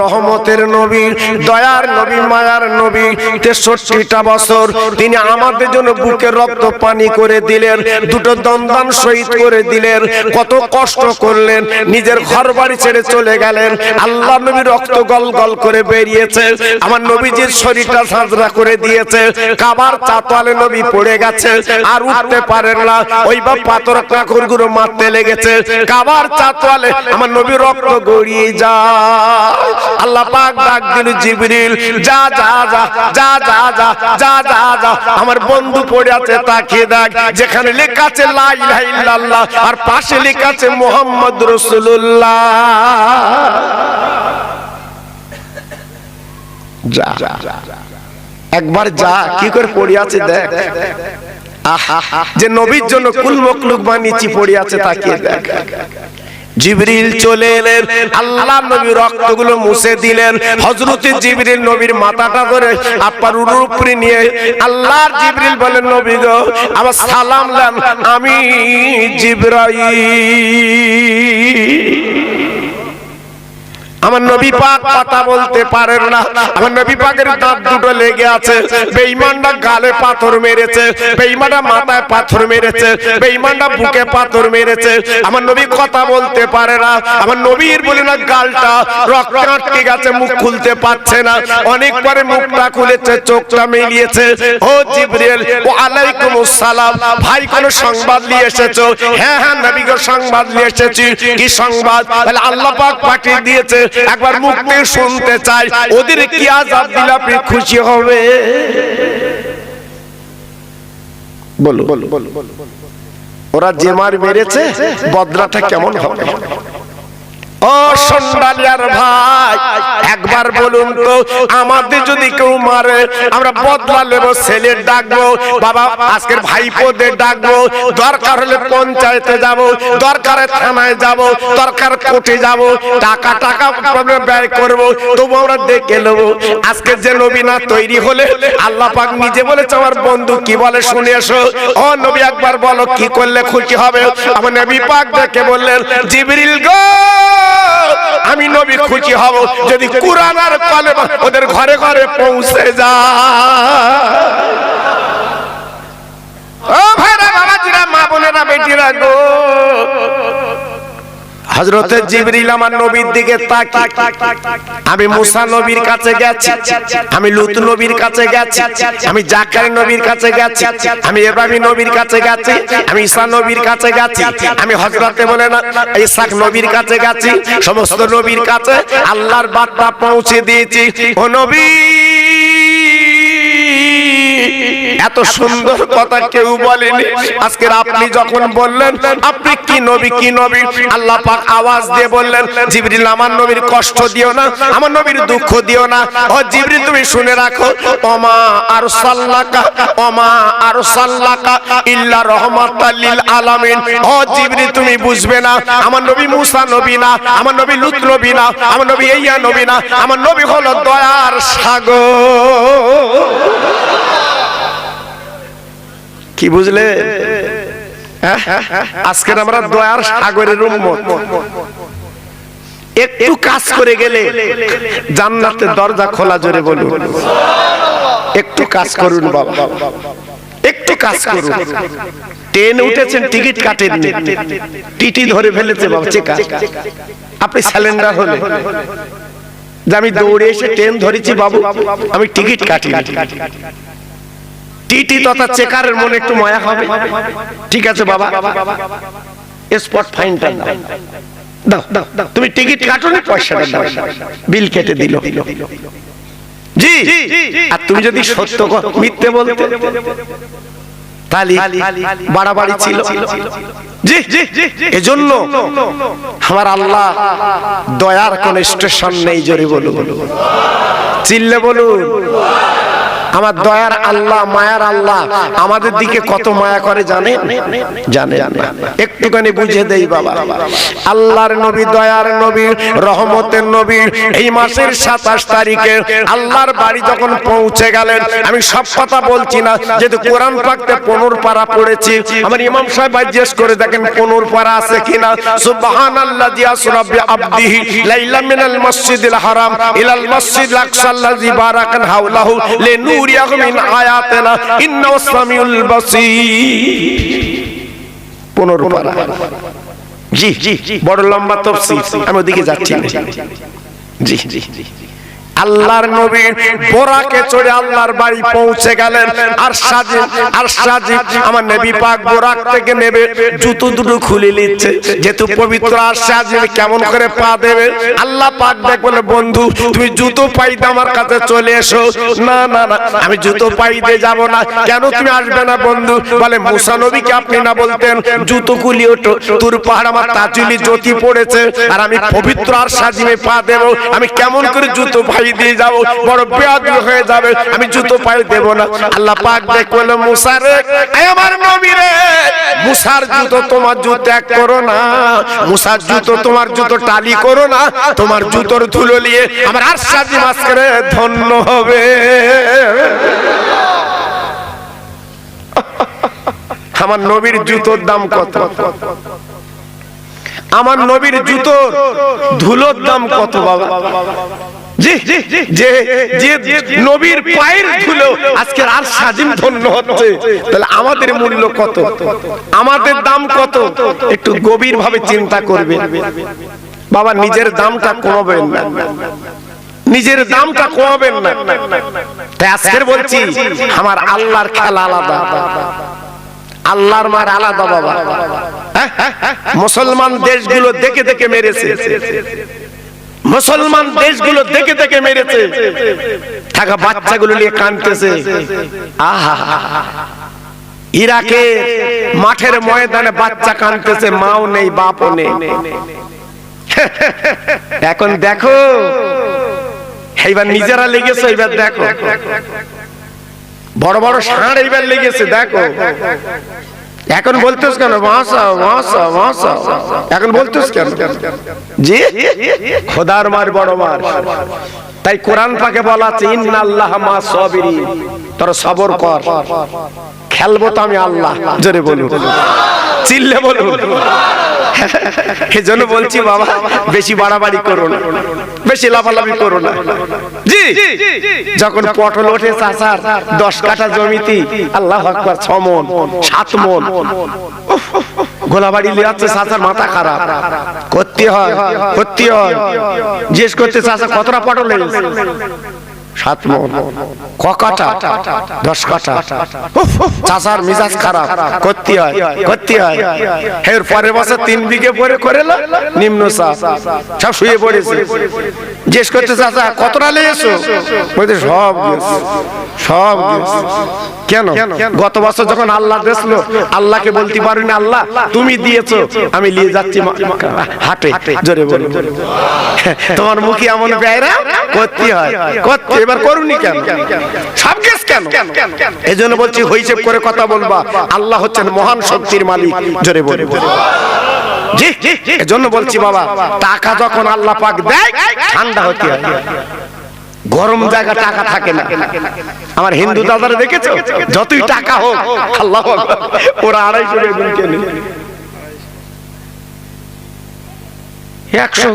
রহমতের নবী, দয়ার নবী, মায়ার নবী, ৬৩টা বছর তিনি আমাদের জন্য বুকের রক্ত পানি করে দিলেন, দুটো দন্দান শহীদ করে দিলেন, কত কষ্ট করলেন, নিজের ঘর বাড়ি ছেড়ে চলে গেলেন। আল্লাহ নবী রক্ত গল গল করে বেরিয়েছে, আমার নবীজির শরীরটা ঝাঁঝরা করে দিয়েছে, কাবার চাতালে নবী পড়ে গেছে, আর উঠতে পারেন না, ওই বা পাথর কাকরগুলো মারতে লেগেছে, কাবার চাতালে আমার নবী রক্ত গড়িয়ে যায়। আল্লাহ পাক ডাক দিল, জিবরিল যা যা যা যা যা যা যা যা যা, আমার বন্ধু পড়ে আছে, তাকিয়ে দেখ, যেখানে লেখা আছে লা ইলাহা ইল্লাল্লাহ আর পাশে লেখা আছে মুহাম্মদ রাসূলুল্লাহ। যা একবার যা, কি করে পড়ে আছে দেখ, যে নবীর জন্য কুল মখলুক বানিয়েছি পড়ে আছে, তাকিয়ে দেখ। জিবরিল চলে এলেন, আল্লাহ নবী রক্তগুলো মুছে দিলেন। হযরতে জিবরিল নবীর মাথাটা ধরে আপনার উপরে নিয়ে আল্লাহর জিবরিল বলেন, নবী গো আমার সালাম দেন, আমি জিবরাইল। আমার নবী পাক কথা বলতে পারেন না, আমার নবী পাকের দাঁত দুটো লেগে আছে, বেঈমানরা গালে পাথর মেরেছে, বেঈমানরা মাথায় পাথর মেরেছে, বেঈমানরা বুকে পাথর মেরেছে, আমার নবী কথা বলতে পারে না। আমার নবীর বলে না গালটা রক্ত আটকে গেছে, মুখ খুলতে পারছে না, অনেক পরে মুখটা খুলেছে, চোখটা মিলিয়েছে। ও জিবরিল, ওয়া আলাইকুমুস সালাম, ভাই কোন সংবাদ নিয়ে এসেছো? হ্যাঁ হ্যাঁ নবী গো সংবাদ নিয়ে এসেছি। কি সংবাদ? বলে আল্লাহ পাক পাঠিয়ে দিয়েছে, একবার মুখ দিয়ে শুনতে চাই, ওদের কি আযাব দিলে আপনি খুশি হবে? বলো ওরা যে মার মেরেছে বদলাটা কেমন হবে? ও সন্ডালিয়ার ভাই, একবার বলুন তো, আমাদের যদি কেউ মারে আমরা বদলা নেব, ছেলের ডাকবো, বাবা আজকের ভাইপোদের ডাকবো, দরকার হলে পঞ্চায়েতে যাব, দরকারে থানায় যাব, দরকার কোর্টে যাব, টাকা টাকা ব্যয় করব, তবু আমরা দেখে নেব। আজকে যে নবী না তৈরি হলে আল্লাহ পাক নিজে বলেছে, আমার বন্ধু কি বলে শুনে এসো। ও নবী একবার বলো কি করলে খুশি হবে? আমার নবী পাক দেখে বললেন, জিবরিল গো আমি নবী খুশি হব যদি কুরআন আর কালেমা ওদের ঘরে ঘরে পৌঁছে যায়। ও ভাইরা, বাবাজিরা, মা বোনেরা, বেটিরা গো, হযরতে জিবরিল আমার নবীর দিকে তাকিয়ে, আমি মুসা নবীর কাছে গেছি, আমি লূত নবীর কাছে গেছি, আমি জাকারিয়া নবীর কাছে গেছি, আমি ইব্রাহিম নবীর কাছে গেছি, আমি ঈসা নবীর কাছে গেছি, আমি হযরতে বলে না ইসহাক নবীর কাছে গেছি, সমস্ত নবীর কাছে আল্লাহর বার্তা পৌঁছে দিয়েছি। ও নবী, এত সুন্দর কথা কেউ বলেনি। আজকে আপনি যখন বললেন আপনি কি নবী, কি নবী, আল্লাহ পাক আওয়াজ দিয়ে বললেন, জিবরিল আমার নবীর কষ্ট দিও না, আমার নবীর দুঃখ দিও না। ও জিবরিল তুমি শুনে রাখো, ওমা আরসালনাকা ইল্লা রাহমাতাল লিল আলামিন। ও জিবরিল তুমি বুঝবে না, আমার নবী মুসা নবী না, আমার নবী লূত নবী না, আমার নবী ইয়া নবী না, আমার নবী হলো দয়ার সাগর। কি বুঝলে? আজকের আমরা দয়ার সাগরের উম্মত। একটু কাজ করে গেলে জান্নাতের দরজা খোলা, জোরে বলুন একটু কাজ করুন বাবা, একটু কাজ করুন। ট্রেন উঠেছেন, টিকিট কাটেননি, টিটি ধরে ফেলেছে বাবা, চেকা। আপনি সিলিন্ডার হলে যে আমি দৌড়ে এসে ট্রেন ধরেছি বাবু, আমি টিকিট কাটিনি, টিটি তথা চেকারের মনে একটু মায়া হবে। ঠিক আছে বাবা, স্পট ফাইনটা দাও, দাও, তুমি টিকিট কাটোনি, পয়সাটা দাও, বিল কেটে দিল। জি, আর তুমি যদি সত্য মিথ্যে বলতে তাহলে বাড়াবাড়ি ছিল। জি, এজন্য আমার আল্লাহ দয়ার কোন স্টেশন নেই, জোরে বলুন, চিল্লে বলুন। আমার দয়ার আল্লাহ, মায়ার আল্লাহ আমাদের দিকে কত মায়া করে জানেন? জানেন না? একটুখানি বুঝে দেই বাবা। আল্লাহর নবী, দয়ার নবী, রহমতের নবী এই মাসের 27 তারিখে আল্লাহর বাড়ি যখন পৌঁছে গেলেন, আমি সব কথা বলছি না, যেহেতু কোরআন পাকতে 15 পারা পড়েছি। আমার ইমাম সাহেব জিজ্ঞেস করে দেখেন 15 পারা আছে কিনা। সুবহানাল্লাযী আসরা বিআবদিহি লাইলাম মিনাল মাসজিদিল হারাম ইলাল মাসজিদিল আকসাল্লাযী বারাকানা হাওলাহু লিনুরিয়াহু মিন আয়াতিনা ইন্নাহু সামিউল বাসীর। 15 পারা। জি জি, বড় লম্বা তাফসীর, আমি ওদিকে যাচ্ছি না। জি জি, আল্লাহর নবী বোরাকে চড়ে আল্লাহর বাড়ি পৌঁছে গেলেন। আর সাজি আমার নবী পাক বোরাক থেকে নেবে জুতো দুটো খুলে নিচ্ছে, যেহেতু পবিত্র। আর সাজি কেমন করে পা দেবে? আল্লাহ পাক দেখ বলে, বন্ধু তুমি জুতো পাই দিয়ে আমার কাছে চলে এসো। না না না, আমি জুতো পাই দিয়ে যাব না। কেন তুমি আসবে না বন্ধু? বলে, মুসা নবীকে আপনি না বলতেন জুতো খুলি ওঠো, তোর পাহাড় আমার তাজুলি জ্যোতি পড়েছে, আর আমি পবিত্র আর সাজিমে পা দেব, আমি কেমন করে জুতো পাই দিয়ে যাবো? বড় বেয়াদবি হয়ে যাবে, আমি জুতো পাই দেব না। আল্লাহ পাক দেখলো, মুসা রে, আমার নবী রে, মুসার জুতো তোমার জুতো এক করো না, মুসার জুতো তোমার জুতো টালি করো না, তোমার জুতোর ধুলো নিয়ে আমার আর সাজি মাস করে ধন্য হবে। আমার নবীর জুতোর দাম কত? আমার নবীর জুতোর ধুলোর দাম কত বাবা? জি জি, যে নবীর পায়ের ধুলো আজকের আর সাজিম ধন্য হচ্ছে, তাহলে আমাদের মূল্য কত, আমাদের দাম কত? একটু গভীর ভাবে চিন্তা করবে বাবা। নিজের দামটা কমাবেন না, নিজের দামটা কমাবেন না। তাই আজকের বলছি, আমার আল্লাহর খেলা আলাদা, আল্লাহর মার আলাদা বাবা। মুসলমান দেশগুলো দেখে দেখে মেরেছে, মুসলমান দেশগুলো দেখে দেখে মেরেছে, থাকা বাচ্চাগুলো নিয়ে কাঁদতেছে। আহা, ইরাকে মাঠের ময়দানে বাচ্চা কাঁদতেছে, মাও নেই বাপও নেই। এখন দেখো, এইবার নিজেরা লেগেছে, এইবার দেখো বড় বড় ষাঁড় এইবার লেগেছে, দেখো। এখন বলতেছ কেন ভাষা ভাষা ভাষা? এখন বলতেছ কেন? জি, খোদার মার বড় মার। তাই কোরআন পাকে বলা আছে, ইন্নাল্লাহা মা সাবিরিন, তোরা সবর কর। খেলবো তো আমি আল্লাহ, জোরে বলুন, চিল্লে বলুন। এজন্য বলছি বাবা, বেশি বাড়াবাড়ি করো না, বেশি লাফালাফি করো না। জি, যখন পটল ওঠে চাচার 10 কাঠা জমিতে, আল্লাহু আকবার, 6 মণ 7 মণ, গোলাবাড়ি লিয়াচ্ছে, চাচার মাথা খারাপ। করতে হয়, করতে হয়। জিজ্ঞেস করতে, চাচা কতটা পটল হয়েছে? 7 মণ। ক কাঠা? 10 কাঠা। চাচার মিজাজ খারাপ, করতে হয়, করতে হয়। এর পরের বছর 3 বিঘে পরে করেলো, নিম্ন চাষ, সব শুয়ে পড়েছে। জিজ্ঞেস করতে, চাচা কতটা লেগেছো? বলতে, সব গেছে, সব গেছে। কেন? গত বছর যখন আল্লাহ দিয়েছিল, আল্লাহকে বলতে পারি না, আল্লাহ তুমি দিয়েছো, আমি নিয়ে যাচ্ছি হাটে, জোরে বলো। তোমার মুখে এমন বেয়রা, করতে হয়, করতে। এবার করুনি কেন? সব গেছ কেন? এজন্য বলছি, হিসাব করে কথা বলবা। আল্লাহ হচ্ছেন মহান শক্তির মালিক, জোরে বলো। জি, এজন্য বলছি বাবা, টাকা যখন আল্লাহ পাক দেয়, ঠান্ডা হতে হয়। গরম জায়গা টাকা থাকে না। আমার হিন্দু দাদারা দেখেছো, যতই টাকা হোক, আল্লাহ ওরা 250 বেগুন কেনে, 100।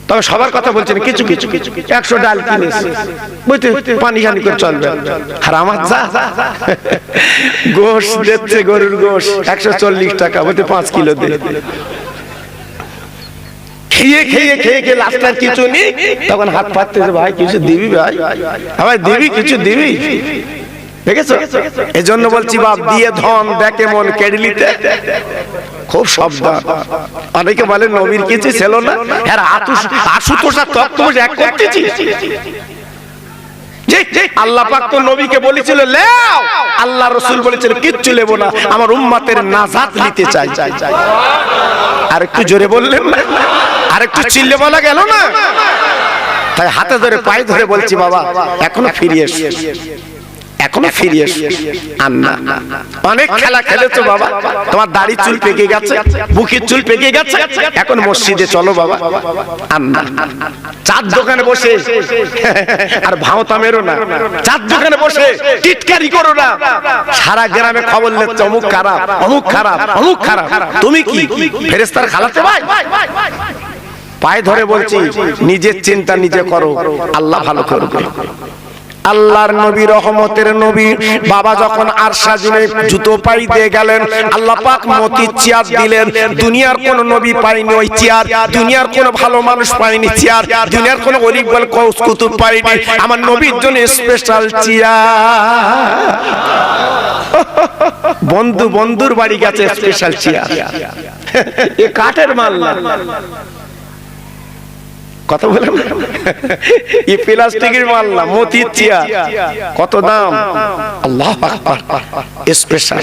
তবে সবার কথা বলছেন, কিছু কিছু 100 ডাল কিনেছে, বুঝতে পানি খানি করে চলবে। আর আমার যা গোশ দিচ্ছে, গরুর গোশ 140 টাকা, বুঝতে 5 কিলো দিয়ে খেয়ে খেয়ে খেয়ে খেয়ে লাস্টার কিছু নেই, তখন হাত পাততেছে, ভাই কিছু দিবি, ভাই ভাই দিবি, কিছু দিবি। দেখেছো? এজন্য বলছি বাপ, দিয়ে ধন দেখে মন কেড়ে নিতে খুব সাবধান। অনেকে বলে নবীর কিছু ছিল না, হ্যাঁ আশুতোষ আর তক্তপোষ এক করতেছি। আল্লাহ পাক তো নবীকে বলেছিল, লেও। আল্লাহ রাসূল বলেছিল, কিচ্ছু নেব না, আমার উম্মতের নাজাত নিতে চাই। আর একটু জোরে বললেন না? আর একটু চিল্লে বলা গেল না? তাই হাতে ধরে পায়ে ধরে বলছি বাবা এখনো ফিরে এসো, এখনো ফিরে এসো। আন্না অনেক খেলা খেলেছো বাবা, তোমার দাড়ি চুল পেকে গেছে, বুকের চুল পেকে গেছে, এখন মসজিদে চলো বাবা। আন্না চার দোকানে বসে আর ভাওতা মেরো না, চার দোকানে বসে টিটকারি করো না, সারা গ্রামে খবর নিচ্ছে অমুক খারাপ, অমুক খারাপ, অমুক খারাপ। তুমি কি ফেরেশতার খালাতো ভাই? পায়ে ধরে বলছি নিজের চিন্তা নিজে করো, আল্লাহ ভালো করবে। আল্লাহর নবী রহমতের নবী বাবা যখন আরশাজুনে জুতো পাই দিয়ে গেলেন, আল্লাহ পাক মতির চেয়ার দিলেন। দুনিয়ার কোন নবী পায়নি ওই চেয়ার, দুনিয়ার কোন ভালো মানুষ পায়নি চেয়ার, দুনিয়ার কোন গরিব বল কৌস কুতুব পায়নি, আমার নবীর জন্য স্পেশাল চেয়ার। বন্ধু বন্ধুর বাড়ি গেছে স্পেশাল চেয়ার, এ কাঠের মাল না, কথা বলে এই প্লাস্টিকের মাল না, মতির চেয়ার। কত দাম? আল্লাহু আকবার, স্পেশাল।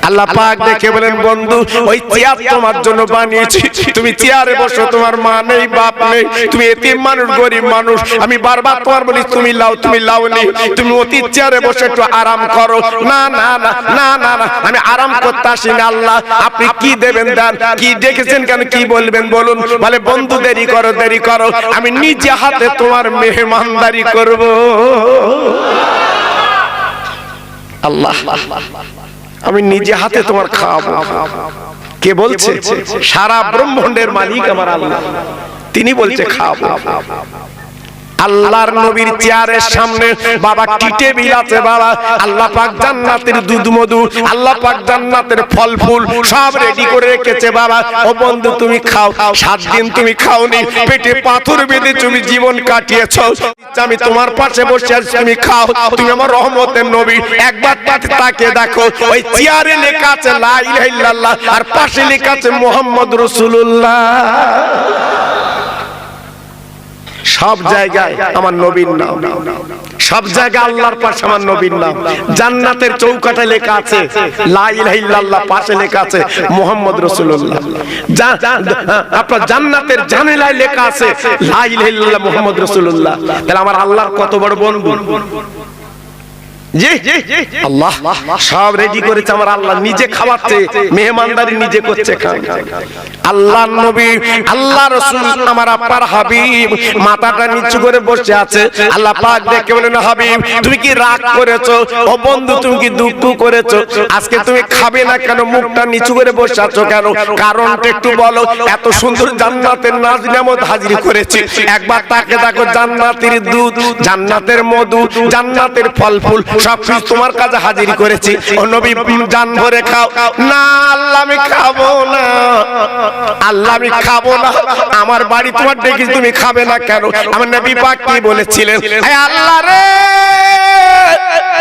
আল্লাহ পাক দেখে বলেন বন্ধু ওই চেয়ার তোমার জন্য বানিয়েছি, তুমি চেয়ারে বসো, তোমার মা নেই বাপ নেই, তুমি এতিম মানুষ গরিব মানুষ, আমি বারবার তোমার বলি তুমি লাও, তুমি লাওনি, তুমি মতির চেয়ারে বসে একটু আরাম করো। না না না না না না, আমি আরাম করতে আসিনি, আল্লাহ আপনি কি দেবেন দেন, কি দেখেছেন কেন, কি বলবেন বলুন। বলে বন্ধু দেরি করো, দেরি করো, আমি নিজে হাতে তোমার মেহমানদারি করব। আল্লাহ আমি নিজে হাতে তোমার খাওয়াবো। কে বলছে? সারা ব্রহ্মাণ্ডের মালিক আমার আল্লাহ, তিনি বলছে খাওয়াবো। আল্লাহর নবীর চেয়ারের সামনে বাবা টিটে বিলাতে বাবা, আল্লাহ পাক জান্নাতের দুধ মধু, আল্লাহ পাক জান্নাতের ফল ফুল সব রেডি করে রেখেছে বাবা। ও বন্ধু তুমি খাও, 7 দিন তুমি খাওনি, পেটে পাথর বেঁধে তুমি জীবন কাটিয়েছো, আমি তোমার পাশে বসে আছি, তুমি খাও, তুমি আমার রহমতের নবী। একবার তাকে দেখো, ওই চেয়ারে লেখা আছে লা ইলাহা ইল্লাল্লাহ আর পাশে লেখা আছে মুহাম্মদ রাসূলুল্লাহ। সব জায়গায় আমার নবীর নাম, সব জায়গায় আল্লাহর পাশে আমার নবীর নাম। জান্নাতের চৌকাঠে লেখা আছে লা ইলাহা ইল্লাল্লাহ, পাশে লেখা আছে মুহাম্মদ রাসূলুল্লাহ। আপনার জান্নাতের জানালায় লেখা আছে লা ইলাহা ইল্লাল্লাহ মুহাম্মদ রাসূলুল্লাহ। তাহলে আমার আল্লাহর কত বড় বন্ধু। জি আল্লাহ সব রেডি করেছে, আমার আল্লাহ নিজে খাওয়াচ্ছে, মেহমানদারি নিজে করছে। আল্লাহ নবী আল্লাহ রাসূল আমার আপার হাবিব মাথাটা নিচু করে বসে আছে। আল্লাহ পাক দেখে বলেন হাবিব তুমি কি রাগ করেছো? ও বন্ধু তুমি কি দুঃখ করেছো? আজকে তুমি খাবে না কেন, মুখটা নিচু করে বসে আছো কেন? কারণটা একটু বলো। এত সুন্দর জান্নাতের নাজ নিয়ামত হাজির করেছি, একবার তাকে দেখো, জান্নাতের দুধ, জান্নাতের মধু, জান্নাতের ফল ফুল সব কিছু তোমার কাছে হাজির করেছি। ও নবী জান ভরে খাও। না আল্লাহ আমি খাবো না, আল্লাহ আমি খাবো না, আমার বাড়ি তোমার ডেকে তুমি খাবে না কেন? আমার নবী পাক কি বলেছিলেন? হে আল্লাহ রে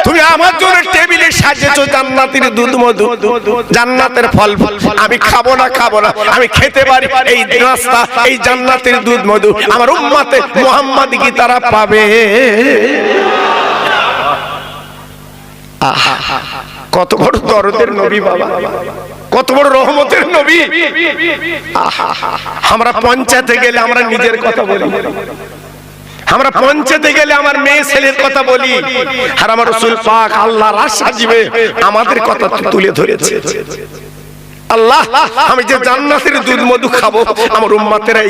তুমি আমার জন্য টেবিলে সাজিয়েছো জান্নাতের দুধ মধু, জান্নাতের ফল ফুল, আমি খাবো না, খাবো না, আমি খেতে পারি এই নাস্তা, এই জান্নাতের দুধ মধু আমার উম্মতে মুহাম্মাদি কি তারা পাবে? কত বড় দরদের নবী বাবা, কত বড় রহমতের নবী। আমরা পঞ্চায়েতে গেলে আমরা নিজের কথা বলি, আমরা পঞ্চায়েতে গেলে আমার মেয়ে ছেলের কথা বলি, আর আমার রাসূল পাক আল্লাহর আশা জীবে আমাদের কথা তুলে ধরেছে। আল্লাহ আমি যে জান্নাতের দুধ মধু খাবো, আমার উম্মতেরা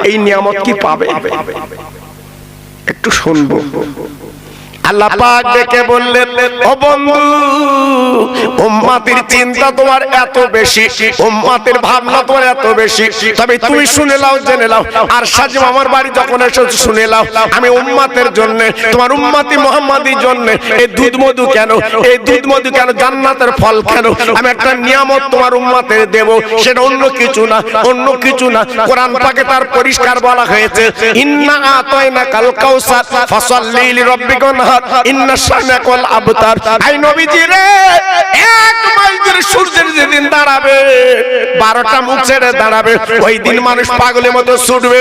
এই নিয়ামত কি পাবে? একটু শুনবো। আল্লাহ পাক দেখে বললেন ও বন্ধু উম্মতের চিন্তা তোমার এত বেশি, উম্মতের ভাবনা তোমার এত বেশি, তবে তুমি শুনে নাও, জেনে নাও। আর সাজিম আমার বাড়ি যখন এসে শুনে নাও, আমি উম্মতের জন্য, তোমার উম্মতি মুহাম্মাদির জন্য এই দুধ মধু কেন, এই দুধ মধু কেন, জান্নাতের ফল কেন, আমি একটা নিয়ামত তোমার উম্মতের দেব, সেটা অন্য কিছু না, অন্য কিছু না। কোরআন পাকে তার পরিষ্কার বলা হয়েছে ইন্না আতাইনাকাল কাউসার ফাসাল্লি লিরাব্বিকা ওয়ানহার ইন্না শানাকাল আবতার। আই নবীজি রে, এক মাইল ধরে সূর্যের যেদিন দাঁড়াবে, 12টা মুখ ছেড়ে দাঁড়াবে, ওই দিন মানুষ পাগলের মতো ছুটবে,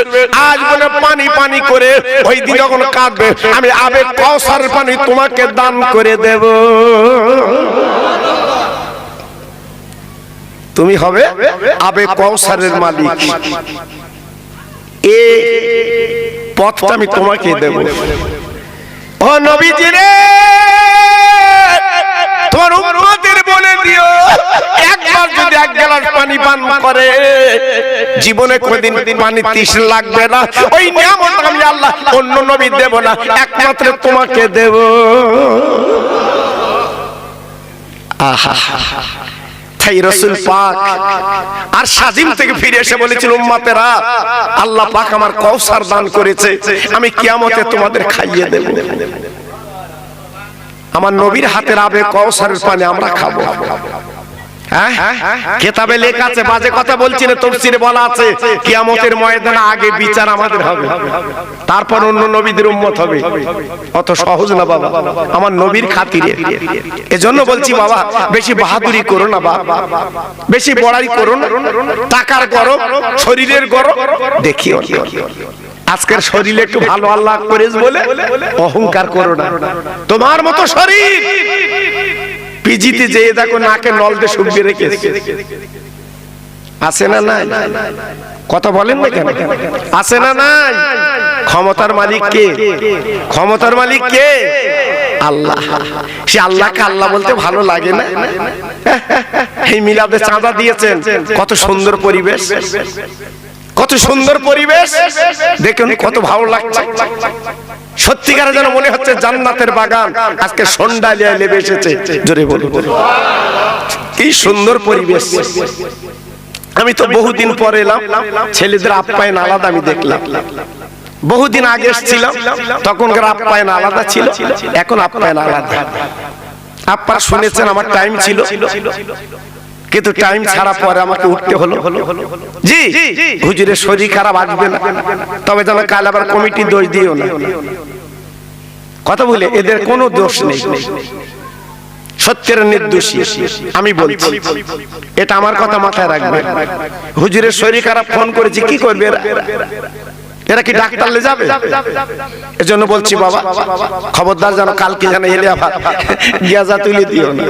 আজ বলে পানি পানি করে, ওই দিন যখন কাঁদবে, আমি আবে কাউসারের পানি তোমাকে দান করে দেব, তুমি হবে আবে কাউসারের মালিক। এ পথটা আমি তোমাকে দেব। ও নবীজি রে, তোমার উম্মতের বলে দিও, একবার যদি এক গ্লাস পানি পান করে জীবনে কোনদিন পানি তৃষ্ণা লাগবে না। ওই নিয়ামত আমি আল্লাহ অন্য নবী দেব না, একমাত্র তোমাকে দেব। আহা, তাই রাসূল পাক আর শাজিম থেকে ফিরে এসে বলেছিল, উম্মতেরা আল্লাহ পাক আমার কাউসার দান করেছে, আমি কিয়ামতে তোমাদের খাইয়ে দেব। আমার নবীর হাতের আবে কাউসারের পানি আমরা খাবো। হ্যাঁ, কিতাবে লেখা আছে, বাজে কথা বলছি না, তাফসীরে বলা আছে কিয়ামতের ময়দানে আগে বিচার আমাদের হবে, তারপর অন্য নবীদের উম্মত হবে। অত সহজ না বাবা, আমার নবীর খাতিরে। এজন্য বলছি বাবা, বেশি বাহাদুরি করো না বাবা, বেশি বড়াই করো না, টাকার গরম, শরীরের গরম দেখিও। আজকের শরীরে একটু ভালো আল্লাহ করেছ বলে অহংকার করো না। তোমার মতো শরীর পিজিতে যেয়ে দেখো নাকে নল দিয়ে শুকিয়ে রেখেছে, আছে না নাই? কথা বলেন না কেন? আছে না নাই? ক্ষমতার মালিক কে? ক্ষমতার মালিক কে? আল্লাহ। সে আল্লাহকে আল্লাহ বলতে ভালো লাগে না? এই মিলাদে চাঁদা দিয়েছেন, কত সুন্দর পরিবেশ, কত সুন্দর পরিবেশ দেখুন, কত ভালো লাগছে। সত্যিকারে যেন মনে হচ্ছে জান্নাতের বাগান আজকে সন্ধ্যায় লেবে এসেছে। জোরে বলুন, কি সুন্দর পরিবেশ। আমি তো বহুদিন পরে এলাম, ছেলেদের আপ্যায়ন আলাদা আমি দেখলাম। বহুদিন আগে এসেছিলাম, তখনকার আপ্যায়ন আলাদা ছিল, এখন আপ্যায়ন আলাদা। আপনারা শুনেছেন আমার টাইম ছিল, কিন্তু টাইম ছাড়া পরে আমাকে উঠতে হলো। জি, হুজুরের শরীর খারাপ, আসবে না, তবে যেন কাল আবার কমিটি দোষ দিও না। কথা বলে এদের কোনো দোষ নেই, সত্যের নির্দোষী আমি বলছি, এটা আমার কথা মাথায় রাখবে। হুজুরের শরীর খারাপ, ফোন করেছি, কি করবে এরা কি ডাক্তারলে যাবে? এজন্য বলছি বাবা, খবরদার যেন কালকে যেন এলে আবার গিয়াজা তুলে দিও না,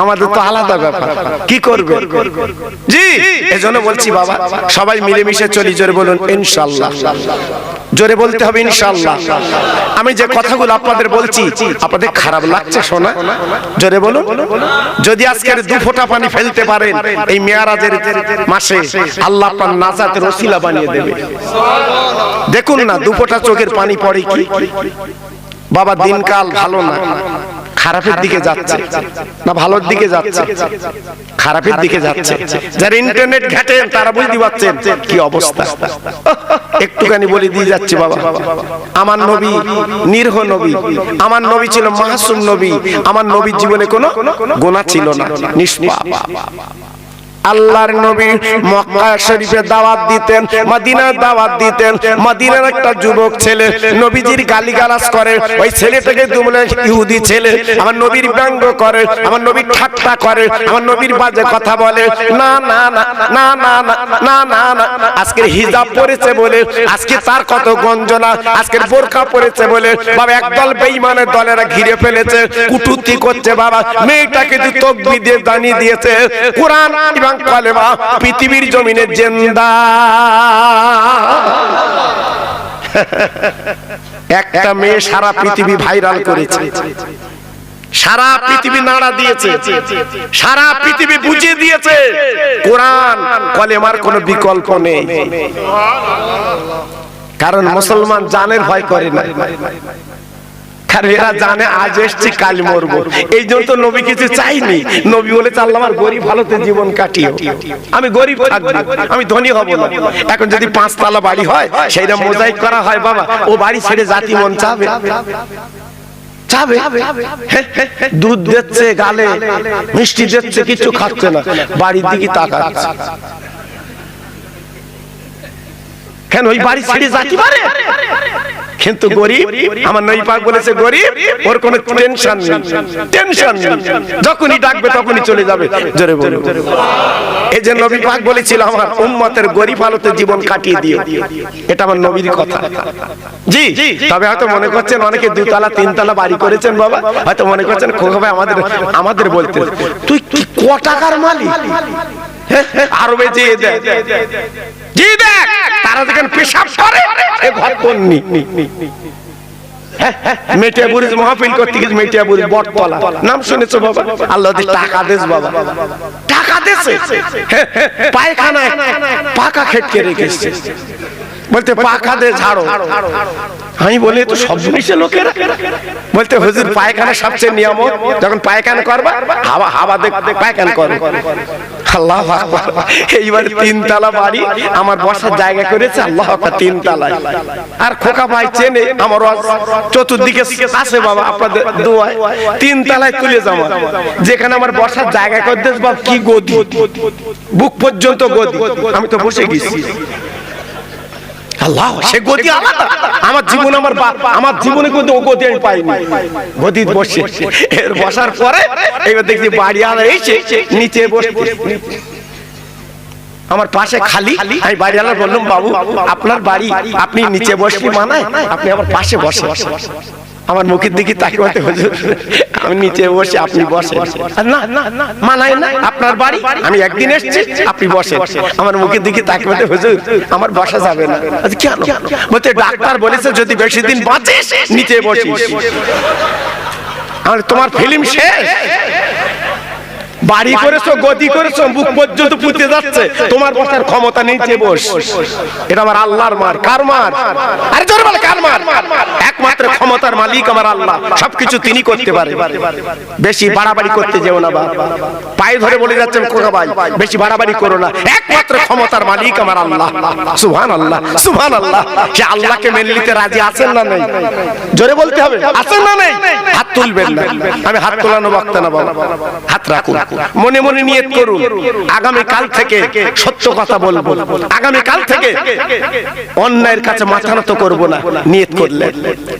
আমাদের তো আলাদা ব্যাপার, কি করবে? জি, এজন্য বলছি বাবা, সবাই মিলেমিশে চলি। জোরে বলুন ইনশাআল্লাহ, জোরে বলতে হবে ইনশাআল্লাহ। আমি যে কথাগুলো আপনাদের বলছি, আপনাদের খারাপ লাগছে শোনা? জোরে বলুন। যদি আজকের দু ফোঁটা পানি ফেলতে পারেন এই মেয়ারাজের মাসে, আল্লাহ আপনার নাজাতের ওসিলা বানিয়ে দেবে। দেখুন না, দু ফোঁটা চোখের পানি পড়ে কি বাবা। দিনকাল ভালো না, খারাপের দিকে যাচ্ছে না, ভালোর দিকে যাচ্ছে? খারাপের দিকে যাচ্ছে। যারা ইন্টারনেট ঘাটেন তারা বুঝতে পারছেন কি অবস্থা। একটুখানি বলে দিয়ে যাচ্ছে বাবা, আমার নবী নিরহ নবী, আমার নবী ছিল মাসুম নবী, আমার নবীর জীবনে কোনো গুনাহ ছিল না, নিষ্পাপ। আল্লাহর নবী মক্কা শরীফে দাওয়াত দিতেন, মদিনায় দাওয়াত দিতেন। মদিনার একটা যুবক ছেলে নবীজির গালিগালাজ করে, ওই ছেলেটাকে দুমলে ইহুদি ছেলে, আমার নবীর ব্যঙ্গ করে, আমার নবীর ঠাট্টা করে, আমার নবীর বাজে কথা বলে। না না না না না না না না, আজকের হিজাব পরেছে বলে, আজকে তার কত গঞ্জনা, আজকের বোরকা পরেছে বলে বাবা একদল বেঈমানের দলেরা ঘিরে ফেলেছে, কুটুক্তি করছে বাবা। মেয়েটাকে যে তকবীর দিয়ে জানিয়ে দিয়েছে কোরআন এবং কালেমা পৃথিবীর জমিনে জিন্দা। একটা মেয়ে সারা পৃথিবী ভাইরাল করেছে, সারা পৃথিবী নাড়া দিয়েছে, সারা পৃথিবী বুঝিয়ে দিয়েছে কোরআন কালেমার কোনো বিকল্প নেই। কারণ মুসলমান জানের ভয় করে না, কারণ এরা জানে আজ এসছি কাল মরবো। এই জন্য তো নবী কিছু চাইনি। নবী বলে আল্লাহ আমার গরিব হালতে জীবন কাটিও, আমি গরিব থাকবো, আমি ধনী হব না। এখন যদি 5 তলা বাড়ি হয়, সেইটা মোজাইক করা হয় বাবা, ও বাড়ি ছেড়ে জাতি মন চাবে? চাবে? দুধ দিচ্ছে গালে, মিষ্টি দিচ্ছে, কিছু খাচ্ছে না, বাড়ির দিকে তাকাচ্ছে। কেন ওই বাড়ি ছেড়ে জাতি পারে? কিন্তু গরিব, আমার নবী পাক বলেছে গরিব ওর কোনো টেনশন নেই, টেনশন নেই, যখনই ডাকবে তখনই চলে যাবে। জোরে বলুন। এই যে নবী পাক বলেছিল আমার উম্মতের গরিব হালতে জীবন কাটিয়ে দিও, এটা আমার নবীর কথা। জি, তবে হয়তো মনে করছেন অনেকে 2 তলা 3 তলা বাড়ি করেছেন বাবা, হয়তো মনে করছেন খোকা ভাই আমাদের বলতে তুই কি ক টাকার মালিক? আরবে যেয়ে দেখ, জি দেখ তারা যেখানে পেশাব করে সে ঘর কোননি। মেটিয়া বুড়ির মাহফিল করতে গেছে, মেটিয়া বুড়ির বটতলা, নাম শুনেছো বাবা? আল্লাহ টাকা দেশ বাবা, টাকা দেশে পায়খানায় পাকা খেটকে রেখেছে, বলতে পাখা দে ঝাড়ো। আমি বলি তো সব জিনিসের লোকেরা বলতে হুজুর পায়খানা সবচেয়ে নিয়ামত, যখন পায়খানা করবা হাওয়া হাওয়া দেখ পায়খানা করো। আল্লাহু আকবার। এইবার 3 তলা বাড়ি আমার বসার জায়গা করেছে, আল্লাহু আকবার, 3 তলায়। আর খোকা ভাই চেনে আমার চতুর্দিকে আছে বাবা, আপনাদের দোয়ায় 3 তলায় তুলে যাওয়া, যেখানে আমার বসার জায়গা করে দেশ বাবা, কি গদি, বুক পর্যন্ত গদি। আমি তো বসে গেছি, আল্লাহ সে গদি আলাদা। আমার জীবন আমার জীবনে কিন্তু ও গদি আমি পাইনি। গদি বসে এর বসার পরে এবার দেখছি বাড়ি আলা এসে নিচে বসে, আমার পাশে খালি। আমি বাড়িওয়ালা বললাম বাবু আপনার বাড়ি, আপনি নিচে বসলে মানায়, আপনি আমার পাশে বসে। আমার মুখের দিকে তাকিয়ে হুজুর আমি নিচে বসে আপনি বসে, না মানায় না, আপনার বাড়ি, আমি একদিন এসেছি, আপনি বসে। আমার মুখের দিকে তাকিয়ে হুজুর আমার বসা যাবে না। কেন? বলতে ডাক্তার বলেছে যদি বেশি দিন বাঁচিস নিচে বসিস। আর তোমার ফিল্ম শেষ, বাড়ি করেছো, গদি করেছো, বুক পর্যন্ত পুঁতে যাচ্ছে, তোমার বসার ক্ষমতা নেই, নিচে বস। এটা আমার আল্লাহর মার। কার মার? আরে জোরে বল কার মার? একমাত্র ক্ষমতার মালিক আমার আল্লাহ, সবকিছু তিনি করতে পারে। বেশি বাড়াবাড়ি করতে যেও না বাবা, পায়ে ধরে বলে যাচ্ছেন খোকা ভাই বেশি বাড়াবাড়ি করো না, একমাত্র ক্ষমতার মালিক আমার আল্লাহ। সুবহানাল্লাহ সুবহানাল্লাহ। সে আল্লাহকে মেনে নিতে রাজি আছেন না নেই? জোরে বলতে হবে, আছেন না নেই? হাত তুলবেন না, আমি হাত তোলানো বক্তা না বাবা, হাত রাখুন, মনে মনে নিয়ত করুন আগামী কাল থেকে সত্য কথা বলবো, আগামী কাল থেকে অন্যায়ের কাছে মাথা নত করব না। নিয়ত করলে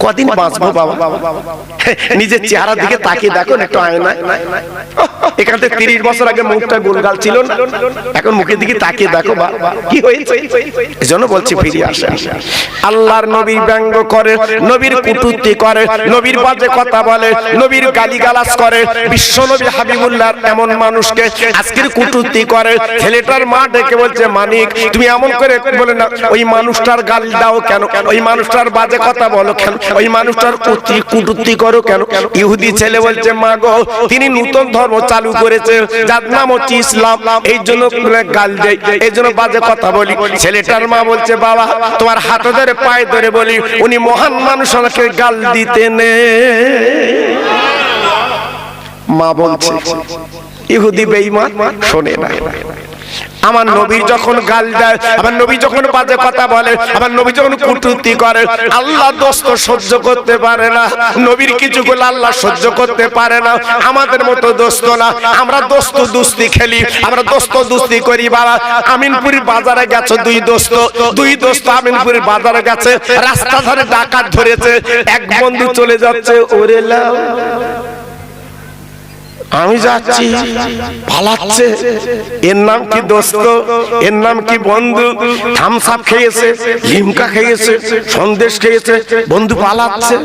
কদিন বাঁচবো বাবা? নিজের চেহারার দিকে তাকিয়ে দেখুন একটু আয়নায়। এখান থেকে 30 বছর আগে মুখটা গোলগাল ছিল না, এখন মুখের দিকে তাকিয়ে দেখো বাবা কি হয়েছে। এজন্য বলছি ফিরে আসে। আল্লাহর নবী ব্যঙ্গ করে, নবীর কটূক্তি করে, নবীর বাজে কথা বলে, নবীর গালিগালাজ করে। বিশ্ব নবী হাবিবুল্লাহ এমন মানুষকে আজকের কটূক্তি করে। ছেলেটার মা ডেকে বলছে মানিক তুমি এমন করে বলে না, ওই মানুষটার গালি দাও কেন, ওই মানুষটার বাজে কথা বলো কেন, ওই মানুষটার কটূক্তি করো কেন? ইহুদি ছেলে বলছে মা গো তিনি নতুন ধর্ম চালু করেছে যার নাম হচ্ছে ইসলাম, এই জন্য গাল দেয়, এই জন্য বাজে কথা বলি। ছেলেটার মা বলছে বাবা তোমার হাতে ধরে পায়ে ধরে বলি উনি মহান মানুষ, আমাকে গাল দিতে নে। মা বলছে ইহুদি বেঈমান শোনে না। আমার নবীর যখন গাল দেয়, আমার নবী যখন বাজে কথা বলে, আমার নবী যখন কটূক্তি করে, আল্লাহ দোস্ত সহ্য করতে পারে না। নবীর কিছু গুলো আল্লাহ সহ্য করতে পারে না। আমাদের মতো দোস্ত না, আমরা দোস্ত দুস্তি খেলি, আমরা দোস্ত দুস্তি করি। বাবা আমিনপুরি বাজারে গেছে দুই দোস্ত আমিনপুরি বাজারে গেছে, রাস্তা ধরে ডাকাত ধরেছে, এক বন্ধু চলে যাচ্ছে ওরে লাও আমি যাচ্ছি, পালাচ্ছে। এর নাম কি দোস্ত, এর নাম কি বন্ধু? থামস আপ খেয়েছে, লিমকা খেয়েছে, সন্দেশ খেয়েছে, বন্ধু পালাচ্ছে।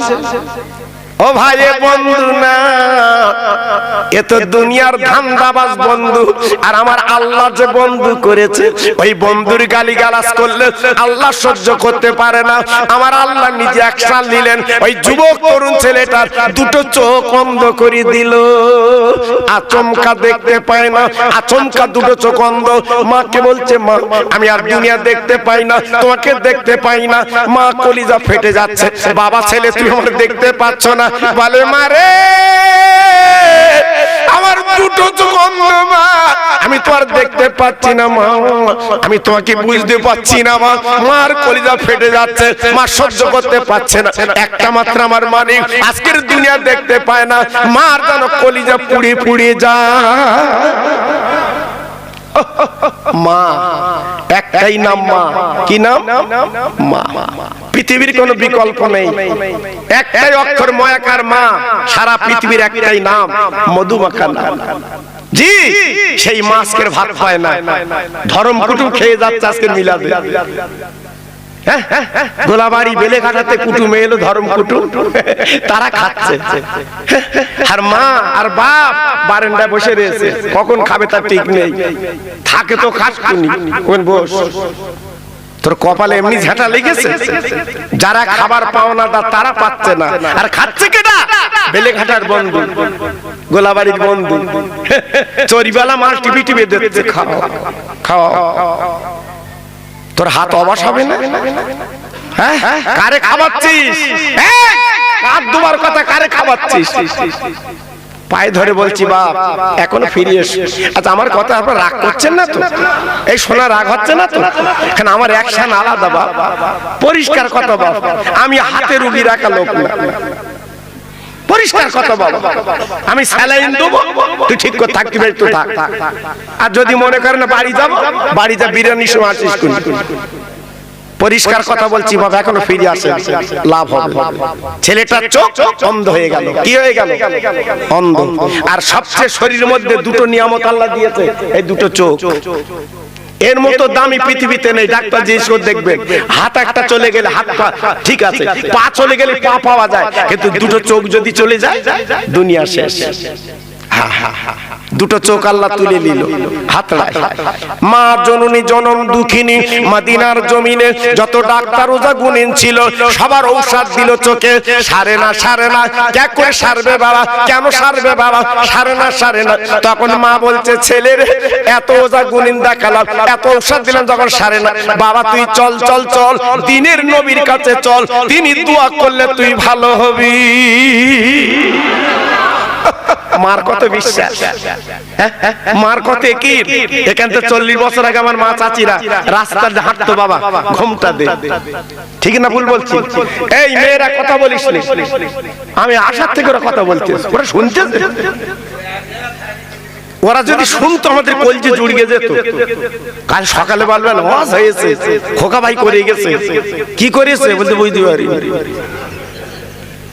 ও ভাই এ বন্ধু না, এ তো দুনিয়ার ধান্দাবাজ বন্ধু। আর আমার আল্লাহ যে বন্ধু করেছে, ওই বন্ধুর গালিগালাজ করলে আল্লাহ সহ্য করতে পারে না। আমার আল্লাহ নিজে অ্যাকশন নিলেন, ওই যুবক তরুণ ছেলেটার দুটো চোখ অন্ধ করে দিল। আচমকা দেখতে পায় না, আচমকা দুটো চোখ অন্ধ। মাকে বলছে মা আমি আর দুনিয়া দেখতে পাই না, তোমাকে দেখতে পাই না। মা কলিজা ফেটে যাচ্ছে, বাবা ছেলে তুই আমার দেখতে পাচ্ছ না? বলে মারে আমার দুটো চোখ অন্ধ মা, আমি তো আর দেখতে পাচ্ছি না মা, আমি তোমাকে বুঝতে পাচ্ছি না মা। মার কলিজা ফেটে যাচ্ছে, মা সহ্য করতে পারছে না। একটা মাত্র আমার মানিক আজকের দুনিয়া দেখতে পায় না, মার যেন কলিজা পুড়ে পুড়ে যায়। মা একটাই নাম, মা কি নাম? মা। পৃথিবীর কোনো বিকল্প নেই, একটাই অক্ষর ময়াকার মা। সারা পৃথিবীর একটাই নাম, মধুমাখা নাম। জি সেই মা আজকের ভাত পায় না, ধর্ম কুটুম খেয়ে যাচ্ছে আজকের মিলাদে। গোলাবাড়ি বেলেঘাটাতে কুটুম এলো, ধর্ম কুটুম, তারা খাচ্ছে। আর মা আর বাপ বারান্দায় বসে রয়েছে, কখন খাবে তার ঠিক নেই। থাকে তো খাস বস। তো তোর কপালে এমনি ঝাঁটা লেগেছে, যারা খাবার পাওনা তারা পাচ্ছে না, আর খাচ্ছে কেটা? বেলেঘাটার বন্ধু, গোলাবাড়ির বন্ধু, চরিবালা মাছ টিপি টিপে দিচ্ছে, খাও খাও। তোর হাত অবাস হবে না? হ্যাঁ, কারে খাওয়াচ্ছিস? কার দুবার কথা, কারে খাওয়াচ্ছিস? পায়ে ধরে বলছি বাপ এখনো ফিরে এসো। আচ্ছা আমার কথা আপনার রাগ করছেন না তো? এই শোনা রাগ হচ্ছে না তো? কারণ আমার অ্যাকশন আলাদা বাপ, পরিষ্কার কথা বাপ, আমি হাতে রুগী রাখা লোক না, পরিষ্কার কথা বাবা। আমি স্যালাইন দেবো, তুই ঠিক করে থাকতে পারিস তো থাক। আর যদি মনে করেন বাড়ি যাবো, বাড়ি যা বিরিয়ানি সময় আসিস। পরিষ্কার কথা বলছি বাবা, এখনো ফিরে আসে, লাভ হবে। ছেলেটার চোখ অন্ধ হয়ে গেল। কি হয়ে গেল? অন্ধ। আর সবচেয়ে শরীরের মধ্যে দুটো নিয়ামত আল্লাহ দিয়েছে, এই দুটো চোখ। এর মতো দামি পৃথিবীতে নেই। ডাক্তার জিজ্ঞেস করে দেখবেন, হাত একটা চলে গেলে হাত পা ঠিক আছে, পা চলে গেলে পা পাওয়া যায়, কিন্তু দুটো চোখ যদি চলে যায় দুনিয়া শেষ। দুটো চোখ আল্লাহ তুলে নিল হাতড়ায়। মা জননী জনম দুঃখিনী মদিনার জমিনে যত ডাক্তার ওজা গুণিন ছিল, সবার ঔষধ দিল চোখে, সারে না সারে না। কে করে সারবে বাবা? কেন সারবে বাবা? সারে না সারে না। তখন মা বলছে, ছেলের এত ওজা গুণিন দেখালাম, এত ঔষধ দিলাম, যখন সারে না, বাবা তুই চল চল চল, দিনের নবীর কাছে চল, তিনি দোয়া করলে তুই ভালো হবি। মার কত বিশ্বাস, মার কত কি। এখান থেকে 40 বছর আগে আমার মা চাচিরা রাস্তায় হাঁটতো, বাবা ঘুমটা দে, ঠিক না ভুল বলছি? এই মেয়েরা কথা বলিস না, আমি আসার থেকে ওরা কথা বলতে, ওরা শুনতেছে। ওরা যদি শুনতো আমাদের কলজে জুড়িয়ে যেত। কাল সকালে বলবেন ওয়াজ হয়েছে, খোকা ভাই করে গেছে। কি করেছে বলতে বুঝতে পারি।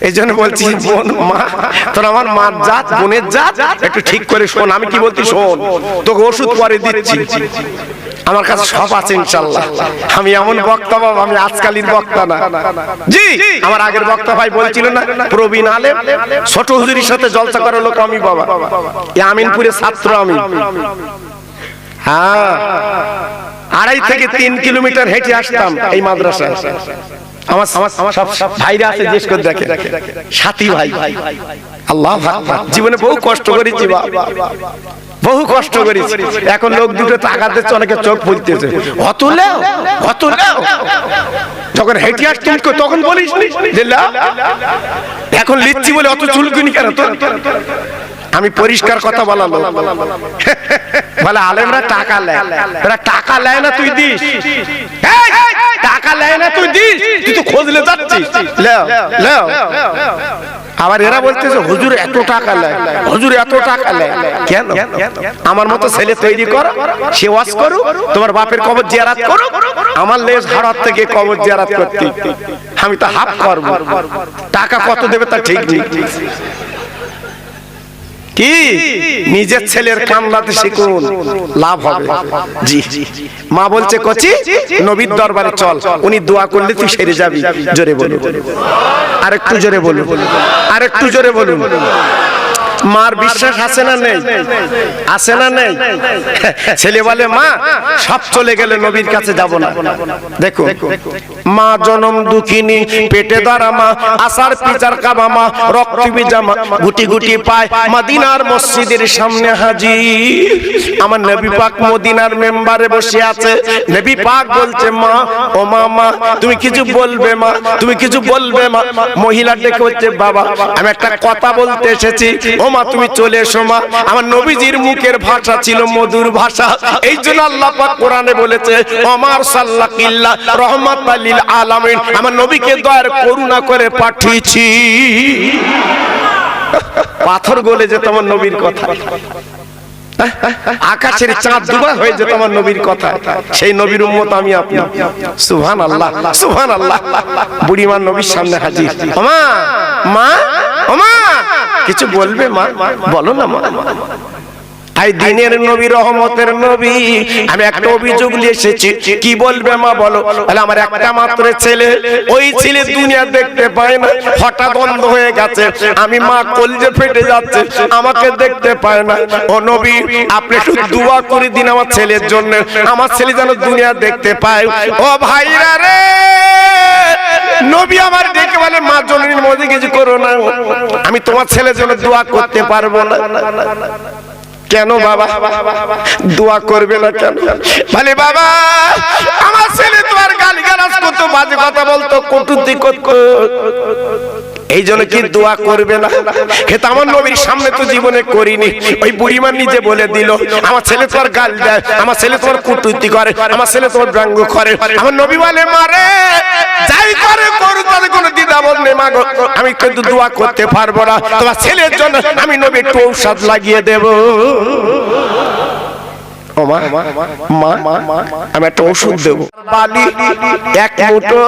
এই জন্য বলছি বোন, মা তোর আমার মার জাত, বোনের জাত, একটু ঠিক করে শোন। আমি কি বলছি শোন, তোকে ওষুধ পরে দিচ্ছি, আমার কাছে সব আছে ইনশাআল্লাহ। আমি এমন বক্তা বাবা, আমি আজকালের বক্তা না। জি, আমার আগের বক্তা ভাই বলছিল না, প্রবীণ আলেম, ছোট হুজুরির সাথে জলসা করার লোক আমি বাবা। আমিনপুরের ছাত্র আমি। হ্যাঁ, 2.5 থেকে 3 কিলোমিটার হেঁটে আসতাম এই মাদ্রাসায়। আমার সব ভাইরা আছে, জিজ্ঞেস করে দেখে, সাথী ভাই। আল্লাহ জীবনে বহু কষ্ট করেছি বাবা, বহু কষ্ট করেছি। এখন লোক দুটো টাকা দিচ্ছে, অনেকে চোখ ফুলতেছে, অত লেও অত লেও। যখন হেঁটে আসতাম তখন বলিস এখন লিচ্ছি বলে অত চুলকুনি কেন তোর? আমি পরিষ্কার কথা বলালো, বলে আলেমরা টাকা নেয়, এরা টাকা নেয় না তুই দিস, টাকা নেয় না তুই দিস, তুই তো খোঁজলে যাচ্ছিস। আবার এরা বলতেছে হুজুর এত টাকা নেয়, হুজুর এত টাকা নেয় কেন? আমার মতো ছেলে তৈরি করো, সে ওয়াজ করো, তোমার বাপের কবর জিয়ারত করো, আমার লেজ হাড়ার থেকে কবর জিয়ারত করতে আমি তো হাফ করবো। টাকা কত দেবে তা ঠিক নেই। কি নিজের ছেলের কামলাতে শিখুন, লাভ হবে। জি, মা বলছে কচি নবীর দরবারে চল, উনি দোয়া করলে তুই সেরে যাবি। জোরে বলুন, আরেকটু জোরে বলুন, আরেকটু জোরে বলুন। মার বিশ্বাস আছে না নেই? আছে না নেই? ছেলে বলে মা সব চলে গেলে নবীর কাছে যাব না। দেখো, মা জনম দুঃখিনী, পেটে ধরা মা, আসার পিচার কাবা মা, রক্ত বিজামা, গুটি গুটি পায় মদিনার মসজিদের সামনে হাজির। আমার নবী পাক মদিনার মেম্বারে বসে আছে। নবী পাক বলছে মা, ও মা, মা তুমি কিছু বলবে মা, তুমি কিছু বলবে মা। মহিলা ডেকে বলছে বাবা আমি একটা কথা বলতে এসেছি। ও মা তুমি চলে এসো মা। আমার নবীজির মুখের ভাষা ছিল মধুর ভাষা, এই জন্য আল্লাহ পাক কোরআনে বলেছে ওমার সাল্লাকিল্লাহ রহমাতাল লিল আলামিন, আমার নবীকে দয়ার করুণা করে পাঠিয়েছি। পাথর গলে যেত আমার নবীর কথা, আকাশের চাঁদ দুবার হয়ে যেত আমার নবীর কথা। সেই নবীর উম্মত আমি আপনি। সুবহানাল্লাহ, সুবহানাল্লাহ। বুড়িমার নবীর সামনে হাজির। ওমা, মা, ওমা কিছু বলবে মা? বলো না মা। আই দিনের নবী, রহমতের নবী, আমি একটা অভিযোগ নিয়ে এসেছি। কি বলবে মা বলো? তাহলে আমার একটা মাত্র ছেলে, ওই ছেলে দুনিয়া দেখতে পায় না, হঠাৎ বন্ধ হয়ে গেছে। আমি মা কলজে ফেটে যাচ্ছে, আমাকে দেখতে পায় না। ও নবী, আপনি একটু দোয়া করে দিন আমার ছেলের জন্য, আমার ছেলে যেন দুনিয়া দেখতে পায়। ও ভাইরা রে, নবী আমার ডেকে বলে, মা জননীর মধ্যে কিছু করো না, আমি তোমার ছেলের জন্য দোয়া করতে পারবো না। কেন বাবা দোয়া করবে না কেন? বলে বাবা, আমার ছেলে তোমার গালিগালাজ করতো, বাজে কথা বলতো, কটূক্তি করতো, এই জন্য কি দোয়া করবে না? কিন্তু আমার নবীর সামনে তো জীবনে করিনি। ওই বুড়িমা নিজে বলে দিল, আমার ছেলে তোমার গাল দেয়, আমার ছেলে তোমার কটূক্তি করে, আমার ছেলে তোমার ব্যঙ্গ করে। আমার নবী বলে, মারে যাই করে করুক, তাদের কোনো দ্বিধাবোধ নেই, মা গো আমি কিন্তু দোয়া করতে পারবো না, তোমার ছেলের জন্য আমি নবী একটু ঔষধ লাগিয়ে দেব। ও মা, আমি একটা ওষুধ দেবো। বালি এক মুঠো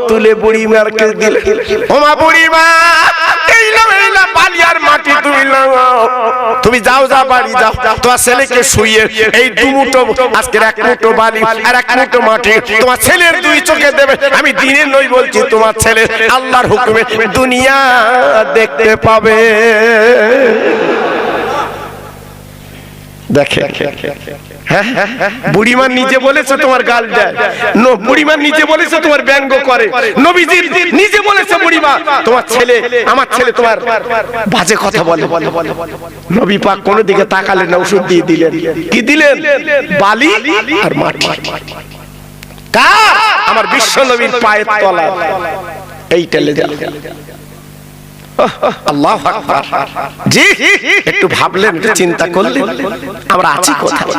তুলে বুড়িমাকে দিলে। ও মা বুড়িমা, বালি আর মাটি তুমি যাও, যা বাড়ি যাও, তোমার ছেলেকে শুইয়ে এই দু মুঠো, আজকের এক মুঠো বালি আর এক মুঠো মাটি তোমার ছেলের দুই চোখে দেবে। আমি দিনে নই বলছি, তোমার ছেলে আল্লাহর হুকুমে দুনিয়া দেখতে পাবে। দেখে বুড়িমা নিজে বলেছে তোমার গাল দেয়, বুড়িমা নিজে বলেছে তোমার ব্যঙ্গ করে, নবীজি নিজে বলেছে বুড়িমা তোমার ছেলে, আমার ছেলে তোমার বাজে কথা বলে। নবী পাক কোন দিকে তাকালেন না, ওষুধ দিয়ে দিলেন। কি দিলেন? বালি আর মাটি। কার? আমার বিশ্ব নবীর পায়ের তলায়। এইটা লেগে আল্লাহু আকবার। জি, একটু ভাবলেন, একটু চিন্তা করলেন, আমরা আছি কোথায়?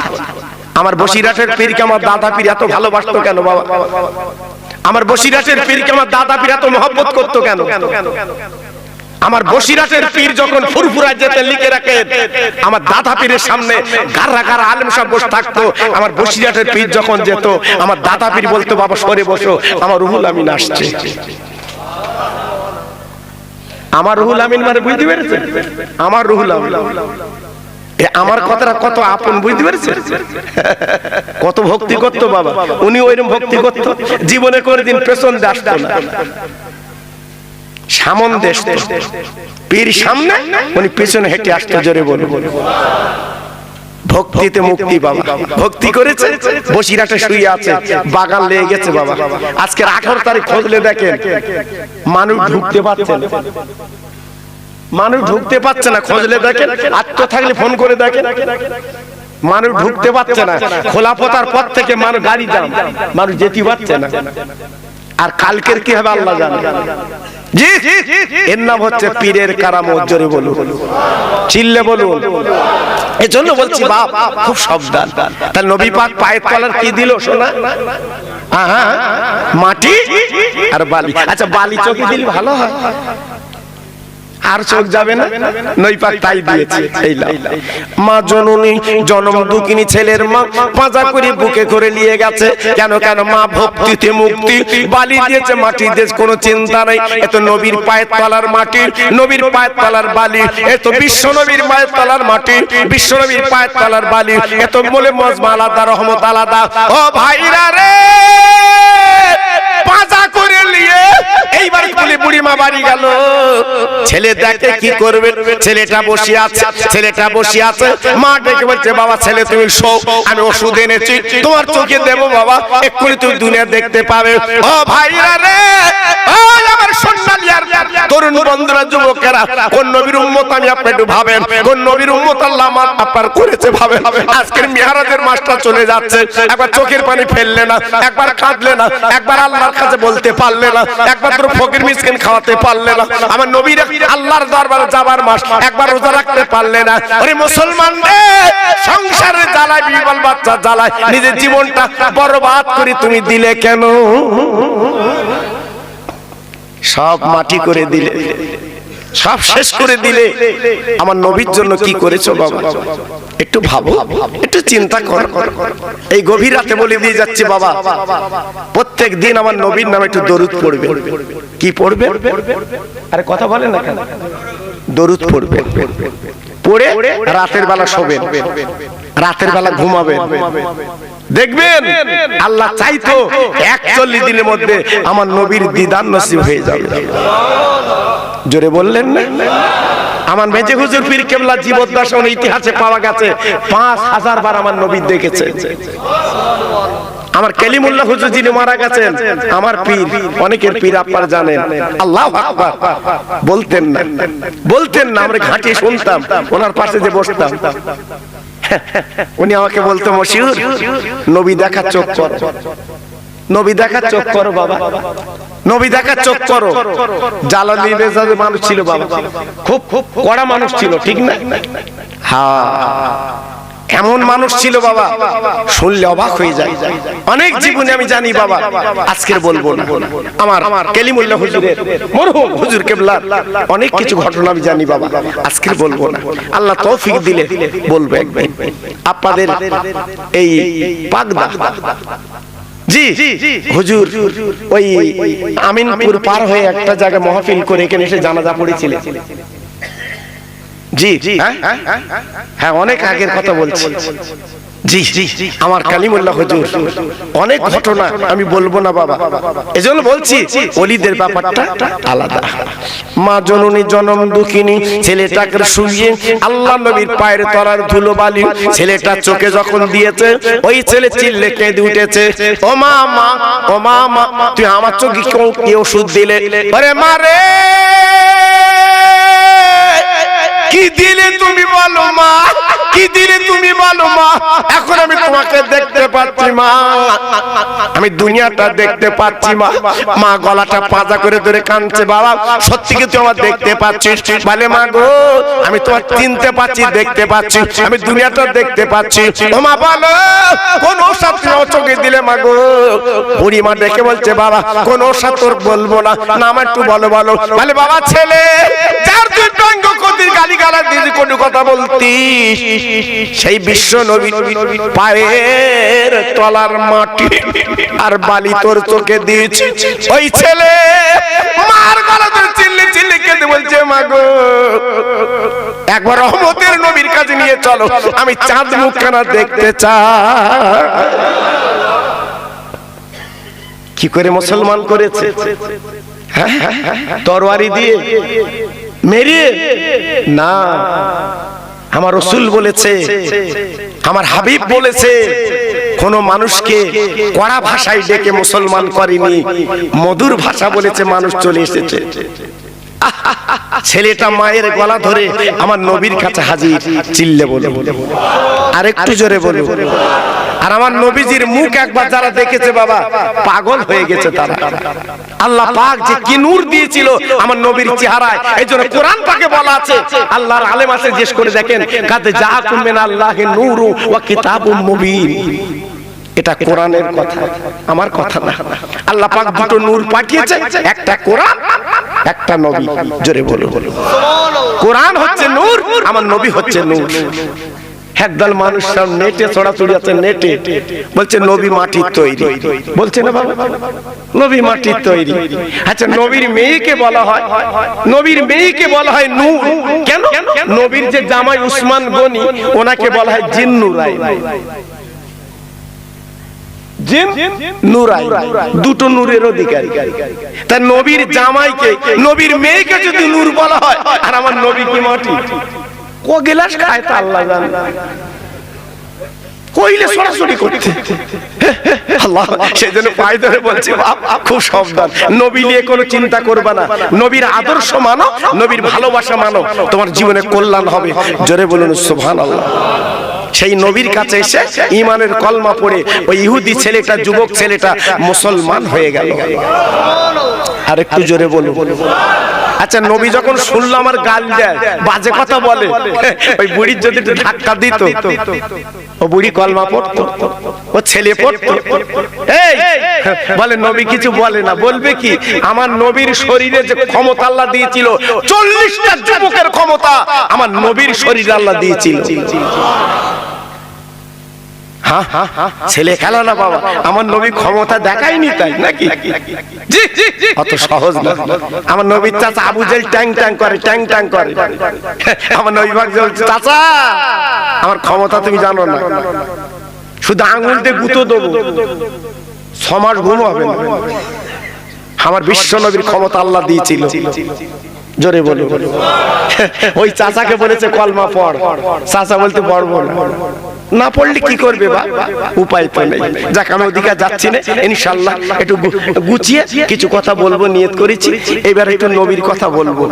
আমার বসিরহাটের পীরকে আমার দাদা পীর এত ভালোবাসতো কেন বাবা? আমার বসিরহাটের পীরকে আমার দাদা পীর এত মহব্বত করতো কেন? আমার বসিরহাটের পীর যখন ফুরফুরা যেতে লিখে রাখেন, আমার দাদা পীরের সামনে গাররা গাররা আলেম সব বসে থাকতো। আমার বসিরহাটের পীর যখন যেত, আমার দাদা পীর বলতো, বাবা সরে বসো, আমার রুহুল আমিন আসছে। আমার রুহুল আমিন মানে বুঝতে পেরেছেন? আমার রুহুল আমিন, আমার কথাটা কত আপন, বুঝতে পেরেছেন? কত ভক্তি করতো বাবা, উনি ওইরকম ভক্তি করতো, জীবনে করে দিন পেছন দিয়ে আসতো না, সামন দেশ পীর সামনে, উনি পেছনে হেঁটে আসতো। জোরে বলবো, ভক্তিতে মুক্তি বাবা। ভক্তি করেছে, বসিরহাটে শুয়ে আছে, বাগান লেগে গেছে বাবা। আজকের 18 তারিখ খোঁজলে দেখেন, মানুষ ঢুকতে পারছে না, মানুষ ঢুকতে পারছে না। খোঁজলে দেখেন, আত্ম থাকলে ফোন করে দেখেন, মানুষ ঢুকতে পারছে না। খোলা পতার পর থেকে মানুষ গাড়ি যান, মানুষ যেতে পারছে না। আর কালকের কি হবে আল্লাহ জানে। জি, এর নাম হচ্ছে পীরের কারামত। জোরে বলুন, চিল্লে বলুন। এজন্য বলছি বাপ, খুব সাবধান। তাহলে নবী পাক পায়ের তলার কি দিল শোনা? মাটি আর বালি। আচ্ছা, বালি চোখে দিলে ভালো হয়, আর চোখ যাবে না? নবী পাক তাই দিয়েছে। এই মা জননী, জনম দুঃখিনী ছেলের মা, পাজা করে বুকে করে নিয়ে গেছে। কেন? কেন? মা ভক্তিতে মুক্তি, বালি দিয়েছে, মাটি দিয়েছে, কোনো চিন্তা নাই। এত নবীর পায়ের তলার মাটি, নবীর পায়ের তলার বালি, এত বিশ্ব নবীর পায়ের তলার মাটি, বিশ্ব নবীর পায়ের তলার বালি, এত বলে মজমা আলাদা, রহমত আলাদা। ও ভাইরা রে, পাজা করে নিয়ে এইবার বলে বুড়িমা বাড়ি গেল। ছেলে দেখে কি করবে, ছেলেটা বসে আছে, ছেলেটা বসে আছে। মা ডেকে বলছে, বাবা ছেলে তুমি শো, আমি ওষুধ এনেছি, তোমার চোখে দেবো বাবা, এক্ষুনি তুমি দুনিয়া দেখতে পাবে। ও ভাইরা রে, আমার সোনালিয়ার তরুণ বন্ধুরা, যুবকেরা, কোন নবীর উম্মত আমি আপনি একটু ভাবেন, কোন নবীর উম্মত আল্লাহ আমার আপনার করেছে ভাবেন। আজকের মিহরাজের মাসটা চলে যাচ্ছে, একবার চোখের পানি ফেললে না, একবার কাঁদলে না, একবার আল্লাহর কাছে বলতে পারলে না, একবার তোর ফকির মিসকিন খাওয়াতে পারলে না। আমার নবীর আল্লাহর দরবারে যাবার মাস, একবার রোজা রাখতে পারলে না। ওরে মুসলমান রে, সংসারের জ্বালায়, বিবাল বাচ্চা জ্বালায় নিজের জীবনটা বরবাদ করে তুমি দিলে কেন? সব মাটি করে দিলে, সব শেষ করে দিলে। আমার নবীর জন্য কি করেছো বাবা? একটু ভাবো, একটু চিন্তা কর। এই গভীর রাতে বলে দিয়ে যাচ্ছি বাবা, প্রত্যেক দিন আমার নবীর নামে একটু দরুদ পড়বে। কি পড়বে? আরে কথা বলেন না কেন? দরুদ পড়বে। পড়ে রাতের বেলা শোবেন, রাতের বেলা ঘুমাবেন, দেখবেন আল্লাহ চাইতো 41 দিনের মধ্যে আমার নবীর দিদার নসিব হয়ে যাবে। জোরে বললেন না? আমার মেজে হুজুর পীর কেবলা জীবদ্দশার ইতিহাসে পাওয়া গেছে 5000 বার আমার নবী দেখেছে। আমার কালিমুল্লাহ হুজুর যিনি মারা গেছেন, আমার পীর, অনেকের পীর আপনারা জানেন, আল্লাহু আকবার বলতেন না, বলতেন না, আমরা ঘাঁটি শুনতাম, ওনার পাশে যে বসতাম, উনি আমাকে বলতো, মশিউর নবী দেখা চোখ করো, নবী দেখা চোখ করো বাবা, নবী দেখা চোখ করো। জালালি মেজাজের মানুষ ছিল বাবা, খুব কড়া মানুষ ছিল, ঠিক না? হ্যাঁ, এমন মানুষ ছিল বাবা, শুনলে অবাক হয়ে যায়। অনেক জীবনে আমি জানি বাবা, আজকের বলবো না। আমার কালিমুল্লাহ হুজুরের, মরহুম হুজুর কেবলার অনেক কিছু ঘটনা আমি জানি বাবা, আজকের বলবো না। আল্লাহ তৌফিক দিলে বলবো একদিন। আপনাদের এই পাগদা জি হুজুর ওই আমিনপুর পার হয়ে একটা জায়গায় মাহফিল করে এখানে এসে জানাজা পড়েছিলেন। জি হ্যাঁ, অনেক আগের কথা বলছি। জি আমার কালিমুল্লাহ হুজুর অনেক ঘটনা আমি বলবো না বাবা, এজন্য বলছি ওলিদের ব্যাপারটা আলাদা। মা জননী জনম দুঃখিনী, ছেলেটাকে শুইয়ে আল্লাহ নবীর পায়ের তলার ধুলো বালি ছেলেটা চোখে যখন দিয়েছে, ওই ছেলে চিল্লে কেঁদে উঠেছে, ও মা মা, ও মা মা, তুই আমার চোখে কি ওষুধ দিলে? আরে মা রে, কি দিলে তুমি বলো মা, কি দিলে তুমি বলো মা? এখন আমি তোমাকে দেখতে পাচ্ছি মা, আমি দুনিয়াটা দেখতে পাচ্ছি মা। মা গলাটা পাজা করে ধরে কাঁদছে, বাবা সত্যি কি তুই আমার দেখতে পাচ্ছিস? বলে মা গো, আমি তোমার চিনতে পাচ্ছি, দেখতে পাচ্ছি, আমি দুনিয়াটা দেখতে পাচ্ছি। ও মা বলো কোন ওষুধ তুমি চোখে দিলে মা গো? বুড়ি মা দেখে বলছে, বাবা কোন ওষুধ তোর বলবো না, না আমার একটু বলো বলো। বলে বাবা ছেলে যার তুই টঙ্গ কতির গালি গালা দিয়ে কোন কথা বলতিস, সেই বিশ্ব নবী পায়ের তলার মাটি আর বালি তোর চোখে দিয়েছি। ওই ছেলে মার গলা ধরে চিল্লি চিল্লি কেঁদে বলছে, মা গো একবার রহমতের নবীর কাছে নিয়ে চলো, আমি চাঁদ মুখখানা দেখতে চাই। কি করে মুসলমান করেছে? তরবারি দিয়ে মেরে না, আমার রাসূল বলেছে, আমার হাবিব বলেছে, কোন মানুষকে কড়া ভাষায় ডেকে মুসলমান করেনি, মধুর ভাষা বলেছে মানুষ চলে এসেছে। ছেলেটা মায়ের গলা ধরে আমার নবীর কাছে হাজির, চিল্লে বলে, আর একটু জোরে বলে। আর আমার নবীজির মুখ একবার যারা দেখেছে বাবা, পাগল হয়ে গেছে তারা। আল্লাহ পাক যে কি নূর দিয়েছিল আমার নবীর চেহারায়, এইজন্য কোরআন পাকে বলা আছে, আল্লাহর আলেম আছে, জিজ্ঞেস করে দেখেন, কাদে জাআকুম মিনাল্লাহি নূরু ওয়া কিতাবুম মুবিন। এটা কোরআনের কথা, আমার কথা না। আল্লাহ পাক দুটো নূর পাঠিয়েছে, একটা কোরআন, একটা নবী। জোরে বলো কোরআন হচ্ছে নূর, আমার নবী হচ্ছে নূর। একদল মানুষ সব নেটে ছড়াছড়ি আছে, নেটে বলছে নবী মাটির তৈরি, বলছে না বাবা নবী মাটির তৈরি। আচ্ছা নবীর মেয়েকে বলা হয়, নবীর মেয়েকে বলা হয় নূর কেন? নবীর যে জামাই উসমান গনি, ওনাকে বলা হয় জিন নুরাই, জিন নুরাই, দুটো নূরের অধিকারী। তা নবীর জামাইকে, নবীর মেয়েকে যদি নূর বলা হয়, আর আমার নবী কি মাটি? ও গিলাস খায় তা আল্লাহ জানে, কইলে সরাসরি করতে আল্লাহ। সেজন্য পায়ে ধরে বলছি বাপ খুব সাবধান, নবী নিয়ে কোনো চিন্তা করবে না, নবীর আদর্শ মানো, নবীর ভালোবাসা মানো, তোমার জীবনে কল্যাণ হবে। জোরে বলুন সুবহানাল্লাহ। সেই নবীর কাছে এসে ঈমানের কলমা পড়ে ওই ইহুদি ছেলেটা, যুবক ছেলেটা মুসলমান হয়ে গেল। আর একটু জোরে বলুন। আচ্ছা নবী যখন শুনলো আমার গাল দেয়, বাজে কথা বলে, ওই বুড়ির যদি একটু ধাক্কা দিত, ও বুড়ি কলমা পড়তো, ও ছেলে পড়তো। এই বলে নবী কিছু বলে না, বলবে কি? আমার নবীর শরীরে যে ক্ষমতা আল্লাহ দিয়েছিল, 40টা যুবকের ক্ষমতা আমার নবীর শরীরে আল্লাহ দিয়েছিল। হ্যাঁ ছেলে খেলা না বাবা, আমার নবী ক্ষমতা দেখায়নি তাই নাকি? অত সহজ না। আমার নবীর চাচা আবু জেল ট্যাং ট্যাং করে, ট্যাং ট্যাং করে। আমার নবী পাক বলছে, চাচা আমার ক্ষমতা তুমি জানো না, শুধু আঙুল দিয়ে গুঁতো দেবো, 6 মাস ঘুম হবে না। আমার বিশ্ব নবীর ক্ষমতা আল্লাহ দিয়েছিল। জোরে বলো। ওই চাচাকে বলেছে কলমা পড়, চাচা বলতে পড়বো না পড়লে কি করবে বা, উপায় তো নেই। যাক আমি ওদিকে যাচ্ছি না, ইনশাআল্লাহ একটু গুছিয়ে কিছু কথা বলবো নিয়ত করেছি। এবার একটু নবীর কথা বলবো।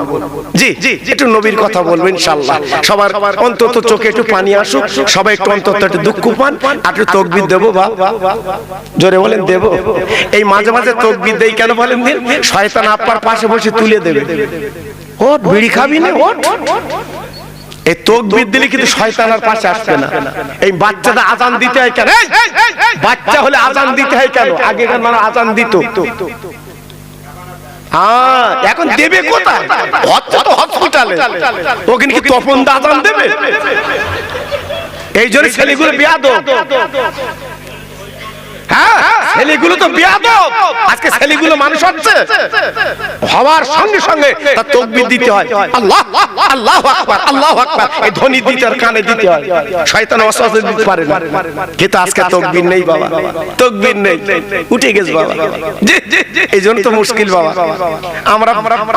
জি একটু নবীর কথা বলবো ইনশাআল্লাহ। সবার অন্তত চোখে একটু পানি আসুক, সবাই একটু অন্তত একটু দুঃখ পান, আর একটু তাকবীর দেবো বা, জোরে বলেন দেবো। এই মাঝে মাঝে তাকবীর দেই কেন বলেন দিন? শয়তান আপনার পাশে বসে তুলে দেবে, ওঠ বিড়ি খাবি না ওঠ। এই তাকবীর দিলে কিন্তু শয়তান আর পাশে আসবে না। এই বাচ্চাটা আজান দিতে হয় কেন? বাচ্চা হলে আজান দিতে হয় কেন? আগেকার মানুষ আজান দিত, এখন দেবে কোথায়? হসপিটালে। ওখানে কি তপন দা আজান দেবে? এই জন্য ছেলেগুলো বেয়াদব। ছেলেগুলো তো বেয়াদব। আজকে ছেলেগুলো মানুষ হচ্ছে, হওয়ার সঙ্গে সঙ্গে তার তাকবীর দিতে হয়, আল্লাহ আল্লাহু আকবার আল্লাহু আকবার, এই ধ্বনি দিতে আর কানে দিতে হয়। শয়তান ওয়াসওয়াসা দিতে পারে না। কিন্তু আজকে তাকবীর নেই বাবা, তাকবীর নেই, উঠে গেছে বাবা। এই জন্য তো মুশকিল বাবা।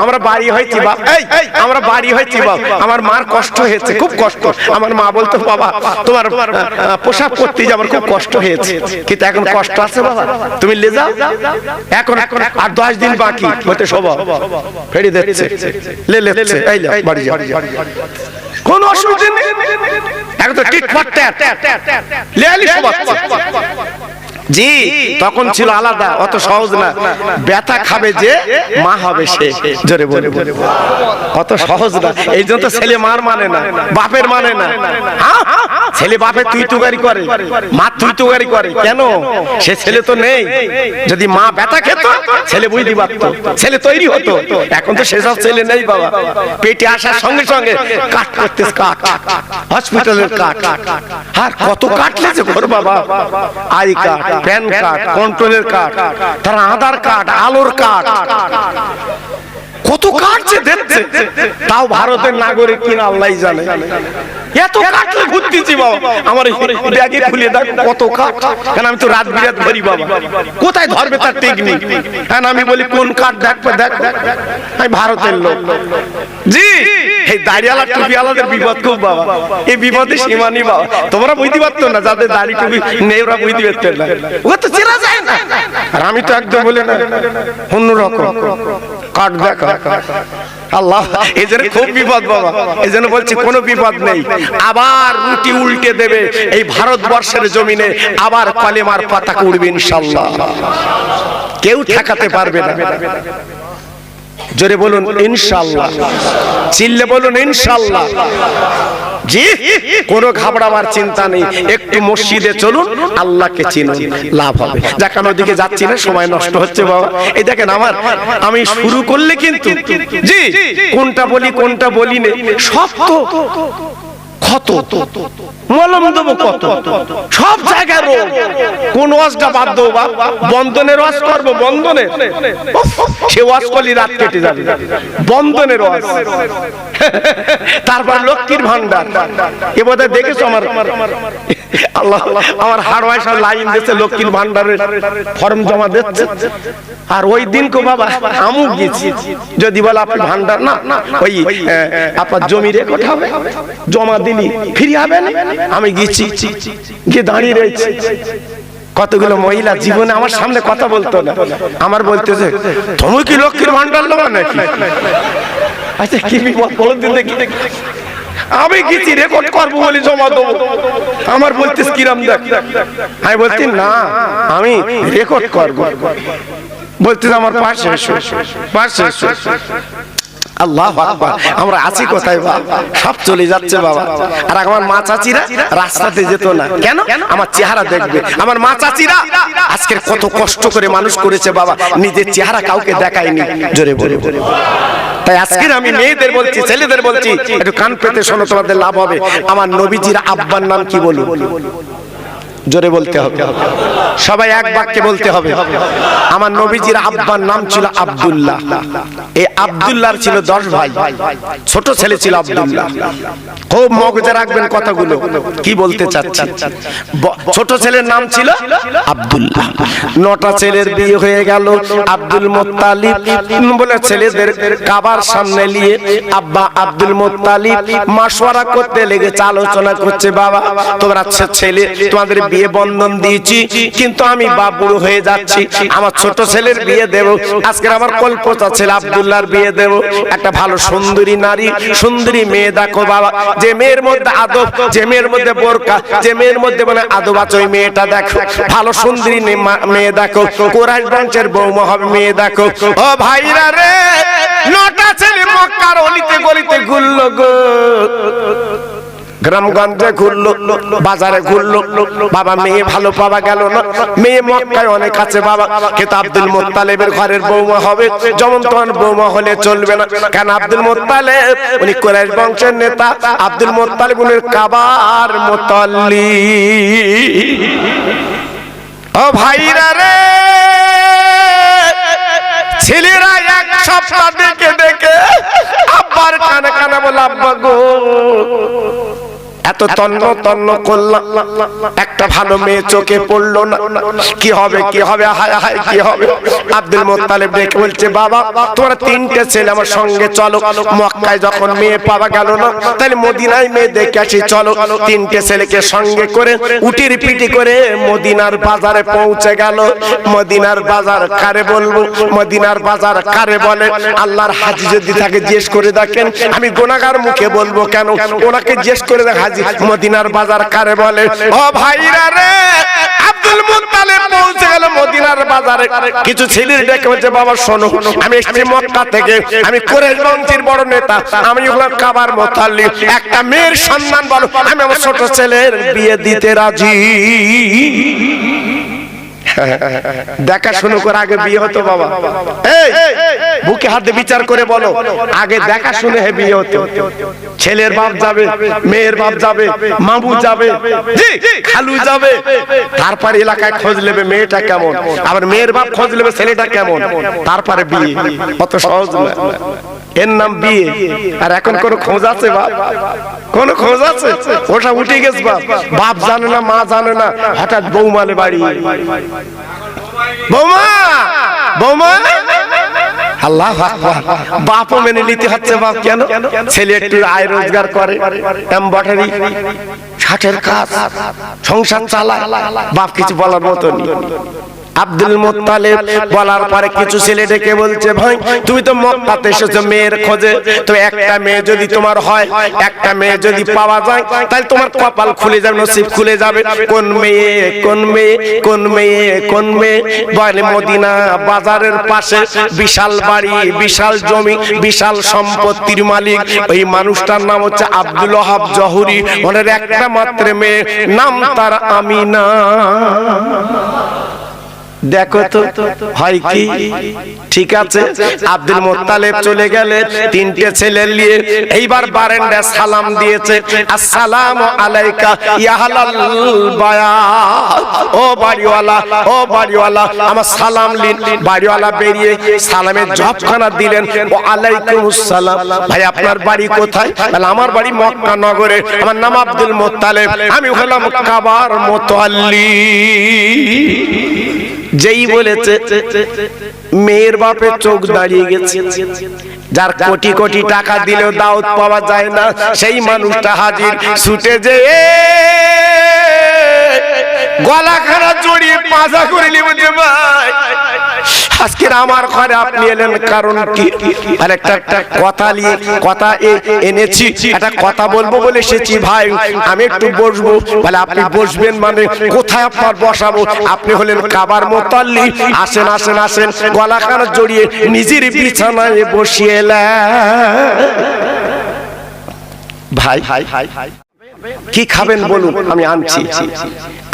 আমরা বাড়ি হয়েছি বাপ, এই আমরা বাড়ি হয়েছি বাপ, আমার মার কষ্ট হয়েছে, খুব কষ্ট। আমার মা বলতো বাবা তোমার পোশাক পরতে যে আমার খুব কষ্ট হয়েছে, কিন্তু এখন কষ্ট আছে বাবা, তুমি লে যাও। এখন আর 10 দিন বাকি হতে সবা ফেরি দিচ্ছে, লে লেছে, এই যা বাড়ি যা, কোন অসুবিধা নেই। এখন তো টিকফাট লে আলি সবা। জি তখন ছিল আলাদা, অত সহজ না। ব্যথা খাবে যে মা হবে সে, জোরে বলে, অত সহজ না। এই জন্য তো ছেলে মার মানে না, বাপের মানে না। ছেলে বাপের তুই তুগারি করে, মা তুই তুগারি করে কেন? সে ছেলে তো নেই। যদি মা ব্যথা খেত ছেলে বুঝতে পারতো, ছেলে তৈরি হতো। এখন তো সেসব ছেলে নেই বাবা। পেটে আসার সঙ্গে সঙ্গে কাট করতে, কাট হসপিটালের কাট, আর কত কাট লেছে ঘর বাবা। আই কাট, প্যান কার্ড, কন্ট্রোলের কার্ড, তার আধার কার্ড, আলোর কার্ড, কত কার্ড যে দিচ্ছে। তাও ভারতের নাগরিক কিনা আল্লাহই জানে। এত কাটলে ঘুরতেছি বাবা, আমার ব্যাগে খুলে দেখ কত কাট। কারণ আমি তো রাত বিরাত ধরি বাবা, কোথায় ধরবে তার টেকনিক। হ্যাঁ আমি বলি কোন কার্ড দেখবে, দেখ আমি ভারতের লোক। জি এই দাড়িওয়ালা টুপিওয়ালাদের বিপদ খুব বাবা, এই বিপদে সীমা নেই বাবা। তোমরা বুঝতে পারতো না, যাদের দাড়ি টুপি নেই ওরা বুঝতে পারতেন না, ও তো চেনা যায় না। আর আমি তো একদম বলে না অন্যরকম কার্ড দেখা। আল্লাহ এই জন্য খুব বিপদ বাবা। এই জন্য বলছি কোনো বিপদ নেই। আবার রুটি উল্টে দেবে এই ভারতবর্ষের জমিনে, আবার কালেমার পতাকা উড়বে ইনশাআল্লাহ, কেউ ঠেকাতে পারবে না। জোরে বলুন ইনশাআল্লাহ, চিল্লে বলুন ইনশাআল্লাহ। জি কোনো ঘাবড়াবার চিন্তা নেই, একটু মসজিদে চলুন, আল্লাহকে চিনুন, লাভ হবে। যাক আমি ওদিকে যাচ্ছি না, সময় নষ্ট হচ্ছে বাবা। এই দেখেন আমি শুরু করলে কিন্তু জি কোনটা বলি কোনটা বলি নে, সব তো ক্ষত মলম দেবো কত, সব জায়গায় রোগ। কোন ওয়াজটা বাদ দেবো বা, বন্ধনের ওয়াজ করবো, বন্ধনের সে ওয়াজ করলে রাত কেটে যাবে, বন্ধনের ওয়াজ। তারপর লক্ষ্মীর ভান্ডার, এ বোধহয় দেখেছো আমার আল্লাহ আমার হাড়ওয়ায় সব লাইন দিচ্ছে, লক্ষ্মীর ভান্ডারের ফর্ম জমা দিচ্ছে। আর ওই দিন কো বাবা আমু গেছি, যদি বলে আপনি ভান্ডার না, ওই আপনার জমি রেকর্ড হবে, জমা দিলি ফিরে হবে না। আমি গেছি, গিয়ে দাঁড়িয়ে রয়েছি, কতগুলো মহিলা জীবনে আমার সামনে কথা বলতো না, আমার বলতেছে তুমি কি লক্ষ্মীর ভান্ডার লোক নাকি? আচ্ছা কি বিপদ বলো দিন দেখি। আমি গেছি রেকর্ড করবো বলে জমা দেবো, আমার বলতেস কিরাম দেখ। আমি বলছি না আমি রেকর্ড করবো, বলতেস আমার পাশে পাশে। আল্লাহু আকবার, আমরা আছি কোথায় বাবা? সব চলে যাচ্ছে বাবা। আর আমার মা চাচিরা রাস্তাতে যেত না কেন? আমার চেহারা দেখবে। আমার মা চাচিরা আজকে কত কষ্ট করে মানুষ করেছে বাবা, নিজের চেহারা কাউকে দেখায়নি। জোরে বলে। তাই আজকে আমি মেয়েদের বলছি, ছেলেদের বলছি, একটু কান পেতে শোনো, তোমাদের লাভ হবে। আমার নবীজির আব্বার নাম কি বলুন? জোরে বলতে হবে, সবাই এক বাক্যে বলতে হবে। আমার নবীজির আব্বার নাম ছিল আব্দুল্লাহ। এই আব্দুল্লাহর ছিল 10 ভাই, ছোট ছেলে ছিল আব্দুল্লাহ। খুব মগজে রাখবেন কথাগুলো, কি বলতে চাচ্ছি। ছোট ছেলের নাম ছিল আব্দুল্লাহ। 9টা ছেলের বিয়ে হয়ে গেল। আব্দুল মুত্তালিব বলে ছেলেদের কাবার সামনে নিয়ে আব্বা আব্দুল মুত্তালিব মাশওয়ারা করতে লেগেছে, আলোচনা করছে, বাবা তোমরা ছেলে তোমাদের বিয়ে বন্ধন দিয়েছি, কিন্তু আমি বাবুড়ো হয়ে যাচ্ছি, আমার ছোট ছেলের বিয়ে দেব। আজকে আমার কল্পনা ছেলে আব্দুল্লাহর বিয়ে দেব। একটা ভালো সুন্দরী নারী, সুন্দরী মেয়ে দেখো বাবা, যে মেয়ের মধ্যে আদব, যে মেয়ের মধ্যে বোরকা, যে মেয়ের মধ্যে মানে আদব আছে, ওই মেয়েটা দেখো। ভালো সুন্দরী মেয়ে দেখো, কুরাইশ বংশের বৌমা হবে মেয়ে দেখো। ও ভাইরা রে, 9টা ছেলে মক্কার অলিতে গলিতে ঘুরলো গো, গ্রামগঞ্জে ঘুরলো, বাজারে ঘুরলো, বাবা মেয়ে ভালো পাওয়া গেল না। মেয়ে মক্কায় অনেক আছে বাবা, কিন্তু আব্দুল মুত্তালিবের ঘরের বৌমা হবে, যেমন তোমার বৌমা হলে চলবে না। কেন? আব্দুল মুত্তালিব উনি কুরাইশ বংশের নেতা, আব্দুল মুত্তালিব উনি কাবার মুতাল্লি। ও ভাইরা রে, ছেলেরা এক সপ্তাহ দেখে দেখে আব্বার কানে কানে বলে, আব্বা গো এত তন্ন তন্ন করলাম, একটা ভালো মেয়ে চোখে পড়লো না, কি হবে কি হবে, হায় হায় কি হবে। আব্দুল মুত্তালিব ডেকে বলছে, বাবা তোমরা 3টে ছেলে আমার সঙ্গে চলো, মক্কায় যখন মেয়ে পাওয়া গেল না, তাহলে মদিনায় মেয়ে দেখে আসি, চলো। 3টে ছেলেকে সঙ্গে করে উটির পিটি করে মদিনার বাজারে পৌঁছে গেল। মদিনার বাজার কারে বলবো, মদিনার বাজার কারে বলে? আল্লাহর হাজি যদি তাকে জিজ্ঞেস করে দেখেন, আমি গুনাহগার মুখে বলবো কেন, ওনাকে জিজ্ঞেস করে দেখ হাজি মদিনার বাজার কারে বলে। ও ভাইরা রে, আব্দুল মুত্তালিব পৌঁছে গেল মদিনার বাজারে। কিছু ছেলের ডেকে বলছে, বাবা শোনো, আমি এসেছি মক্কা থেকে, আমি কুরাইশ বংশের বড় নেতা, আমি হলাম কাবার মুতাল্লি, একটা মেয়ের সন্ধান বলো, আমি আমার ছোট ছেলের বিয়ে দিতে রাজি। দেখা শুরু করে আগে বিয়ে হতো বাবা, এই বুকে হাতে বিচার করে বলো, আগে দেখা শুনে হে বিয়ে হতো। ছেলের বাপ যাবে, মেয়ের বাপ যাবে, মামু যাবে, খালু যাবে, তারপর এলাকায় খোঁজ নেবে মেয়েটা কেমন, আবার মেয়ের বাপ খোঁজ নেবে ছেলেটা কেমন, তারপরে বিয়ে। কত সহজ না, এর নাম বিয়ে। আর এখন কোন খোঁজ আছে বাপ? কোন খোঁজ আছে? ওটা উঠে গেছে বাপ, বাপ জানে না, মা জানে না, হঠাৎ বৌমালে বাড়ি, বৌমা বৌমা, আল্লাহ আকবার। বাপও মেনে নিতে হচ্ছে বাপ, কেন? ছেলে একটু আয় রোজগার করে, এমব্রয়ডারি ষাটের কাজ, সংসার চালায়, বাপ কিছু বলার মতো নেই। আব্দুল মুত্তালিব বলার পরে কিছু ছেলে ডেকে বলছে, ভাই তুমি তো মক্কাতে এসেছো মেয়ের খোঁজে, তো একটা মেয়ে যদি তোমার হয়, একটা মেয়ে যদি পাওয়া যায়, তাহলে তোমার কপাল খুলে যাবে, নসিব খুলে যাবে। কোন মেয়ে কোন মেয়ে কোন মেয়ে কোন মেয়ে? বলে মদিনা বাজারের পাশে বিশাল বাড়ি, বিশাল জমি, বিশাল সম্পত্তির মালিক, ওই মানুষটার নাম হচ্ছে আব্দুল ওয়াহাব জহুরি, ওনার একটা মাত্র মেয়ে, নাম তার আমিনা। দেখো তো হয় কি? ঠিক আছে, আব্দুল মুত্তালিব চলে গেলেন 3টে ছেলে নিয়ে। এইবার বারান্দায় সালাম দিয়েছে, আসসালামু আলাইকা ইয়া আহলাল বায়াত। ও বাড়িওয়ালা, ও বাড়িওয়ালা, আমার সালাম নিন। বাড়িওয়ালা বেরিয়ে সালামের জবাবখানা দিলেন, ও আলাইকুমুস সালাম। ভাই আপনার বাড়ি কোথায়? বলে আমার বাড়ি মক্কা নগরে, আমার নাম আব্দুল মুত্তালিব, আমি হলাম কাবার মুতাল্লি। যেই বলেছে মেয়ের বাপের চোখ দাঁড়িয়ে গেছে। যার কোটি কোটি টাকা দিলেও দাওয়াত পাওয়া যায় না, সেই মানুষটা হাজির, ছুটে যেয়ে গলাখানা জড়িয়ে পাজা করে নিবে, ভাই আজকে আমার ঘরে আপনি এলেন কারণ কি? আর একটা কথা নিয়ে কথা এনেছি, একটা কথা বলবো বলে এসেছি ভাই, আমি একটু বসবো। বলে আপনি বসবেন মানে কোথায় আপনার বসাবো? আপনি হলেন কাবার মুতাল্লি, আসেন আসেন আসেন। গলাখানা জড়িয়ে নিজের বিছানায় বসিয়ে এলেন। ভাই কি খাবেন বলুন, আমি আনছি।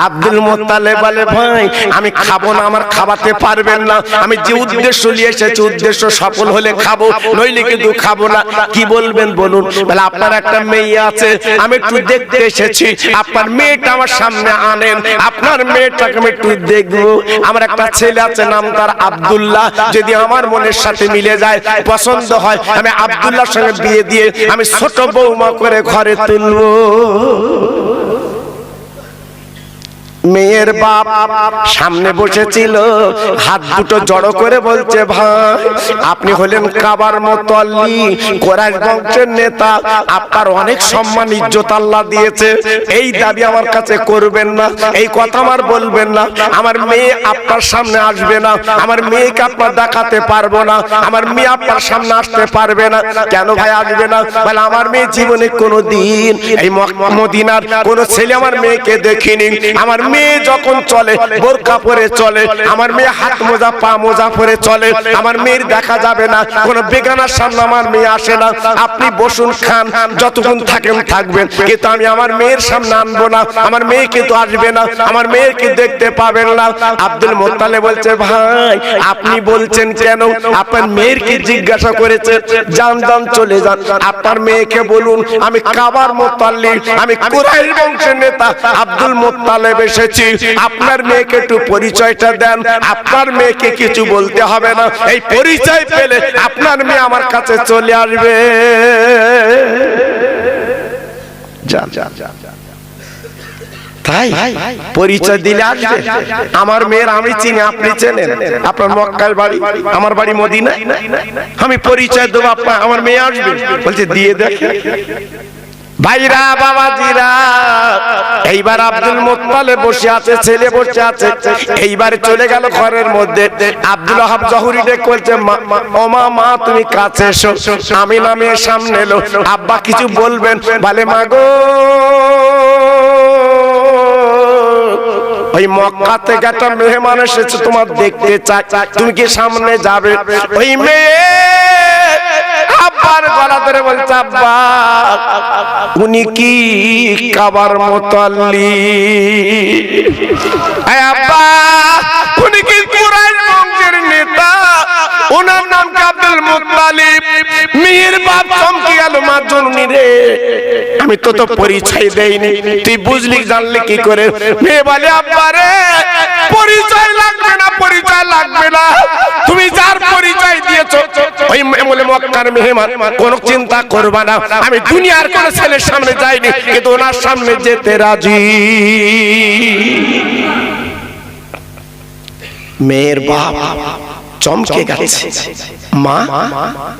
আব্দুল মুত্তালিব বলে ভাই আমি খাবো না, আমার খাওয়াতে পারবেন না, আমি যে উদ্দেশ্য নিয়ে এসেছি উদ্দেশ্য সফল হলে খাবো, নইলে কিন্তু খাবো না। কি বলবেন বলুন? বলে আপনার একটা মেয়ে আছে, আমি একটু দেখতে এসেছি, আপনার মেয়েটা আমার সামনে আনেন, আপনার মেয়েটাকে আমি একটু দেখবো। আমার একটা ছেলে আছে, নাম তার আব্দুল্লাহ, যদি আমার মনের সাথে মিলে যায়, পছন্দ হয়, আমি আব্দুল্লাহর সঙ্গে বিয়ে দিয়ে আমি ছোট বৌমা করে ঘরে তুলবো। মেয়ের বাপ সামনে বসেছিল, হাত দুটো জড়ো করে বলছে ভাই আপনি হলেন কাবার মুতাল্লি, কুরাইশ বংশের নেতা, আপনার অনেক সম্মান ইজ্জত আল্লাহ দিয়েছে, এই দাবি আমার কাছে করবেন না, এই কথা আমার বলবেন না, আমার মেয়ে আপনার সামনে আসবে না, আমার মেয়েকে আপনার দেখাতে পারবো না, আমার মেয়ে আপনার সামনে আসতে পারবে না। কেন ভাই আসবে না? বলে আমার মেয়ে জীবনে কোনোদিন এই মদিনার কোন ছেলে আমার মেয়েকে দেখিনি, আমার মেয়ে যখন চলে বোরকা পরে চলে, আমার মেয়ে হাত মোজা পা মোজা পরে চলে, আমার মেয়ের দেখা যাবে না, কোন বেগানার সামনে আমার মেয়ে আসে না, আপনি বসুন খান যতক্ষণ থাকেন থাকবেন, কিন্তু আমি আমার মেয়ের সামনে আনবো না, আমার মেয়ে কিন্তু আসবে না, আমার মেয়েকে দেখতে পাবেন না। আব্দুল মুত্তালিব বলছে ভাই আপনি বলছেন কেন? আপনার মেয়েরকে জিজ্ঞাসা করেছে, যান যান চলে যান, আপনার মেয়েকে বলুন আমি কাবার মুতাল্লি, আমি কুরাইশ বংশের নেতা আব্দুল মুত্তালিব এসেছি, আপনার মেয়েকে একটু পরিচয়টা দেন, আপনার মেয়েকে কিছু বলতে হবে না, এই পরিচয় পেলে আপনার মেয়ে আমার কাছে চলে আসবে। যান যান তাই পরিচয় দিলে আসবে। আমার মেয়ের আমি চিনি, আপনি চেনেন, আপনার মক্কার বাড়ি, আমার বাড়ি মদিনায়, আমি পরিচয় দেবো, আপনার আমার মেয়ে আসবে। বলছে দিয়ে দেখে। ভাইরা বাবাজিরা, এইবার আব্দুল মুত্তালিব বসে আছে, ছেলে বসে আছে, এইবার চলে গেল ঘরের মধ্যে। আব্দুল ওয়াহাব জহুরি ডেকে বলছে ও মা তুমি কাছে এসো। আমিনা মেয়ে সামনে এলো, আব্বা কিছু বলবেন? বলে মা গো ওই মক্কা থেকে একটা মেহমান এসেছে তোমার দেখতে চাই, তুমি কি সামনে যাবে? ওই মেয়ে আব্বার গলা ধরে বলছে আব্বা উনি কি কাবার মুতাল্লি? আব্বা উনি কি কুরাইশ বংশের নেতা? ওনার নাম আব্দুল মুত্তালিব। মেয়ের বাপ চমকে গেল, মা জননী রে আমি তো পরিচয় দেইনি, তুই বুঝলি জানলি কি করে? মেয়ে বলে আব্বা রে পরিচয় লাগবে না, পরিচয় লাগবে না, তুমি যার পরিচয় দিয়েছো ওই বলে মক্কার মেহমান, কোনো চিন্তা করবা না, আমি দুনিয়ার কোন ছেলের সামনে যাইনি, কিন্তু ওনার সামনে যেতে রাজি। মেয়ের বাপ চমকে গেছে, মা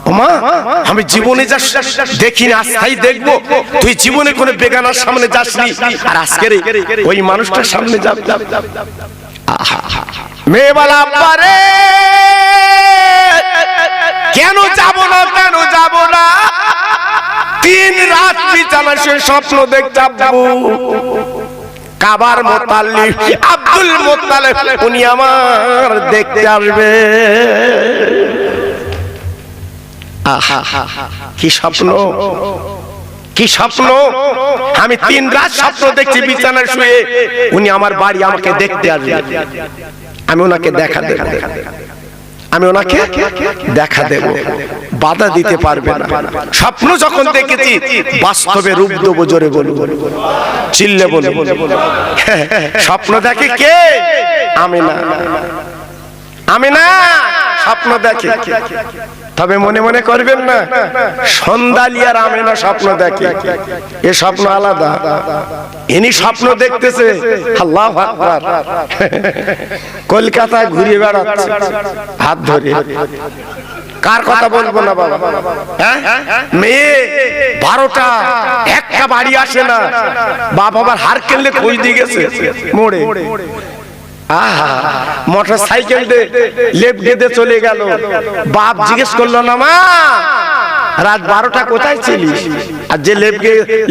ও মা আমি জীবনে যা দেখিনি আজ তাই দেখবো, তুই জীবনে কোনো বেগানার সামনে যাসনি, আর আজকে ওই মানুষটার সামনে যাব। মেয়ে বলা আব্বা রে কেন যাব না, কেন যাব না? 3 রাত বিছানায় শুয়ে স্বপ্ন দেখতে আব্বু কাবার মুতাল্লি আব্দুল মুত্তালিব উনি আমার দেখতে আসবে। কি স্বপ্ন, কি স্বপ্ন! আমি 3 রাত স্বপ্ন দেখছি বিছানায় শুয়ে, উনি আমার বাড়ি আমাকে দেখতে আসবে, আমি ওনাকে দেখা দেব, আমি ওনাকে দেখা দেব, বাধা দিতে পারবে না। স্বপ্ন যখন দেখেছি বাস্তবে রূপ দেবো, জোরে বলবো, চিল্লে বলবো। স্বপ্ন দেখে কে? আমিনা, আমিনা স্বপ্ন দেখে, তবে মনে মনে করবেন না সন্ধ্যালি আর আমিনা স্বপ্ন দেখে, এ স্বপ্ন আলাদা। ইনি স্বপ্ন দেখতেছে আল্লাহু আকবার, কলকাতা ঘুরে বেড়াচ্ছে হাত ধরে। কার কথা বলবো না বাবা? হ্যাঁ মেয়ে 12টা একটা বাড়ি আসে না, বাপ আবার হার কেনলে খোঁজ দিয়ে গেছে মোড়ে, মোটর সাইকেল লেপ দিয়ে চলে গেল। বাপ জিজ্ঞেস করলো না মা রাত 12টা কোথায় ছিলিস? আর যে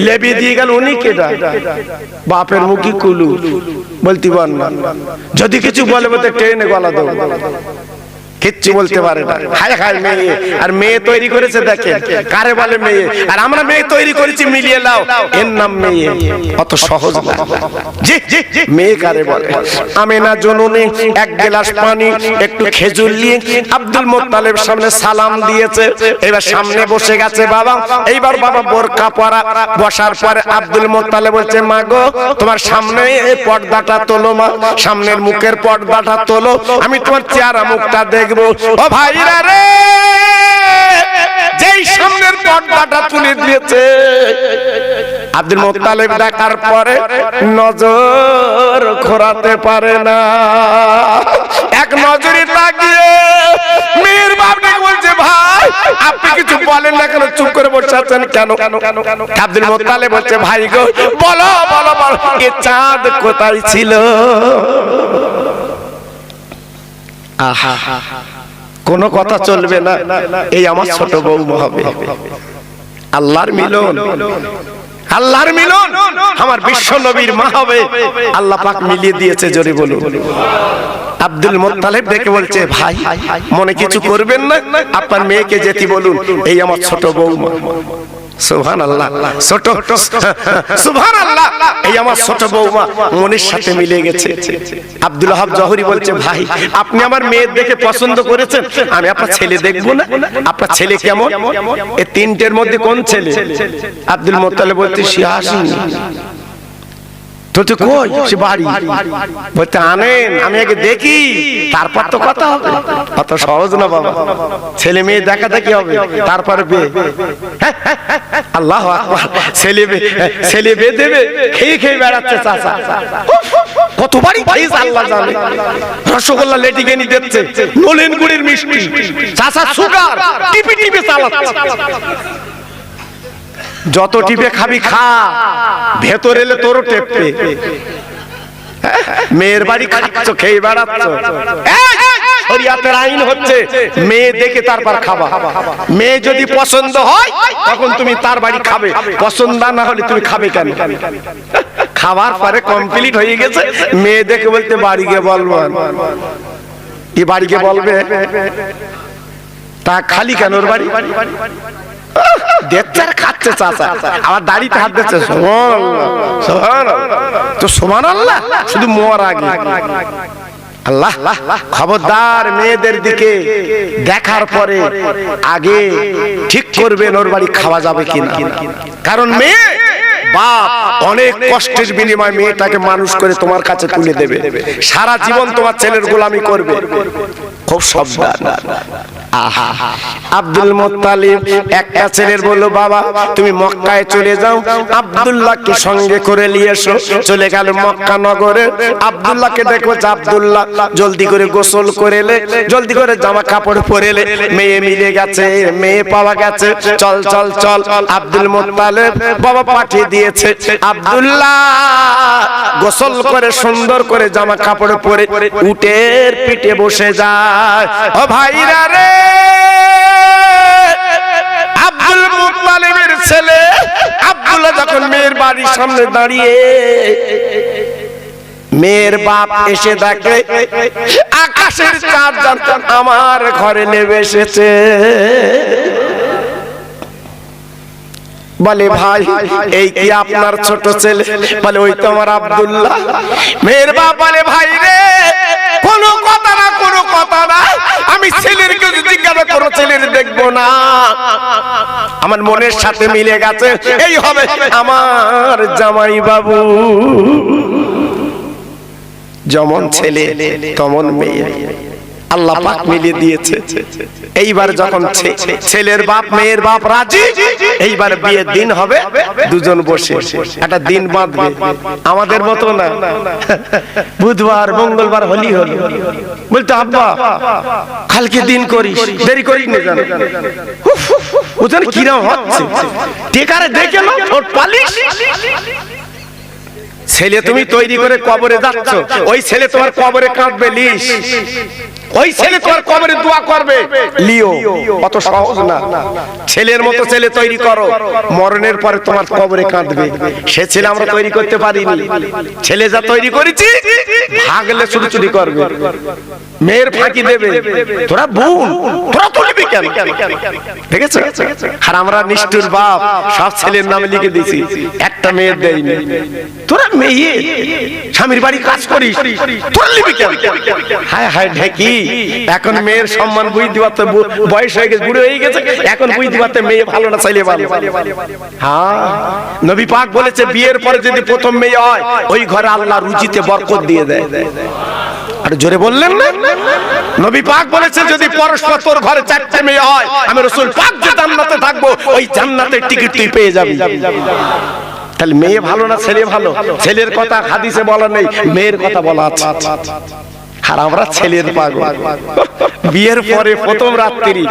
লেপে দিয়ে গেল উনি কেটা? বাপের মুখে কুলু, বলতে পার না, যদি কিছু বলে বলতে ট্রেনে গলা দেবো। কিচ্ছু বলতে পারে না। হায় হায় মেয়ে, আর মেয়ে তৈরি করেছে দেখেন, কারে বলে মেয়ে, আর আমরা মেয়ে তৈরি করেছি মিলিয়ে লাও, এর নাম মেয়ে। অত সহজ না। জি জি, মেয়ে কারে বলে? আমেনা জননী এক গ্লাস পানি একটু খেজুর নিয়ে আব্দুল মুত্তালিব সামনে সালাম দিয়েছে। এবার সামনে বসে গেছে বাবা। এইবার বাবা বোরকা পরা, বসার পরে আব্দুল মুত্তালিব বলছে, মা গো তোমার সামনে এই পর্দাটা তোলো মা, সামনের মুখের পর্দাটা তোলো, আমি তোমার চেহারা মুখটা দেখবো। ও ভাইরা রে, যেই সামনের পর্দাটা তুলে দিয়েছে আব্দুল মুত্তালিব দেখার পরে নজর ঘোরাতে পারে না। এক নজরে তাকিয়ে মেয়ের বাপকে বলছে, ভাই আপনি কিছু বলেন না কেন, চুপ করে বসে আছেন কেন? আব্দুল মুত্তালিব বলছে, ভাই গো বলো বলো বলো, এ চাঁদ কোথায় ছিল? আহা, কোনো কথা চলবে না, এই আমার ছোট বৌমা হবে। আল্লাহর মিলন, আল্লাহর মিলন, আমার বিশ্ব নবীর মা হবে। আল্লাহ পাক মিলিয়ে দিয়েছে, জোরে বলুন। আব্দুল মুত্তালিব দেখে বলছে, ভাই মনে কিছু করবেন না, আপনার মেয়েকে যেতে বলুন, এই আমার ছোট বৌমা। সুবহানাল্লাহ, ছোট সুবহানাল্লাহ, এই আমার ছোট বৌমা মনের সাথে মিলে গেছে। আব্দুল ওয়াহাব জহরি বলছে, ভাই আপনি আমার মেয়ের দেখে পছন্দ করেছেন, আমি আপনার ছেলে দেখবো না? আপনার ছেলে কেমন? এই তিনটের মধ্যে কোন ছেলে? আব্দুল মুত্তালিব বলতে, সে আসেনি তো। তুই কই? সে বাড়ি। বলতে, আনেন, আমি আগে দেখি, তারপর তো কথা হবে। অত সহজ না বাবা, ছেলে মেয়ে দেখা দেখি হবে, তারপর বিয়ে। আল্লাহু আকবার, ছেলে বিয়ে দেবে, খেয়ে খেয়ে বেড়াচ্ছে চাচা। কত বাড়ি খেয়েছে আল্লাহ জানে। রসগোল্লা লেটিকেনি দিচ্ছে, নলেন গুড়ের মিষ্টি, চাচা সুগার টিপে টিপে চালাচ্ছে। যত টিপে খাবি খা, ভেতর এলে তোরও টেপে। মেয়ের বাড়ি খাচ্ছ, খেয়ে বেড়াচ্ছ। শরিয়াতের আইন হচ্ছে মেয়ে দেখে তারপর খাবা। মেয়ে যদি পছন্দ হয় তখন তুমি তার বাড়ি খাবে, পছন্দ না হলে তুমি খাবে কেন? খাবার পরে কমপ্লিট হয়ে গেছে, মেয়ে দেখে বলতে, বাড়ি গিয়ে বলবো। কি বাড়ি গিয়ে বলবে? তা খালি কেন ওর বাড়ি? দেখছে আর খাচ্ছে চাচা, আবার দাড়িতে হাত দিচ্ছে। তো সুবহানাল্লাহ, শুধু মোর আগে। আল্লাহ, খবরদার মেয়েদের দিকে দেখার পরে আগে ঠিক করবেন ওর বাড়ি খাওয়া যাবে কিনা। কারণ মেয়ে বাপ অনেক কষ্টের বিনিময়ে মেয়েটাকে মানুষ করে তোমার কাছে তুলে দেবে, সারা জীবন তোমার ছেলের গোলামি করবে। খুব সাবধান। আব্দুল মুত্তালিব একটা ছেলের বলল, বাবা তুমি মক্কায় চলে যাও, আব্দুল্লাহকে সঙ্গে করে নিয়ে এসো। চলে গেল মক্কা নগরে। আব্দুল্লাহকে দেখো, আব্দুল্লাহ জলদি করে গোসল করে এলে, জলদি করে জামা কাপড় পরে এলে। মেয়ে মিলে গেছে, মেয়ে পাওয়া গেছে, চল চল চল। আব্দুল মুত্তালিব বাবা পাঠিয়ে দিয়েছে, আব্দুল্লাহ গোসল করে সুন্দর করে জামা কাপড় পরে উটের পিঠে বসে যায়। ও ভাইরা রে, আব্দুল মুত্তালিবের ছেলে আব্দুল্লাহ যখন মেয়ের বাড়ির সামনে দাঁড়িয়ে, মেয়ের বাপ এসে দেখে আকাশের চাঁদ আমার ঘরে নেমে এসেছে। বলে, ভাই এই কি আপনার ছোট ছেলে? বলে, ওই তো আমার আব্দুল্লাহ। মেয়ের বাপ বলে, ভাই রে কোনো কথা না, কোনো কথা না, আমি ছেলের যদি জিজ্ঞাসা করো ছেলের দেখবো না, আমার মনের সাথে মিলে গেছে, এই হবে আমার জামাই বাবু। যেমন ছেলে তেমন মেয়ে, আল্লাহ পাক মিলিয়ে দিয়েছে। এইবার যখন ছেলের বাপ মেয়ের বাপ রাজি, এইবার বিয়ের দিন হবে, দুজন বসে একটা দিন বাঁধবে। আমাদের মতো না, বুধবার মঙ্গলবার হলি হলো, বলতে আব্বা কালকে দিন করিস, দেরি করিস না জানো। ওজন কিরম হচ্ছে, টেকারে দেখে লো ঠোঁট পালিশ। ছেলে তুমি তৈরি করে কবরে যাচ্ছ, ওই ছেলে তোমার কবরে কাঁদবে লিস। ওই ছেলে তোমার কবরে দোয়া করবে, লিও। অত সহজ না। ছেলের মতো ছেলে তৈরি করো, মরণের পরে তোমার কবরে কাঁদবে। সে ছেলে আমরা তৈরি করতে পারিনি। ছেলে যা তৈরি করেছি, ভাগলে ছুটি করবে, মেয়ের ফাঁকি দেবে। তোরা বোন, তোরা তুলবি কেন? ঠিক আছে? আর আমরা নিষ্ঠুর বাপ, সব ছেলের নামে লিখে দিছি, একটা মেয়ের দেয়নি। তোরা মেয়ে স্বামীর বাড়ি কাজ করিস, তোরা লিখবি কেন? হায় হায় ঢেকি, এখন মেয়ের সম্মান বুঝতে পারতে, বয়স হয়ে গেছে, বুড়ো হয়ে গেছে, এখন বুঝতে পারতে মেয়ে ভালো না ছেলে ভালো। হ্যাঁ, নবী পাক বলেছে বিয়ের পরে যদি প্রথম মেয়ে হয়, ওই ঘরে আল্লাহ রুজিতে বরকত দিয়ে দেয়। আর জোরে বললেন না? নবী পাক বলেছে যদি পরস্পর তোর ঘরে 4টে মেয়ে হয়, আমি রাসূল পাক যে জান্নাতে থাকবো, ওই জান্নাতের টিকিট তুই পেয়ে যাবি। তাহলে মেয়ে ভালো না ছেলে ভালো? ছেলের কথা হাদিসে বলা নেই, মেয়ের কথা বলা আছে। আর আমরা ছেলের পাগল। বিয়ের পরে প্রথম রাত্রি,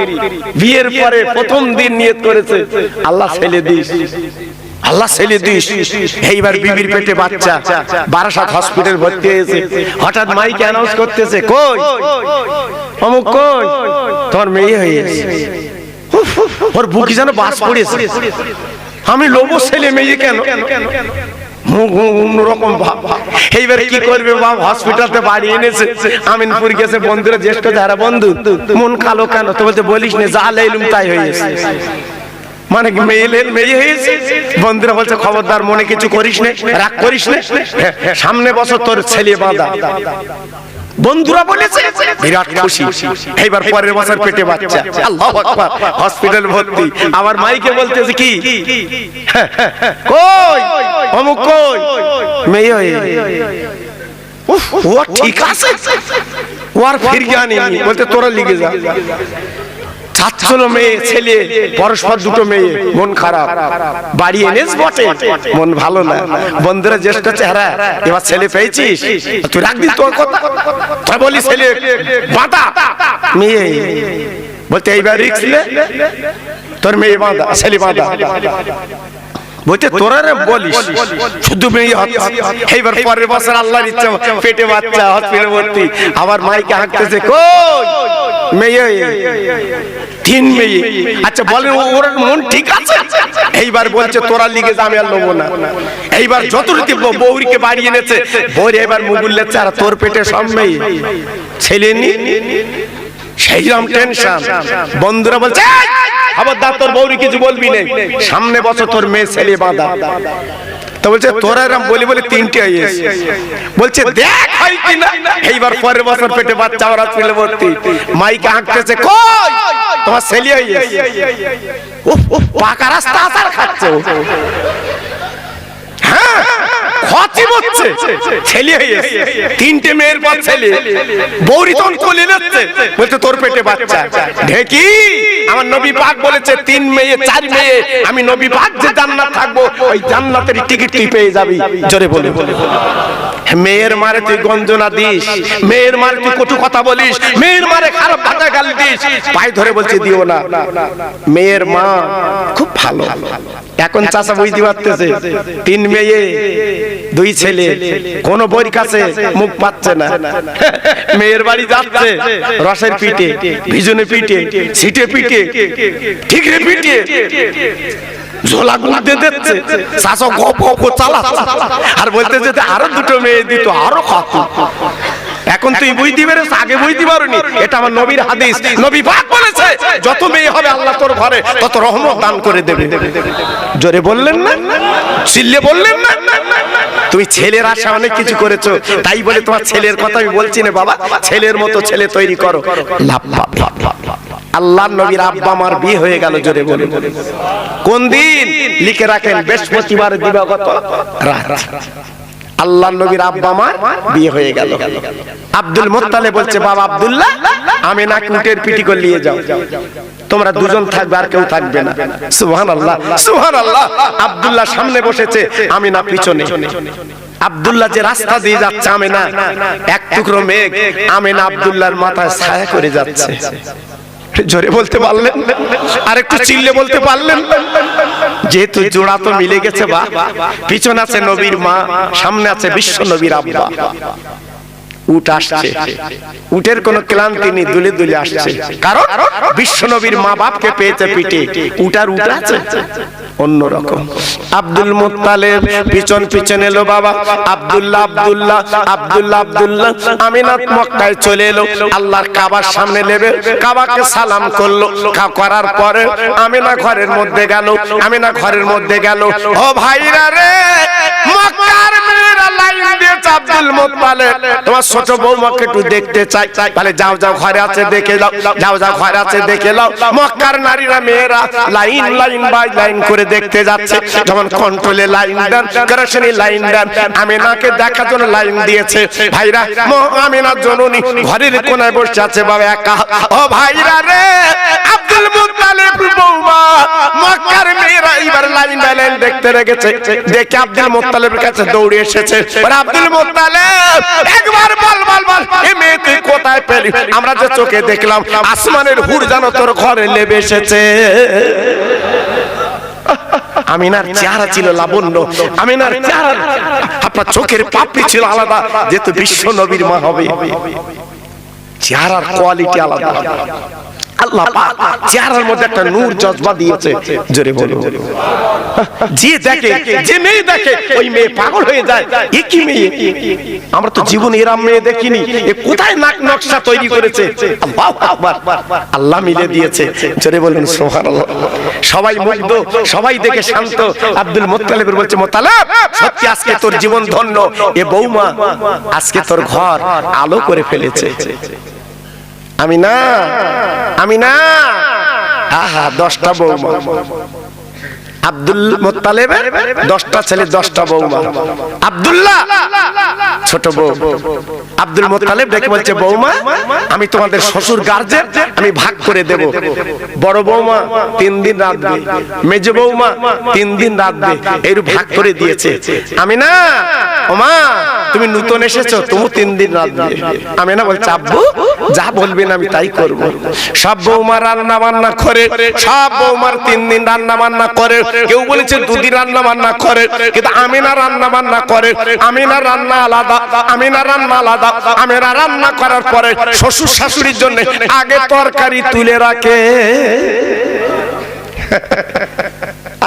বিয়ের পরে প্রথম দিন নিয়ত করেছে আল্লাহ ছেলে দিস, আল্লাহ ছেলে দিস। এইবার বিবির পেটে বাচ্চা, বারাসাত হসপিটাল ভর্তি হয়েছে। হঠাৎ মাইকে অ্যানাউন্স করতেছে, কই অমুক, কই তোমার মেয়ে হয়েছে। ওর বুকে যেন বাস পড়েছে। আমি লোবো ছেলে মেয়ে কেন? অন্যরকম ভাব। এইবার কি করবে বাপ? হসপিটালতে বাড়ি এনেছে, আমিনপুর গেছে, বন্ধুরা জ্যেষ্ঠ যারা, বন্ধু মন কালো কেন? তো বলতে বলিস না, যা লাইলুম তাই হয়েছে। মানে মেয়ে হয়েছে। বন্ধুরা বলছে খবরদার, মনে কিছু করিস না, রাগ করিস না, সামনে বছর তোর ছেলে বাঁধা। বন্ধুরা বলেছে, বিরাট খুশি। এইবার পরের বছর পেটে বাচ্চা, আল্লাহু আকবার, হসপিটাল ভর্তি। আবার মাইকে বলতেছে কি, কই অমুক, কই মেয়ে হয়ে। ও ঠিক আছে, ও আর ফিরে আনিনি। বলতে তোরা লিখে যা। ছাত্র মেয়ে ছেলে, পরস্পর দুটো মেয়ে, মন খারাপ। বাড়ি এনেস বটে, মন ভালো না। বন্ধুরা জ্যেষ্ঠ চেহারা, এবার ছেলে পেয়েছিস, তুই রাখবি তোর কথা। তুই বলি ছেলে বাঁধা, মেয়ে বলতে এইবার রিস্ক নে, তোর মেয়ে বাঁধা, ছেলে বাঁধা। বলতে তোরা বলিস শুধু মেয়ে হচ্ছে। এইবার পরের বছর আল্লাহর ইচ্ছা পেটে বাচ্চা, হসপিটাল ভর্তি। আবার মাইকে হাঁকতেছে, কই মেয়ে, 3 মেয়ে। আচ্ছা বলেন ওর মন ঠিক আছে? এইবার বলছে তোরা লিগে আমি আর নেবো না। এইবার যতটুকু বৌরিকে বাড়ি এনেছে, বৌরি এবার মুগুল লেচ্ছে, আর তোর পেটে সব মেয়ে, ছেলে নি। সেইরকম টেনশন। বন্ধুরা বলছে খবরদার, তোর বৌরি কিছু বলবি না, সামনে বছর তোর মেয়ে ছেলে বাঁধা। তো বলছে তোরা এরকম বলি বলে 3টে হয়েছে। বলছে দেখ হয় কিনা। এইবার পরের বছর পেটে বাচ্চা, ওরা ছেলে ভর্তি। মাইকে হাঁকতেছে, কই তোমার ছেলে হয়েছে। পাকা রাস্তা আসার খাচ্ছে, হ্যাঁ খচি হচ্ছে, ছেলে হয়েছে। 3টে মেয়ের পর ছেলে। বৌরি তখন কোলে নিচ্ছে, বলছে তোর পেটে বাচ্চা। ঢেকি, আমার নবী পাক বলেছে 3 মেয়ে 4 মেয়ে, আমি নবী পাক যে জান্নাত থাকবো, ওই জান্নাতের টিকিট তুই পেয়ে যাবি। জোরে বলে। মেয়ের মারে তুই গঞ্জনা দিস, মেয়ের মারে তুই কটু কথা বলিস, মেয়ের মারে খারাপ ভাষা গালি দিস, পায়ে ধরে বলছে দিও না। মেয়ের মা খুব ভালো। এখন চাচা বুঝতে পারতেছে 3 মেয়ে 2 ছেলে, কোন বইয়ের কাছে মুখ পাচ্ছে না। মেয়ের বাড়ি যাচ্ছে, রসের পিঠে, ভিজনে পিঠে, সিটে পিঠে, ঠিকরে পিঠে, ঝোলা গুঁড়ে দিচ্ছে। শাসক গপ গপ চালাচ্ছে, আর বলতেছে আরো 2টো মেয়ে দিত, আরো কত। এখন তুই বুঝতে পেরেছ, আগে বুঝতে পারোনি। এটা আমার নবীর হাদিস। নবী পাক বলেছে যত মেয়ে হবে আল্লাহ তোর ঘরে তত রহমত দান করে দেবে। জোরে বললেন না, চিল্লে বললেন না। তুমি ছেলের আশা অনেক কিছু করেছো, তাই বলে তোমার ছেলের কথা আমি বলছি না বাবা। ছেলের মতো ছেলে তৈরি করো। আল্লাহর নবীর আব্বা আমার বিয়ে হয়ে গেল। জোরে বলে। কোন দিন? লিখে রাখেন, বৃহস্পতিবার দিবাগত রাত আল্লাহর নবীর আব্বা আমার বিয়ে হয়ে গেল। আব্দুল মুত্তালিব বলছে, বাবা আব্দুল্লাহ, আমিনা কুটের পিটি করে নিয়ে যাও, তোমরা 2জন থাকবে, আর কেউ থাকবে না। সুবহানাল্লাহ, সুবহানাল্লাহ। আব্দুল্লাহ সামনে বসেছে, আমিনা পিছনে। আব্দুল্লাহ যে রাস্তা দিয়ে যাচ্ছে, আমিনা এক টুকরো মেঘ, আমিনা আব্দুল্লাহর মাথায় ছায়া করে যাচ্ছে। জোরে বলতে পারলেন? আর একটু চিল্লে বলতে পারলেন? যেহেতু জোড়া তো মিলে গেছে, বা পিছনে আছে নবীর মা, সামনে আছে বিশ্ব নবীর আব্বা। উট আসছে, উটের কোনো ক্লান্তি নেই, দুলে দুলে আসছে, কারণ বিশ্বনবীর মা বাপকে পেয়েছে পিঠে, উটার উট আছে অন্যরকম। আব্দুল মুত্তালিব পিছন পিছন এলো বাবা, আব্দুল্লাহ আব্দুল্লাহ আব্দুল্লাহ আব্দুল্লাহ আমিনা মক্কায় চলে এলো, আল্লাহর কাবার সামনে নেবে, কাবাকে সালাম করলো, করার পরে আমিনা ঘরের মধ্যে গেল, আমিনা ঘরের মধ্যে গেল। ও ভাইরা রে, মক্কার মেয়েরা লাইন দিয়েছে, আব্দুল মুত্তালিব তোমার ছোট বৌমাকে একটু দেখতে চাই, তাহলে যাও যাও ঘরে আছে দেখে যাও, যাও যাও ঘরে আছে দেখে নাও। মক্কার নারীরা মেয়েরা লাইন লাইন বাই লাইন করে দেখতে যাচ্ছে, যখন কন্ট্রোলে লাইন দেন, কেরোসিনি লাইন দেন, আমিনাকে দেখার জন্য লাইন দিয়েছে। ভাইরা, আমিনার জননী ঘরের কোনায় বসে আছে বাবা একা। ও ভাইরা রে, আব্দুল মুত্তালিব বৌমা মক্কার মেয়েরা এবার লাইন বাই লাইন দেখতে রেখেছে, দেখে আব্দুল মুত্তালিবের কাছে দৌড়ে এসেছে। আব্দুল মুত্তালিব একবার বল বল বল, এই মেয়ে তুই কোথায় পেলি? আমরা যে চোখে দেখলাম আসমানের হুর যেন তোর ঘরে লেবে এসেছে। আমিনার চেহারা ছিল লাবণ্য, আমিনার চেহারা আপনার চোখের পাপড়ি ছিল আলাদা, যেহেতু বিশ্ব নবীর মা হবে, চেহারার কোয়ালিটি আলাদা। আল্লাহ পাক চেহারার মধ্যে একটা নূর জজবা দিয়েছে, জোরে বলো। যে দেখে, যে মেয়ে দেখে, ওই মেয়ে পাগল হয়ে যায়। এ কি মেয়ে? আমরা তো জীবনে এরকম মেয়ে দেখিনি, এ কোথায় নাক নকশা তৈরি করেছে? আল্লাহু আকবার, আল্লাহ মিলে দিয়েছে, জোরে বলুন সুবহানাল্লাহ। সবাই মুগ্ধ, সবাই দেখে শান্ত। আব্দুল মুত্তালিব বলছে, মুত্তালিব সত্যি আজকে তোর জীবন ধন্য, এ বৌমা আজকে তোর ঘর আলো করে ফেলেছে। আমিনা, আমিনা, আহা 10টা বৌমা, আব্দুল মুত্তালিবের 10টা ছেলে 10টা বৌমা। আব্দুল্লাহ ছোট বউ, আব্দুল মুত্তালিব ডেকে বলছে, বৌমা আমি তোমাদের শ্বশুর গার্জেন, আমি ভাগ করে দেব। বড় বৌমা 3 দিন রাঁধবে, মেজ বৌমা 3 দিন রাঁধবে, এর ভাগ করে দিয়েছে। আমিনা, ওমা তুমি নতুন এসেছো, তুমি 3 দিন রাঁধবে। আমিনা বলছে, আব্বু যা বলবেন আমি তাই করব। সব বৌমা রান্না বান্না করে, সব বৌমার 3 দিন রান্না বান্না করে। কেউ বলেছে 2 দিন রান্না বান্না করে, কিন্তু আমিনা রান্না বান্না করে। আমিনা রান্না আলাদা, আমিনা রান্না আলাদা। আমিনা রান্না করার পরে শ্বশুর শাশুড়ির জন্য আগে তরকারি তুলে রাখে,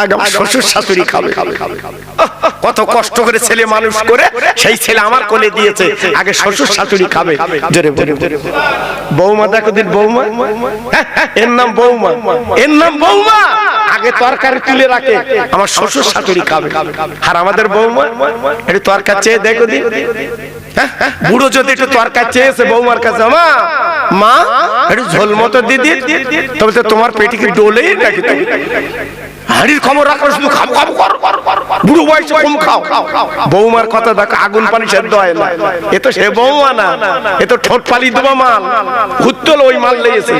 আগে শ্বশুর শাশুড়ি খাবে। কত কষ্ট করে ছেলে মানুষ করে, সেই ছেলে আমার কোলে দিয়েছে, আগে শ্বশুর শাশুড়ি খাবে। জোরে বলে বৌমা দেখো দিন, বৌমা এর নাম বৌমা, এর নাম বৌমা, আগে তরকারি তুলে রাখে, আমার শ্বশুর শাশুড়ি খাবে। আর আমাদের বৌমা একটু তরকারি চেয়ে দেখো দিন, বুড়ো যদি একটু তরকারি চেয়েছে বৌমার কাছে, মা মা একটু ঝোল মতো দিদি, তবে তো তোমার পেটে কি ডোলেই নাকি? হাড়ির খবর রাখো, শুধু খাবো খাবো বুড়ো বয়সে কম খাও। বৌমার কথা দেখো, আগুন পানি সেদ্ধ হয় না। এ তো সে বৌমা না, এ তো ঠোঁট পালি দেবো মাল, হুত্তল ওই মাল লেগেছে।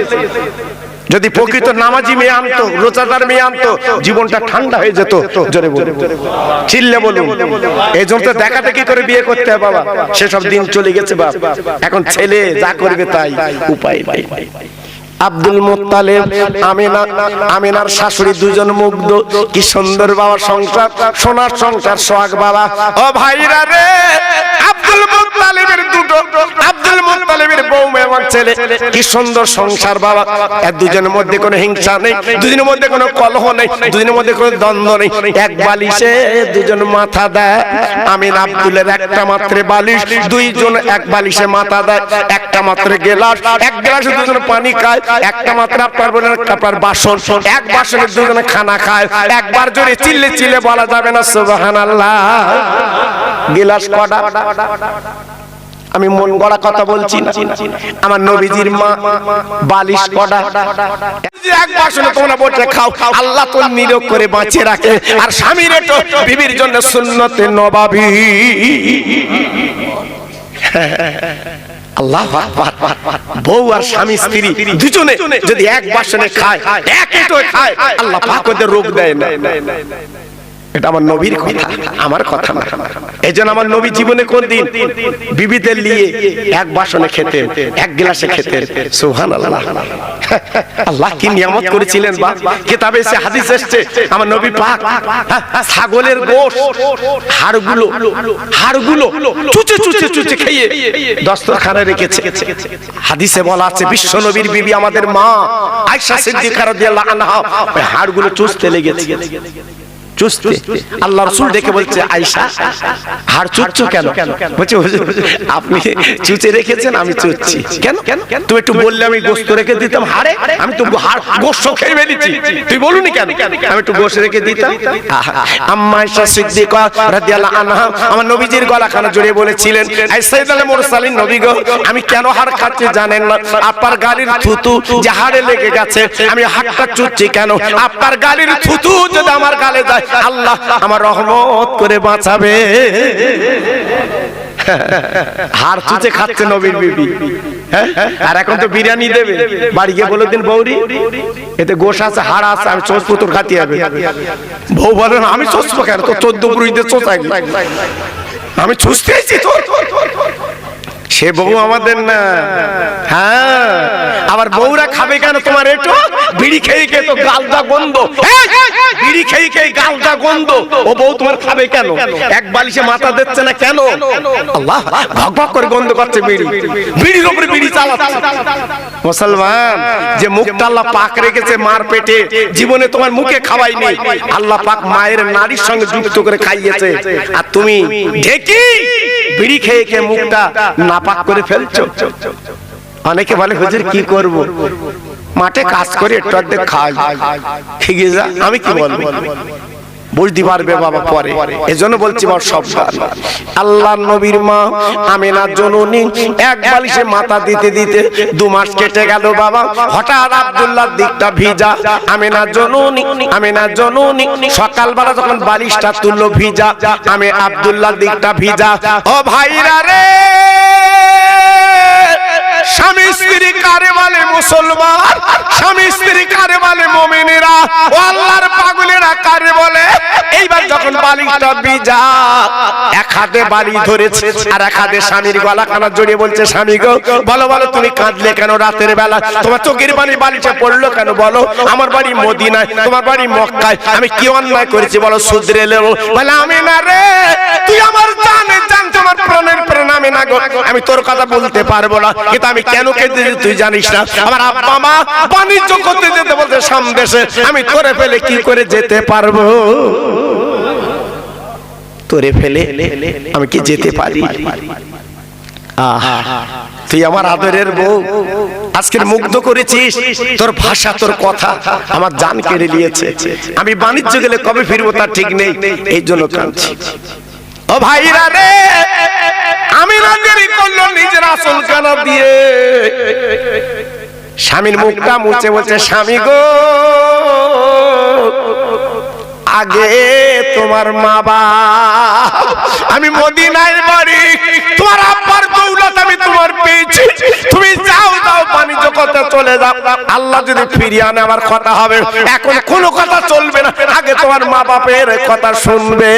যদি প্রকৃত নামাজি মেয়ে আনতো, রোজাদার মেয়ে আনতো, জীবনটা ঠান্ডা হয়ে যেত। জোরে বলুন, চিল্লে বলুন। এই জন্য তো দেখা দেখি করে বিয়ে করতে হয় বাবা, সেসব দিন চলে গেছে বাপ। এখন ছেলে যা করবে তাই, উপায় নাই। আব্দুল মুত্তালিব আমিনা, আমিনার শাশুড়ি দুজন মুগ্ধ। কি সুন্দর বাবা সংসার, সোনার সংসার, সোহাগ বাবা। ও ভাইরা রে, আব্দুল মুত্তালিবের দুটো, আব্দুল মুত্তালিবের বৌমা এবং ছেলে, কি সুন্দর সংসার বাবা। এর দুজনের মধ্যে কোনো হিংসা নেই, দুজনের মধ্যে কোনো কলহ নেই, দুজনের মধ্যে কোনো দ্বন্দ্ব নেই। এক বালিশে দুজন মাথা দেয়। আমিনা আব্দুলের একটা মাত্র বালিশ, দুইজন এক বালিশে মাথা দেয়। একটা মাত্র গেলাস, এক গ্লাসে দুজন পানি খায়। একটা মাত্র আপনার বলেন আপনার বাসন, এক বাসনে দুজনে খানা খায়। একবার জোরে চিল্লে চিল্লে বলা যাবে না সুবহানাল্লাহ। গিলাস কটা? আমি মন গড়া কথা বলছি না, আমার নবীজির মা বালিশ কটা? এক বাসনে তোমরা বসে খাও, আল্লাহ তো নিরোগ করে বাঁচিয়ে রাখে। আর স্বামীর তো বিবির জন্য সুন্নতে নবাবী। আল্লাহু আকবার। বউ আর স্বামী স্ত্রী দুজনে যদি এক বাসনে খায়, এক এঁটো খায়, আল্লাহ পাক ওদের রোগ দেয় না। এটা আমার নবীর কথা, আমার কথা না। এই জন্য আমার নবী জীবনে কোনদিন বিবিদের নিয়ে এক বাসনে খেতেন, এক গ্লাসে খেতেন। সুবহানাল্লাহ, আল্লাহ কি নিয়ামত করেছিলেন। বা কিতাবে এসে হাদিস এসেছে আমার নবী পাক ছাগলের গোশত হাড়গুলো চুচে চুচে চুচে খেয়ে দস্তরখানে রেখেছে। হাদিসে বলা আছে বিশ্ব নবীর বিবি আমাদের মা আয়েশা সিদ্দিকা রাদিয়াল্লাহু আনহা ওই হাড়গুলো চুষতে লেগেছে। চুষতে আল্লাহ রাসূল দেখে বলছে, আয়েশা হাড় চুষছো কেন? বলছে আপনি চুষে রেখেছেন, আমি চুষছি। কেন? তুমি একটু বললে আমি গোশত রেখে দিতাম হাড়ে, আমি তো হাড় গোশত খেয়ে ফেলেছি। তুই বলুনি কেন? আমি একটু গোশত রেখে দিতাম। আম্মা আয়েশা সিদ্দিকা রাদিয়াল্লাহু আনহা আমার নবীজির গলাখানা জড়িয়ে বলেছিলেন, এই সাইয়েদুল মুরসালিন নবী গো, আমি কেন হাড় খাচ্ছি জানেন না? আপনার গালির থুতু যে হাড়ে লেগে গেছে, আমি হাড়টা চুষছি কেন? আপনার গালির থুতু যদি আমার গালে যায়, আল্লাহ আমার রহমত করে বাঁচাবে। হাড় চুচে খাচ্ছে নবীর বিবি, আর এখন তো বিরিয়ানি দেবে। বাড়ি গিয়ে বলে দিন বৌরি এতে গোশ আছে, হাড় আছে, আমি চোষ পুতুর খাতি হবে। বউ বলেন আমি চুষবো কেন? তো 14 পুরুষদের চোষাই, আমি চুষতে এসেছি তোর। সে বউ আমাদের না। হ্যাঁ, আবার বউরা খাবে কেন তোমার? একটু বিড়ি খেয়ে খেয়ে তো গালটা গন্ধ, বিড়ি খেয়ে খেয়ে গালটা গন্ধ। ও বউ তোমার খাবে কেন? এক বালিশে মাথা দিচ্ছে না কেন? আল্লাহ ভক ভক করে গন্ধ করছে বিড়ি, বিড়ির উপরে বিড়ি চালাচ্ছে। মুসলমান, যে মুখটা আল্লাহ পাক রেখেছে মার পেটে, জীবনে তোমার মুখে খাওয়াইনি, আল্লাহ পাক মায়ের নারীর সঙ্গে যুক্ত করে খাইয়েছে, আর তুমি ঢেকি বিড়ি খেয়ে খেয়ে মুখটা নাপাক করে ফেলছো। অনেকে বলে হুজুর কি করব, মাঠে কাজ করে একটু অর্ধেক খাই, ঠিক আছে। আমি কি বলবো, বুঝতে পারবে বাবা পরে। এজন্য বলছি বাবা সব আল্লাহর নবীর মা আমিনা জননী এক বালিশে মাথা দিতে দিতে 2 মাস কেটে গেল বাবা। হঠাৎ আব্দুল্লাহর দিকটা ভিজা। আমিনা জননী সকালবেলা যখন বালিশটা তুললো ভিজা, আমি আব্দুল্লাহর দিকটা ভিজা। ও ভাইরা রে, স্বামী স্ত্রী কারে বলে মুসলমান, স্বামী স্ত্রী কারে বলে মুমিনেরা, ও আল্লাহর পাগলেরা কারে বলে? এইবার যখন বালিশটা ভিজা, এক হাতে বালি ধরেছে আর এক হাতে স্বামীর গলাখানা জড়িয়ে বলছে, স্বামী গো বলো বলো তুমি কাঁদলে কেন রাতের বেলা? তোমার চোখের পানি বালিশে পড়লো কেন? বলো আমার বাড়ি মদিনায়, তোমার বাড়ি মক্কায়, আমি কি অন্যায় করেছি বলো, শুধরে নেবো। বলে আমি না রে, তুই আমার জানে জান, তোমার প্রাণের প্রাণ আমি না গো, আমি তোর কথা বলতে পারবো না, কিন্তু আমি কেন কেঁদেছি তুই জানিস না? আমার আব্বা মা বাণিজ্য করতে যেতে বলতে সামদেশে, আমি তোরে ফেলে কি করে যেতে পারবো? তোরে ফেলে আমি কি যেতে পারি? তুই আমার আদরের বউ, আজকের মুগ্ধ করেছিস, তোর ভাষা তোর কথা আমার জান কেড়ে নিয়েছে। আমি বাণিজ্য গেলে কবে ফিরবো তার ঠিক নেই, এই জন্য কাঁদছি। ও ভাইরা রে, আমি রাজেরই করলো নিজের আসল কানা দিয়ে স্বামীর মুখটা মুছে বলছে, স্বামী গো আগে তোমার মা বাপ, আমি মদিনায় বাড়ি, তোমার আব্বার দৌলত আমি তোমার পেয়েছি, তুমি যাও যাও বাণিজ্য করতে চলে যাও, আল্লাহ যদি ফিরিয়ে আনে আমার কথা হবে, এখন কোনো কথা চলবে না, আগে তোমার মা বাপের কথা শুনবে।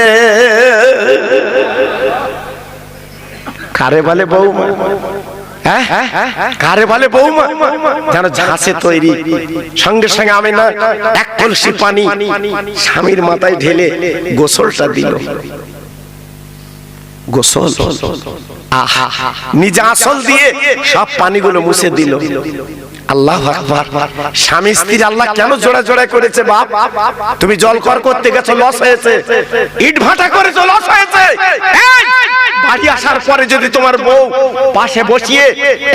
কারে বলে বৌমা? কারে বলে বৌমা? যেন ঝাঁসে তৈরি। সঙ্গে সঙ্গে আমি না এক কলসি পানি স্বামীর মাথায় ঢেলে গোসলটা দিল। গোসল নিজে আসল দিয়ে সব পানিগুলো মুছে দিল। আল্লাহু আকবার। স্বামী স্ত্রী আল্লাহ কেন জোড়া জোড়া করেছে বাপ? তুমি জলকর করতে গেছো, লস হয়েছে, ইট ভাটা করেছো, লস হয়েছে। বাড়ি আসার পরে যদি তোমার বউ পাশে বসিয়ে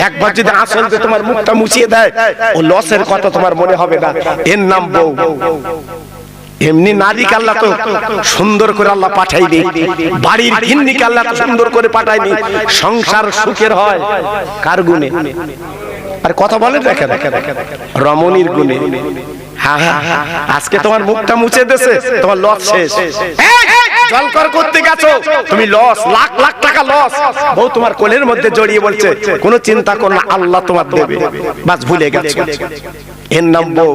একবার যদি আসল দিয়ে তোমার মুখটা মুছিয়ে দেয়, ও লসের কথা তোমার মনে হবে না, এর নাম বউ। এমনি নারীকে আল্লাহ তো সুন্দর করে আল্লাহ পাঠায়নি, বাড়ির গিন্নিকে আল্লাহ সুন্দর করে পাঠায়নি। সংসার সুখের হয় কার গুণে? আর কথা বলে দেখে রমণীর গুণে। হ্যাঁ হ্যাঁ, আজকে তোমার মুখটা মুছে দেছে, তোমার লস শেষ। জলকর করতে গেছো তুমি, লস, লাখ লাখ টাকা লস। বউ তোমার কোলের মধ্যে জড়িয়ে বলছে, কোনো চিন্তা করো না, আল্লাহ তোমার দেবে, বাস ভুলে গেছো। এর নাম বউ।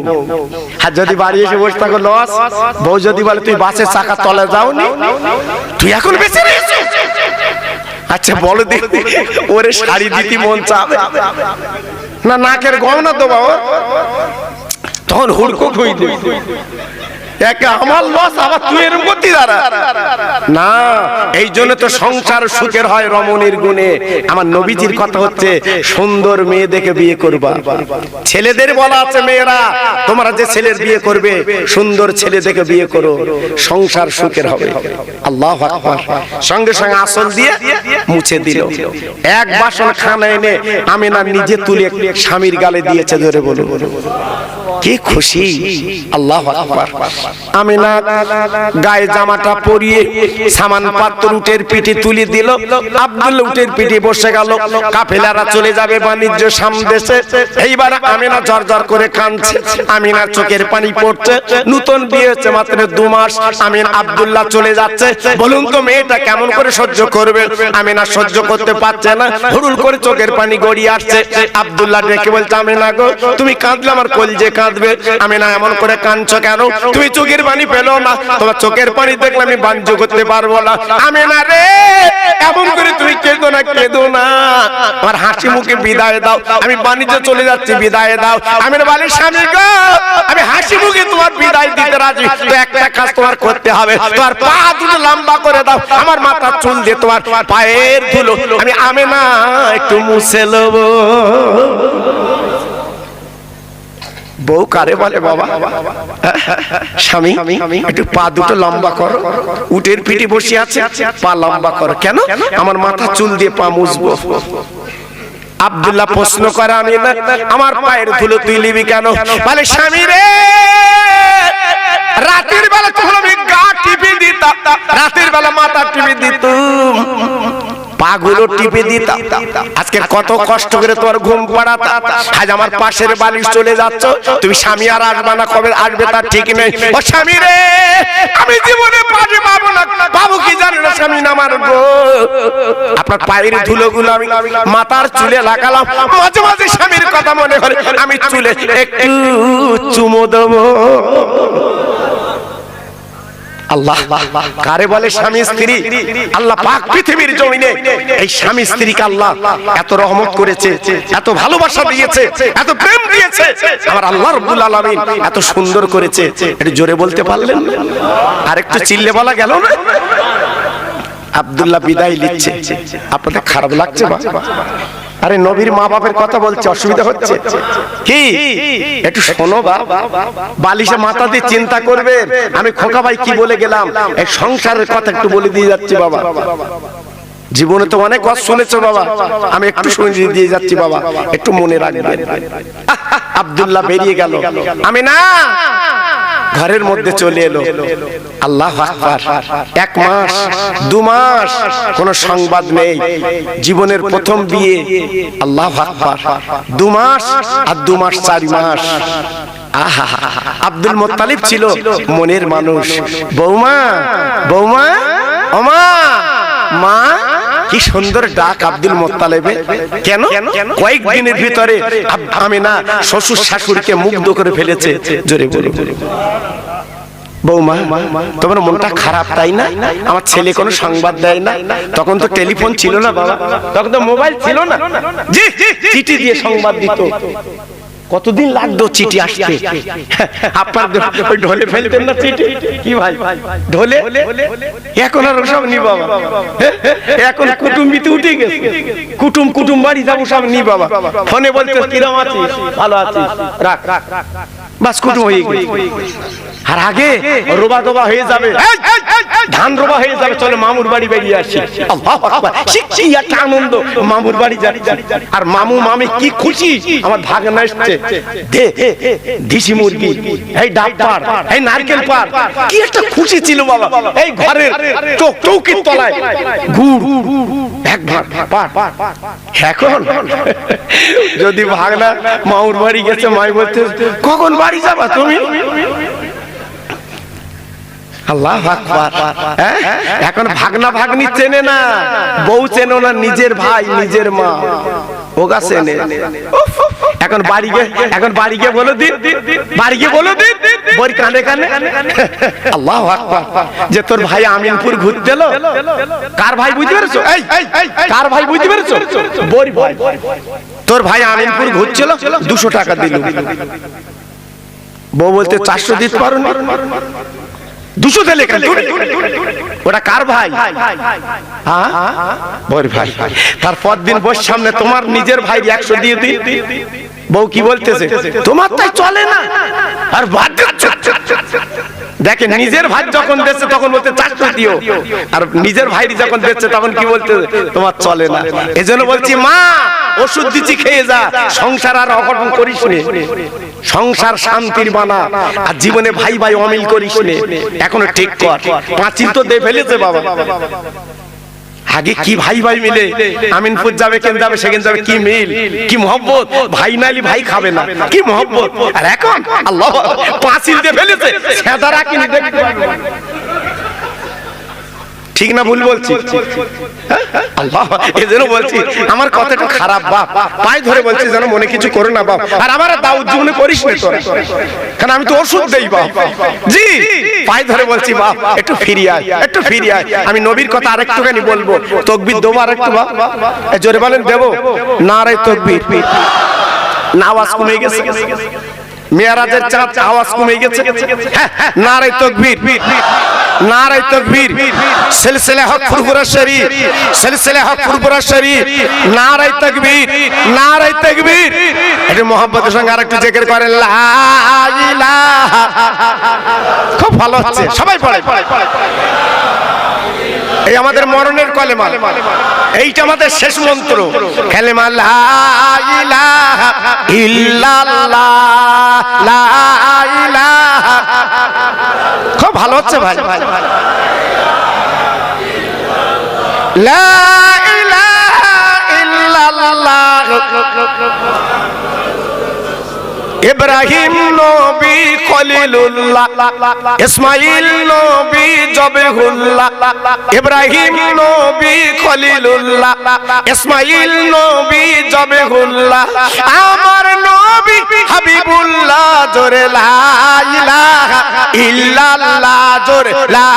আর যদি বাড়ি এসে বসে থাকো লস, বউ যদি বলে তুই বাসের চাকা তলে যাওনি, তুই এখন বেঁচে রয়েছিস, আচ্ছা বলো দেখি ওরে শাড়ি দিতে মন চাবে না নাকের গহনা দেবো, তখন হুড়কো খুঁই দেবে, আমার লস আবার তুই এরকম করতি দাঁড়া না। এই জন্য তো সংসার সুখের হয় রমণীর গুণে। আমার নবীজির কথা হচ্ছে সুন্দর মেয়ে দেখে বিয়ে করবা। ছেলেদের বলা আছে মেয়েরা তোমরা যে ছেলের বিয়ে করবে সুন্দর ছেলে দেখে বিয়ে করো, সংসার সুখের হবে। আল্লাহু আকবার। সঙ্গে সঙ্গে আসল দিয়ে মুছে দিল। এক বাসন খানা এনে আমিনা নিজে তুলে স্বামীর গালে দিয়েছে, ধরে বলো কি খুশি। আল্লাহু আকবার। আমিনা গায়ে জামাটা পরিয়ে সামান পাত্র উটের পিঠে তুলে দিল। আব্দুল্লাহ উটের পিঠে বসে গেল। কাফেলারা চলে যাবে বাণিজ্য সামদেশে। এইবার আমিনা ঝরঝর করে কাঁদছে, আমিনার চোখের পানি পড়ছে। নতুন বিয়ে হচ্ছে মাত্র 2 মাস। আমিনা আব্দুল্লাহ চলে যাচ্ছে। বলুন তো মেয়েটা কেমন করে সহ্য করবে? আমিনা সহ্য করতে পারছে না, হুড়ুল করে চোখের পানি গড়িয়ে আসছে। আব্দুল্লাহ ডেকে বলছে, আমিনা গো তুমি কাঁদলে আমার কলজে কাঁদবে। আমিনা এমন করে কাঁদছো কেন? তুমি চোখের পানি পেলো না? তোমার চোখের পানি দেখলে আমি বাঞ্ছ করতে পারবো না। আমিনা রে এমন করে তুমি কেঁদো না, কেঁদো না, আমার হাসি মুখে বিদায় দাও, আমি বাণিজ্যে চলে যাচ্ছি, বিদায় দাও। আমিনা বলে, স্বামী গো আমি হাসি মুখে তোমার বিদায় দিতে রাজি, তো একটা কাজ তোমার করতে হবে, তোমার পা দুটো লম্বা করে দাও, আমার মাথার চুল দিয়ে তোমার পায়ের ধুলো আমি আমিনা একটু মুছে নেব। বউ কারে বলে বাবা? স্বামী একটু পা দুটো লম্বা করো, উটের পিঠে বসে আছে, পা লম্বা করো। কেন? আমার মাথা চুল দিয়ে পা মুছবো। আব্দুল্লাহ প্রশ্ন করে, আমি আমার পায়ের ধুলো তুই নিবি কেন? বলে, স্বামী রে রাতের বেলা তখন আমি গা টিপে দিতাম, রাতের বেলা মাথা টিপে দিতাম, পাগুলো টিপে দিতাম। আজকে কত কষ্ট করে তোমার ঘুম পাড়াতাম, আজ আমার পাশের বালিশ চলে যাচ্ছ, তুমি স্বামী আর আসবে না, কবে আসবে তার ঠিক নেই। ও স্বামী রে আমি জীবনে পাশে পাবো না, পাবো কি জানি না স্বামী না আমার গো। আপনার পায়ের ধুলোগুলো আমি মাথার চুলে লাগালাম, মাঝে মাঝে স্বামীর কথা মনে করে আমি চুলে একটু চুমো দেবো। আল্লাহ কারে বলে স্বামী স্ত্রী? আল্লাহ পাক পৃথিবীর জমিনে এই স্বামী স্ত্রীকে আল্লাহ এত রহমত করেছে, এত ভালোবাসা দিয়েছে, এত প্রেম দিয়েছে। আমার আল্লাহ রাব্বুল আলামিন এত সুন্দর করেছে, একটু জোরে বলতে পারলেন? আর একটু চিল্লে বলা গেল না? আব্দুল্লাহ বিদায় নিচ্ছে, আপনাদের খারাপ লাগছে? আরে নবীর মা বাপের কথা বলছে, অসুবিধা হচ্ছে কি? একটু শোনো বালিশে মাথা দিয়ে চিন্তা করবে। আমি খোকা ভাই কি বলে গেলাম, এই সংসারের কথা একটু বলে দিয়ে যাচ্ছি বাবা। জীবনে তো অনেক কথা শুনেছো বাবা, আমি একটু শুনে দিয়ে যাচ্ছি বাবা, একটু মনে রাখবেন। আব্দুল্লাহ বেরিয়ে গেল, আমি না ঘরের মধ্যে চলে এলো। আল্লাহু আকবার। 1 মাস 2 মাস কোনো সংবাদ নেই, জীবনের প্রথম বিয়ে। আল্লাহু আকবার। 2 মাস আর 2 মাস 4 মাস। আহা আব্দুল মুত্তালিব ছিল মনের মানুষ। বৌমা বৌমা ওমা মা, কি সুন্দর ডাক আব্দুল মুত্তালিবের। কেন? কয়েকদিনের ভিতরে আমিনা শ্বশুর শাশুড়িকে মুগ্ধ করে ফেলেছে। জোরে বলে বৌমা তোমার মনটা খারাপ তাই না? আমার ছেলে কোনো সংবাদ দেয় না। তখন তো টেলিফোন ছিল না বাবা, তখন তো মোবাইল ছিল না। জি চিঠি দিয়ে সংবাদ দিত। কতদিন লাগতো চিঠি আসতে? আপনার ওই ঢোলে ফেলতেন না চিঠি? কি ভাই ঢোলে? এখন আর ওসব নি বাবা, এখন কুটুম্বিতে উঠে গেছে। কুটুম বাড়ি যাবো সব নি বাবা, ফোনে বলতে কিরম আছিস, ভালো আছিস, রাখ বাস কুটুম হয়ে গেছে। আর আগে রোবা দোবা হয়ে যাবে, ধান রোবা হয়ে যাবে, চলো মামুর বাড়ি বেরিয়ে আসি। আল্লাহু আকবার। শিখছি একটা আনন্দ, মামুর বাড়ি যাচ্ছি। আর মামু মামি কি খুশি, আমার ভাগনা এসছে, দে দেশি মুরগি, এই ডাব পাড়, এই নারকেল পাড়, কি একটা খুশি ছিল বাবা। এই ঘরের চৌকির তলায় গুড় এক ভাগ পাড়। এখন যদি ভাগনা মামুর বাড়ি গেছে, মাই বলতে কখন বাড়ি যাবা তুমি? আল্লাহু আকবার। এখন ভাগনা ভাগ্নি চেনে না, বউ চেনে না, নিজের ভাই নিজের মা ওগা চেনে। এখন বাড়ি গিয়ে বলো দিন, বাড়ি গিয়ে বলো দিন বই কানে কানে, আল্লাহু আকবার, যে তোর ভাই আমিনপুর ঘুরতে এলো। কার ভাই বুঝতে পেরেছো? কার ভাই বুঝতে পেরেছো? বই ভাই, তোর ভাই আমিনপুর ঘুরছিল, 200 টাকা দিল। বউ বলতে 400 দিতে পারো না, 200 দিলে কেন? ওটা কার ভাই? হ্যাঁ বই ভাই। তারপর দিন বস সামনে তোমার নিজের ভাই 100 দিয়ে দিই। বউ কি বলতেছে? তোমার তাই চলে না, আর বাদ দেখে নিজের ভাই যখন দিচ্ছে তখন বলতে 400 দিও, আর নিজের ভাই যখন দিচ্ছে তখন কি বলতে? তোমার চলে না। এজন্য বলছি মা, ওষুধ দিচ্ছি খেয়ে যা, সংসার আর অঘটন করিস নে, সংসার শান্তির বানা, আর জীবনে ভাই ভাই অমিল করিস নে, এখনো ঠিক কর। পাঁচিল তো দিয়ে ফেলেছে বাবা, আগে কি ভাই ভাই মিলে আমিনপুর যাবে, কেন যাবে, সেখানে যাবে, কি মিল, কি মহব্বত, ভাই নালি ভাই খাবে না, কি মহব্বত। আর এখন আল্লাহ পাঁচিল দিয়ে ফেলেছে, সেটা রাখিনি। ঠিক না ভুল বলছি? আল্লাহ, এজন্য বলছি আমার কথাটা খারাপ বাপ, পায়ে ধরে বলছি যেন মনে কিছু করো না বাপ, আর আমার দাউদ জীবনে করিস না তোরা, কারণ আমি তো ওষুধ দেই বাপ। জি পায়ে ধরে বলছি বাপ, একটু ফিরিয়ে আয়, একটু ফিরিয়ে আয়। আমি নবীর কথা আরেকটুখানি বলবো, তাকবীর দেবো আরেকটু বাপ, জোরে বলেন দেবো? নারে তাকবীর, না আওয়াজ কমে গেছে, মেরাজের চাঁদ আওয়াজ কমে গেছে। নারে তাকবীর, নারে তাকবীর, সিলসিলা হক ফুরফুরা শরীফ, সিলসিলা হক ফুরফুরা শরীফ, নারে তাকবীর, নারে তাকবীর। একটু মোহাম্মতের সঙ্গে আরেকটু জিকির করেন, লা ইলাহা। খুব ভালো হচ্ছে, সবাই পড়ে। এই আমাদের মরণের কলেমা, এইটা আমাদের শেষ মন্ত্র, কালেমা লা ইলাহা ইল্লাল্লাহ, লা ইলাহা। খুব ভালো হচ্ছে ভাই, লা ইলাহা ইল্লাল্লাহ। ইব্রাহিম নবী খলিলুল্লাহ, ইসমাইল নবী জবেহুল্লাহ, ইব্রাহিম নবী খলিলুল্লাহ, ইসমাইল নবী জবেহুল্লাহ, আমার নবী হাবিবুল্লাহ। জোরে লা ইলাহা ইল্লাল্লাহ, জোরে লা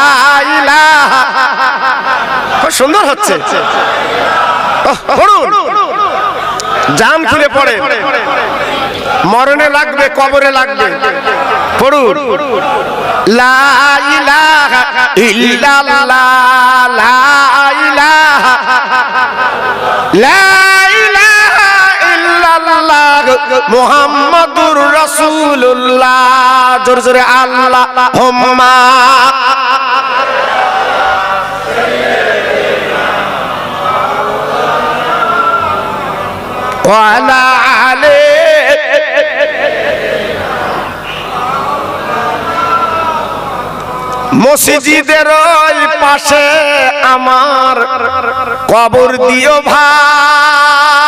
ইলাহা। খুব সুন্দর হচ্ছে, পড়ুন, জান খুলে পড়ে, মরণে লাগবে, কবরে লাগবে, পড়ুন। লা ইলাহা ইল্লাল্লাহ, লা ইলাহা, লা ইলাহা ইল্লাল্লাহ, মুহাম্মাদুর রাসূলুল্লাহ। জোরে জোরে আল্লাহুম্মা ওয়া আলা আলি। মসজিদের ওই পাশে আমার কবর দিও ভাই,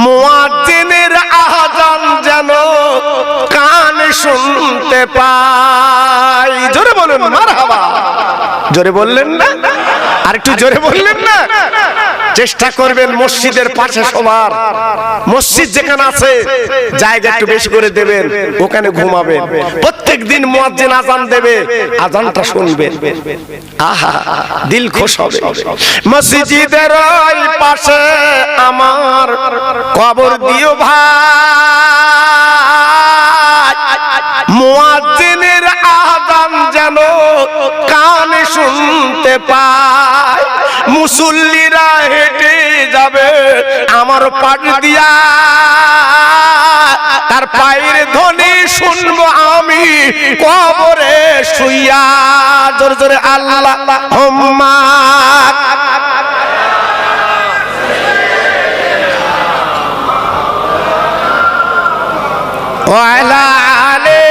মুয়াজ্জিনের আযান যেন কানে শুনতে পাই। জোরে বলুন মারহাবা। জোরে বললেন না? আরেকটু জোরে বললেন না? চেষ্টা করবেন মসজিদের পাশে সবার, মসজিদ যেখানে আছে জায়গা একটু বেশি করে দেবেন, ওখানে ঘুমাবেন। প্রত্যেক দিন মুয়াজ্জিন আযান দেবে, আযানটা শুনবেন, আহা দিল খুশ হবে। মসজিদের ওই পাশে আমার কবর দিও ভাই, মুয়াজ্জিনের আযান যেন কানে শুনতে পায়। মুসল্লিরা হেঁটে যাবে আমার পাশ দিয়া, তার পায়ের ধ্বনি শুনবো আমি কবরে শুইয়া। জোরে জোরে আল্লাহুম্মা ওয়া আলা আলি।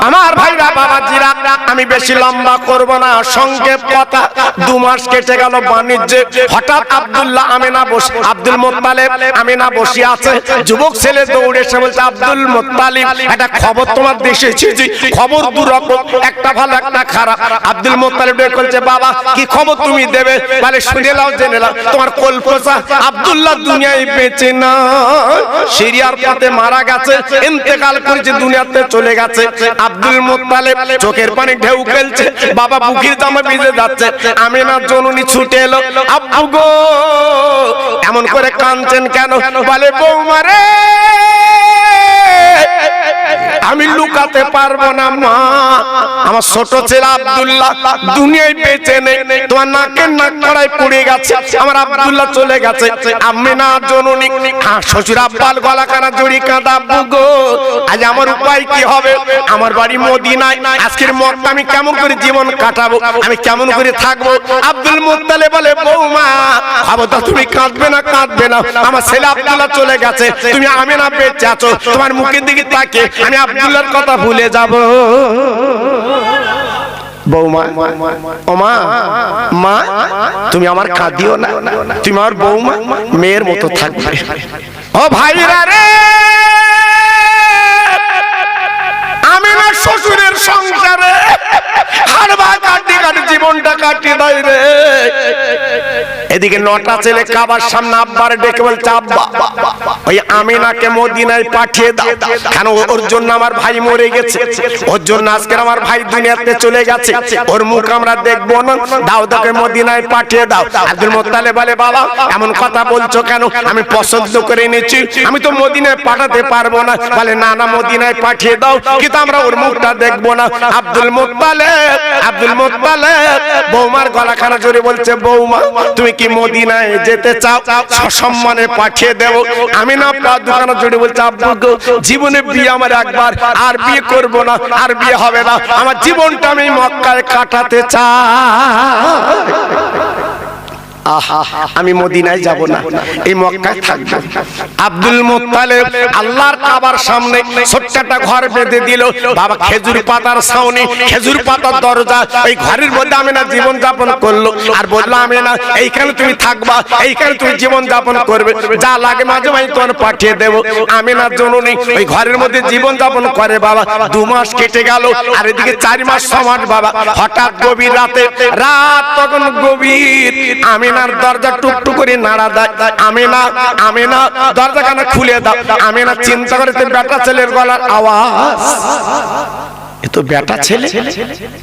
আমার ভাইরা বাবাজিরা, আমি বেশি লম্বা করব না, সংক্ষেপ কথা। 2 মাস কেটে গেল বাণিজ্যে। হঠাৎ আব্দুল্লাহ আমিনা বসে, আব্দুল মুত্তালিব আমিনা বসে আছে। যুবক ছেলে দৌড়ে এসে বলছে, আব্দুল মুত্তালিব একটা খবর তোমার দেশে এসেছে, খবর দুরকম, একটা ভালো একটা খারাপ। আব্দুল মুত্তালিব বলছে, বাবা কি খবর তুমি দেবে? বলে শুনে নাও, জেনে নাও। তোমার কলপোষা আব্দুল্লাহ দুনিয়ায় বেঁচে না, সিরিয়ার পথে মারা গেছে, ইন্তেকাল করেছে, দুনিয়াতে চলে গেছে। আব্দুল মুত্তালিব চোখের পানি ঢেউ খেলছে, বাবা বুকের জামা ভিজে যাচ্ছে। আমিনার জননী ছুটে এলো, আব্বু গো এমন করে কাঁদছেন কেন? বলে বৌমা রে আমি লুকাতে পারবো না মা, আমার ছোট ছেলে আব্দুল্লাহ দুনিয়ায় বেঁচে নেই, তোমার নাকের নাক কড়াই পড়ে গেছে, আমার আব্দুল্লাহ চলে গেছে। আমিনা জননী শ্বশুর আব্বাল গলা কানা জড়ি কাঁদা, আব্বু গো আজ আমার উপায় কি হবে? আমার বাড়ি মদিনায়, আজকের মতটা আমি কেমন করে জীবন কাটাবো, আমি কেমন করে থাকবো? আব্দুল মুত্তালিব বলে, বৌমা খবরদার তুমি কাঁদবে না, কাঁদবে না, আমার ছেলে আব্দুল্লাহ চলে গেছে, তুমি আমিনা বেঁচে আছো, তোমার মুখের দিকে তাকে আমি আব্দুল্লাহর কথা ভুলে যাব। বৌমা ওমা মা তুমি আমার কাঁদিও না, তুমি আমার বৌমা মেয়ের মতো থাকবে। ও ভাইরা রে, আমিনা শ্বশুরের সংসারে হাড়বা কাটি কাটি জীবনটা কাটিয়ে দেয় রে। এদিকে 9টা ছেলে কাবার সামনে আব্বার ডেকে বলছে, আব্বা ওই আমিনাকে মদিনায় পাঠিয়ে দাও, কেন ওর জন্য আমার ভাই মরে গেছে, ওর জন্য আজকে আমার ভাই দুনিয়াতে চলে গেছে, ওর মুখ আমরা দেখবো না, দাও তাকে মদিনায় পাঠিয়ে দাও। আব্দুল মুত্তালিব বলে, বাবা এমন কথা বলছো কেন? আমি পছন্দ করে নিয়েছি, আমি তো মদিনায় পাঠাতে পারবো না। বলে না না, মদিনায় পাঠিয়ে দাও, কিন্তু আমরা ওর মুখটা দেখবো না। আব্দুল মুত্তালিব বৌমার গলাখানা জোরে বলছে, বৌমা তুমি কি মদিনায় যেতে চাও? সসম্মানে পাঠিয়ে দেব। আমিনা দুখানা জোরে বলছে, আব্বু গো জীবনে বিয়ে আমার একবার, আর বিয়ে করব না, আর বিয়ে হবে না, আমার জীবনটা আমি মক্কায় কাটাতে চাই। আমি মদিনায় যাব না, এই মক্কায় থাকবো। আব্দুল মুত্তালিব আল্লাহর কাবার সামনে ছোট্ট একটা ঘর বেঁধে দিল। বাবা খেজুর পাতার ছাউনি, খেজুর পাতার দরজা, এই ঘরের মধ্যে আমিনা জীবন যাপন করলো। আর বললো, আমিনা এইখানে তুমি থাকবা, এইখানে তুমি জীবন যাপন করবে, যা লাগে মাঝে মাঝে তোমার পাঠিয়ে দেবো। আমিনার জননী ওই ঘরের মধ্যে জীবন যাপন করে। বাবা 2 মাস কেটে গেল, আর এদিকে 4 মাস 6 মাস। বাবা হঠাৎ গভীর রাতে, রাত তখন গভীর, আমিনার দরজা টুকটুক করে নাড়া দেয়। আমিনা দরজাখানা খুলে দাও। আমিনা চিন্তা করে বেটা ছেলের গলার আওয়াজ, এ তো বেটা ছেলে,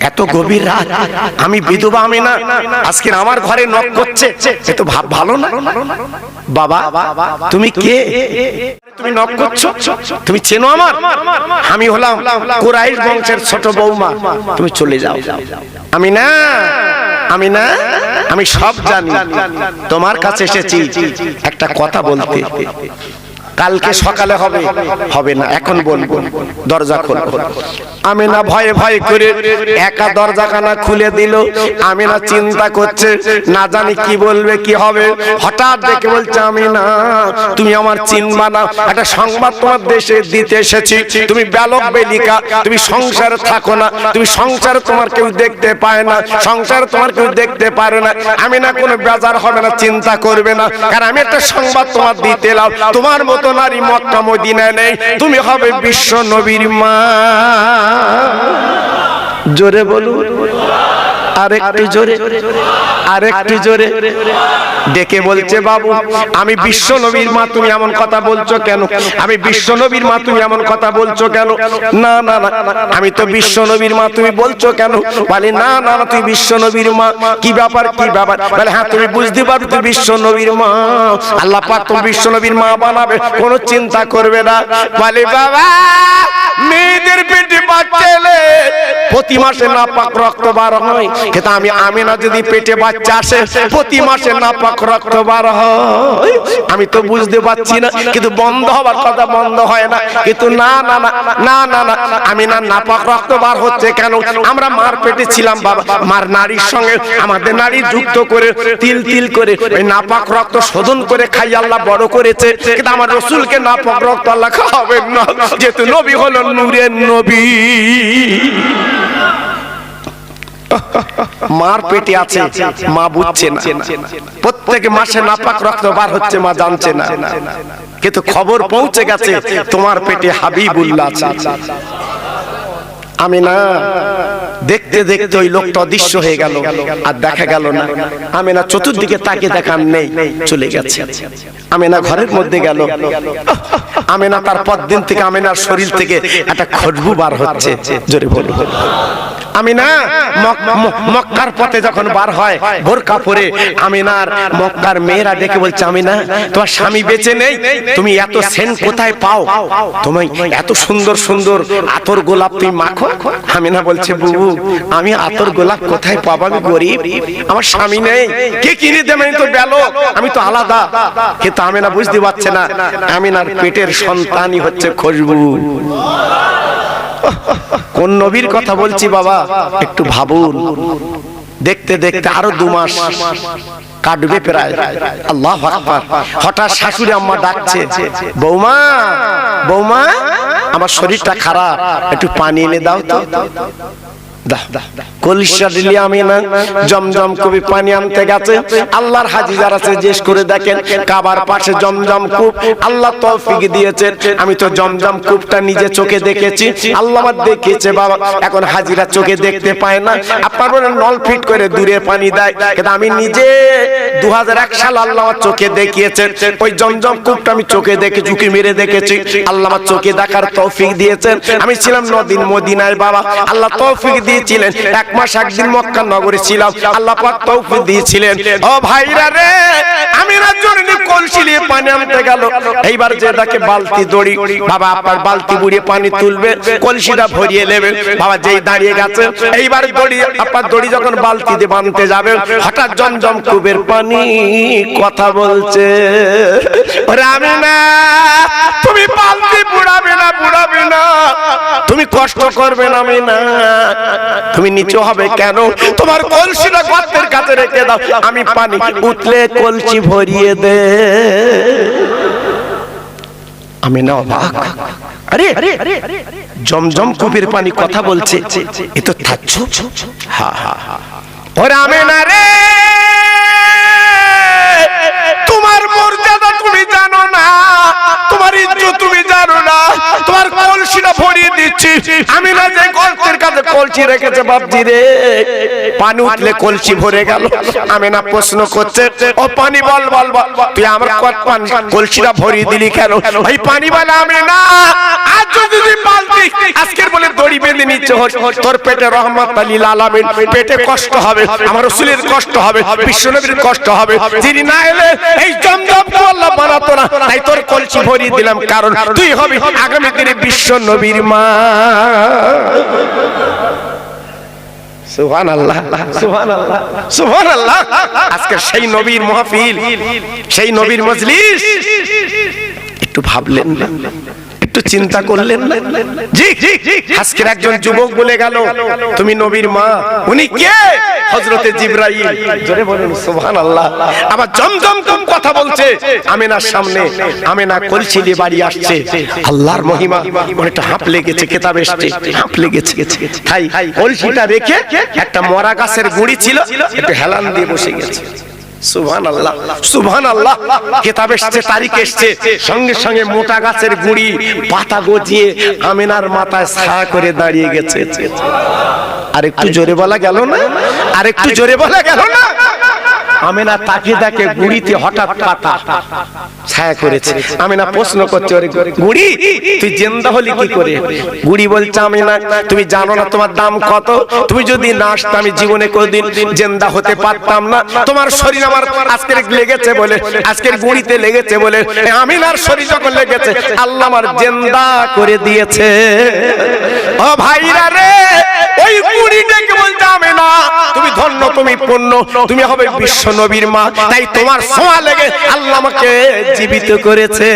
এত গভীর রাত, আমি বিধবা আমিনা আজকে আমার ঘরে নক করছে, এ তো ভালো না। বাবা তুমি কে? তুমি নক করছো, তুমি চেনো আমার? আমি হলাম কুরাইশ বংশের ছোট বৌমা, তুমি চলে যাও। আমিনা আমি সব জানি, তোমার কাছে এসেছি একটা কথা বলতে। কালকে সকালে হবে না, এখন বলবো, দরজা খোল। আমিনা ভয়ে ভয়ে করে একা দরজাখানা খুলে দিল। আমিনা চিন্তা করছে, না জানি কি বলবে কি হবে। হঠাৎ দেখে বলছে, আমিনা তুমি আমার চিনবা না, একটা সংবাদ তোমার দেশে দিতে এসেছি। তুমি বালক বেলিকা, তুমি সংসারে থাকো না, তুমি সংসারে তোমার কেউ দেখতে পায় না, সংসারে তোমার কেউ দেখতে পারে না। আমিনা কোনো বেজার হবে না, চিন্তা করবে না, কারণ আমি একটা সংবাদ তোমার দিতে এলাম। তোমার মতো নারী মক্কা মদিনায় নেই, তুমি হবে বিশ্ব নবীর মা। জোরে বলুন, আরেকটু জোরে, আরেকটু জোরে। ডেকে বলছে, বাবু আমি বিশ্ব নবীর মা, তুমি এমন কথা বলছো কেন? আমি বিশ্ব নবীর মা, তুমি এমন কথা বলছো কেন? না না না, আমি তো বিশ্ব নবীর মা, তুমি বলছো কেন? বলে না না না, তুই বিশ্ব নবীর মা, কি ব্যাপার কি ব্যাপার? বলে হ্যাঁ তুমি বুঝতে পারবে, তুই বিশ্ব নবীর মা, আল্লাহ পাক তুমি বিশ্ব নবীর মা বানাবে, কোনো চিন্তা করবে না। বলে বাবা মেয়েদের পেটে বাচ্চা এলে প্রতি মাসে নাপাক রক্ত বার হয়, কিন্তু আমি আমিনা যদি পেটে বাচ্চা আসে প্রতি মাসে নাপাক রক্ত বার হয়। আমি তো বুঝতে পারছি না, কিন্তু বন্ধ হবার কথা বন্ধ হয় না। কিন্তু না না না না না না, আমিনা নাপাক রক্ত বার হচ্ছে কেন? আমরা মার পেটে ছিলাম বাবা, মার নারীর সঙ্গে আমাদের নারী যুক্ত করে তিল তিল করে ওই নাপাক রক্ত শোধন করে খাই আল্লাহ বড় করেছে। কিন্তু আমার রসুলকে নাপাক রক্ত আল্লাহ খাওয়াবেন না, যেহেতু নবী হলো নূরের নবী। মার পেটে আছে, মা বুঝছে না। প্রত্যেক মাসে নাপাক রক্ত বার হচ্ছে, মা জানছে না, কিন্তু খবর পৌঁছে গেছে তোমার পেটে হাবিবুল্লাহ আছে। আমিনা দেখতে দেখতে ওই লোকটা অদৃশ্য হয়ে গেল, আর দেখা গেল না। আমিনা চতুর্দিকে তাকে দেখার নেই, চলে গেছে। আমিনা ঘরের মধ্যে গেল। আমিনা তার পরদিন থেকে আমিনার শরীর থেকে একটা খুশবু বার হচ্ছে। জোরে বলো। আমিনা মক্কার পথে যখন বার হয় বোরকা পরে, আমিনার মক্কার মেয়েরা ডেকে বলছে, আমিনা তোমার স্বামী বেঁচে নেই, তুমি এত সেন্ট কোথায় পাও, তুমি এত সুন্দর সুন্দর আতর গোলাপ তুমি মাখো। আমিনা বলছে, বুবু আমি আতর গোলাপ কোথায় পাবো, আমি গরিব, আমার স্বামী নেই, কে কিনে দেবে, আমি তো বেলো, আমি তো আলাদা। কিন্তু আমিনা বুঝতে পারছে না, আমিনার পেটের সন্তানই হচ্ছে খুশবু। কোন নবীর কথা বলছি বাবা, একটু ভাবুন। দেখতে দেখতে আরো 2 মাস কাটবে প্রায়। আল্লাহু আকবার। হঠাৎ শাশুড়ি আম্মা ডাকছে, বৌমা বৌমা আমার শরীরটা খারাপ, একটু পানি এনে দাও তো। কলিশা দিলি আমিনা জমজম কূপে পানি আনতে গেছে। আল্লাহর হাজি যারা আছে জিজ্ঞেস করে দেখেন, কাবার পাশে জমজম কূপ, আল্লাহ তৌফিক দিয়েছে। আমি তো জমজম কূপটা নিজে চোখে দেখেছি, আল্লাহ আমার দেখিয়েছে বাবা। এখন হাজিরা চোখে দেখতে পায় না, আপনার বলে নল ফিট করে দূরে পানি দেয়, কিন্তু আমি নিজে 2001 সাল আল্লাহ আমার চোখে দেখিয়েছে। ওই জমজম কূপটা আমি চোখে দেখে ঝুঁকি মেরে দেখেছি, আল্লাহ আমার চোখে দেখার তৌফিক দিয়েছেন। আমি ছিলাম 9 দিন মদিনায় বাবা, আল্লাহ তৌফিক দিয়েছিলেন। 1 মাস 1 দিন মক্কা নগরে ছিলাম, আল্লাহ পাক তৌফিক দিয়েছিলেন। ও ভাইরা রে, আমি না জন্য কলসি নিয়ে পানি আনতে গেল। এইবার যে দেখে বালতি দড়ি, বাবা আপনার বালতি বুড়িয়ে পানি তুলবে, কলসিটা ভরিয়ে নেবে। বাবা যেই দাঁড়িয়ে গেছে, এইবার দড়ি আপনার দড়ি যখন বালতি দিয়ে বানতে যাবে, হঠাৎ জমজম কূপের পানি কথা বলছে, ওরে আমিনা তুমি বালতি বুড়াবে না, বুড়াবে না, তুমি কষ্ট করবে না, আমিনা তুমি নিচু হবে কেন, তোমার কলসিটা গর্তের কাছে রেখে দাও, আমি পানি উঠলে কলসি ভরিয়ে দে। আমিনা অবাক, আরে জমজম কূপের পানি কথা বলছে, এ তো থাকছো। হা হা হা, ওরে আমিনা রে, তোমার মর্যাদা তুমি জানো না, তোমার ইজ্জত তুমি জানো না, তোমার কলসিটা ভরিয়ে দিচ্ছি। আমি না যে গর্তের কাছে কলসি রেখেছে, বাপজি রে পানি উঠলে কলসি ভরে গেল। আমি না প্রশ্ন করছে, ও পানি বল বল বল, তুই আমার কলসিটা ভরিয়ে দিলি কেন? ওই পানি বলে, আমি না আজ যদি তুই বালতি আজকের বলে দড়ি বেঁধে নিচ্ছে, তোর পেটে রহমত লিল আলামিন, পেটে কষ্ট হবে, আমার রাসূলের কষ্ট হবে, বিশ্বনবীর কষ্ট হবে, যিনি না এলে এই জমজম তো আল্লাহ বানাতো না, তাই তোর কলসি ভরিয়ে দিলাম, কারণ তুই হবি আগামী দিনে বিশ্ব নবীর মা। সুবহানাল্লাহ, সুবহানাল্লাহ, সুবহানাল্লাহ। আজকে সেই নবীর মাহফিল, সেই নবীর মজলিস, একটু ভাবলেন না, একটু চিন্তা করলেন না? জি, আজকের একজন যুবক বলে গেল, তুমি নবীর মা। উনি কে? হযরতে জিবরাইল। জোরে বলুন সুবহানাল্লাহ। আবার জমজম কূপ কথা বলছে আমিনার সামনে, আমিনা কলসি নিয়ে বাড়ি আসছে। আল্লাহর মহিমা, অনেকটা হাঁপ লেগেছে, কেতাবে এসেছে হাঁপ লেগেছে। তাই কলসিটা রেখে একটা মরা গাছের গুঁড়ি ছিল, একটু হেলান দিয়ে বসে গেছে। সুবহানাল্লাহ, সুবহানাল্লাহ। কিতাবে এসেছে, তারিখ এসেছে, সঙ্গে সঙ্গে মোটা গাছের গুঁড়ি পাতা গজিয়ে আমিনার মাথায় ছায়া করে দাঁড়িয়ে গেছে। আর একটু জোরে বলা গেল না? আর একটু জোরে বলা গেল না? আমিনা তাকিয়ে দেখে গুড়িতে হঠাৎ পাতা ছায়া করেছে। আমিনা প্রশ্ন করছে, ওরে গুড়ি তুই জিন্দা হলি কি করে? গুড়ি বলছে, আমিনা তুমি জানো না তোমার দাম কত? তুমি যদি না আসতে আমি জীবনে কোনদিন জিন্দা হতে পারতাম না। তোমার শরীর আমার আজকের লেগেছে বলে, আজকের গুড়িতে লেগেছে বলে, আমিনার শরীর যখন লেগেছে আল্লাহ আমার জিন্দা করে দিয়েছে। ও ভাইরা রে, ওই গুড়িটাকে বলছে, আমিনা তুমি ধন্য, তুমি পূর্ণ, তুমি হবে বিশ্ব নবীর মা, তাই তোমার ছোঁয়া লেগে আল্লাহ আমাকে জীবিত করেছে।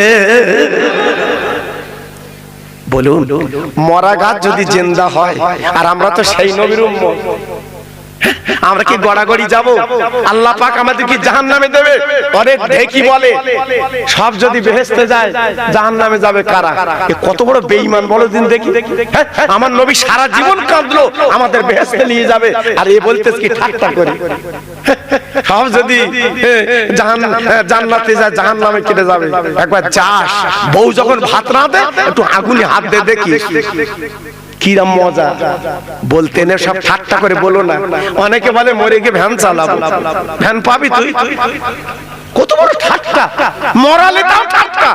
বলুন, মরা গাছ যদি জিন্দা হয়, আর আমরা তো সেই নবীর উম্মত, আমরা কি গড়াগড়ি যাব? আল্লাহ পাক আমাদের কি জাহান্নামে দেবে? অনেক ঢেকি বলে সব যদি বেহেশতে যায় জাহান্নামে যাবে কারা? কত বড় বেঈমান বলো দিন দেখি। আমার নবী সারা জীবন কাঁদলো আমাদের বেহেশতে নিয়ে যাবে, আর এ বলতেছ কি ঠাট্টা করে? সব যদি জান্নাতে যায় জাহান্নামে কেটে যাবে। একবার যাস, বউ যখন ভাত রাঁধে একটু আগুনে হাত দে দেখি কিরম মজা। বলতে নে সব ঠাট্টা করে বলো না। অনেকে বলে মরে গিয়ে ভ্যান চালাবো, ভ্যান পাবি তুই? কত বড় ঠাট্টা, মরালে তাও ঠাট্টা।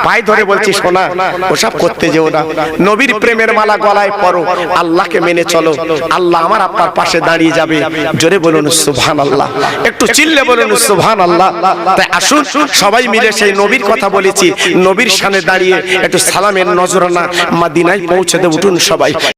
পায়ে ধরে বলছি শোনা, ওসব করতে যেও না। নবীর প্রেমের মালা গলায় পরো, আল্লাহকে মেনে চলো, আল্লাহ আমার আপনার পাশে দাঁড়িয়ে যাবে। জোরে বলুন সুবহানাল্লাহ, একটু চিল্লে বলুন সুবহানাল্লাহ। তাই আসুন সবাই মিলে সেই নবীর কথা বলেছি, নবীর সামনে দাঁড়িয়ে একটু সালামের নজরানা মদিনায় পৌঁছে দেব। উঠুন সবাই।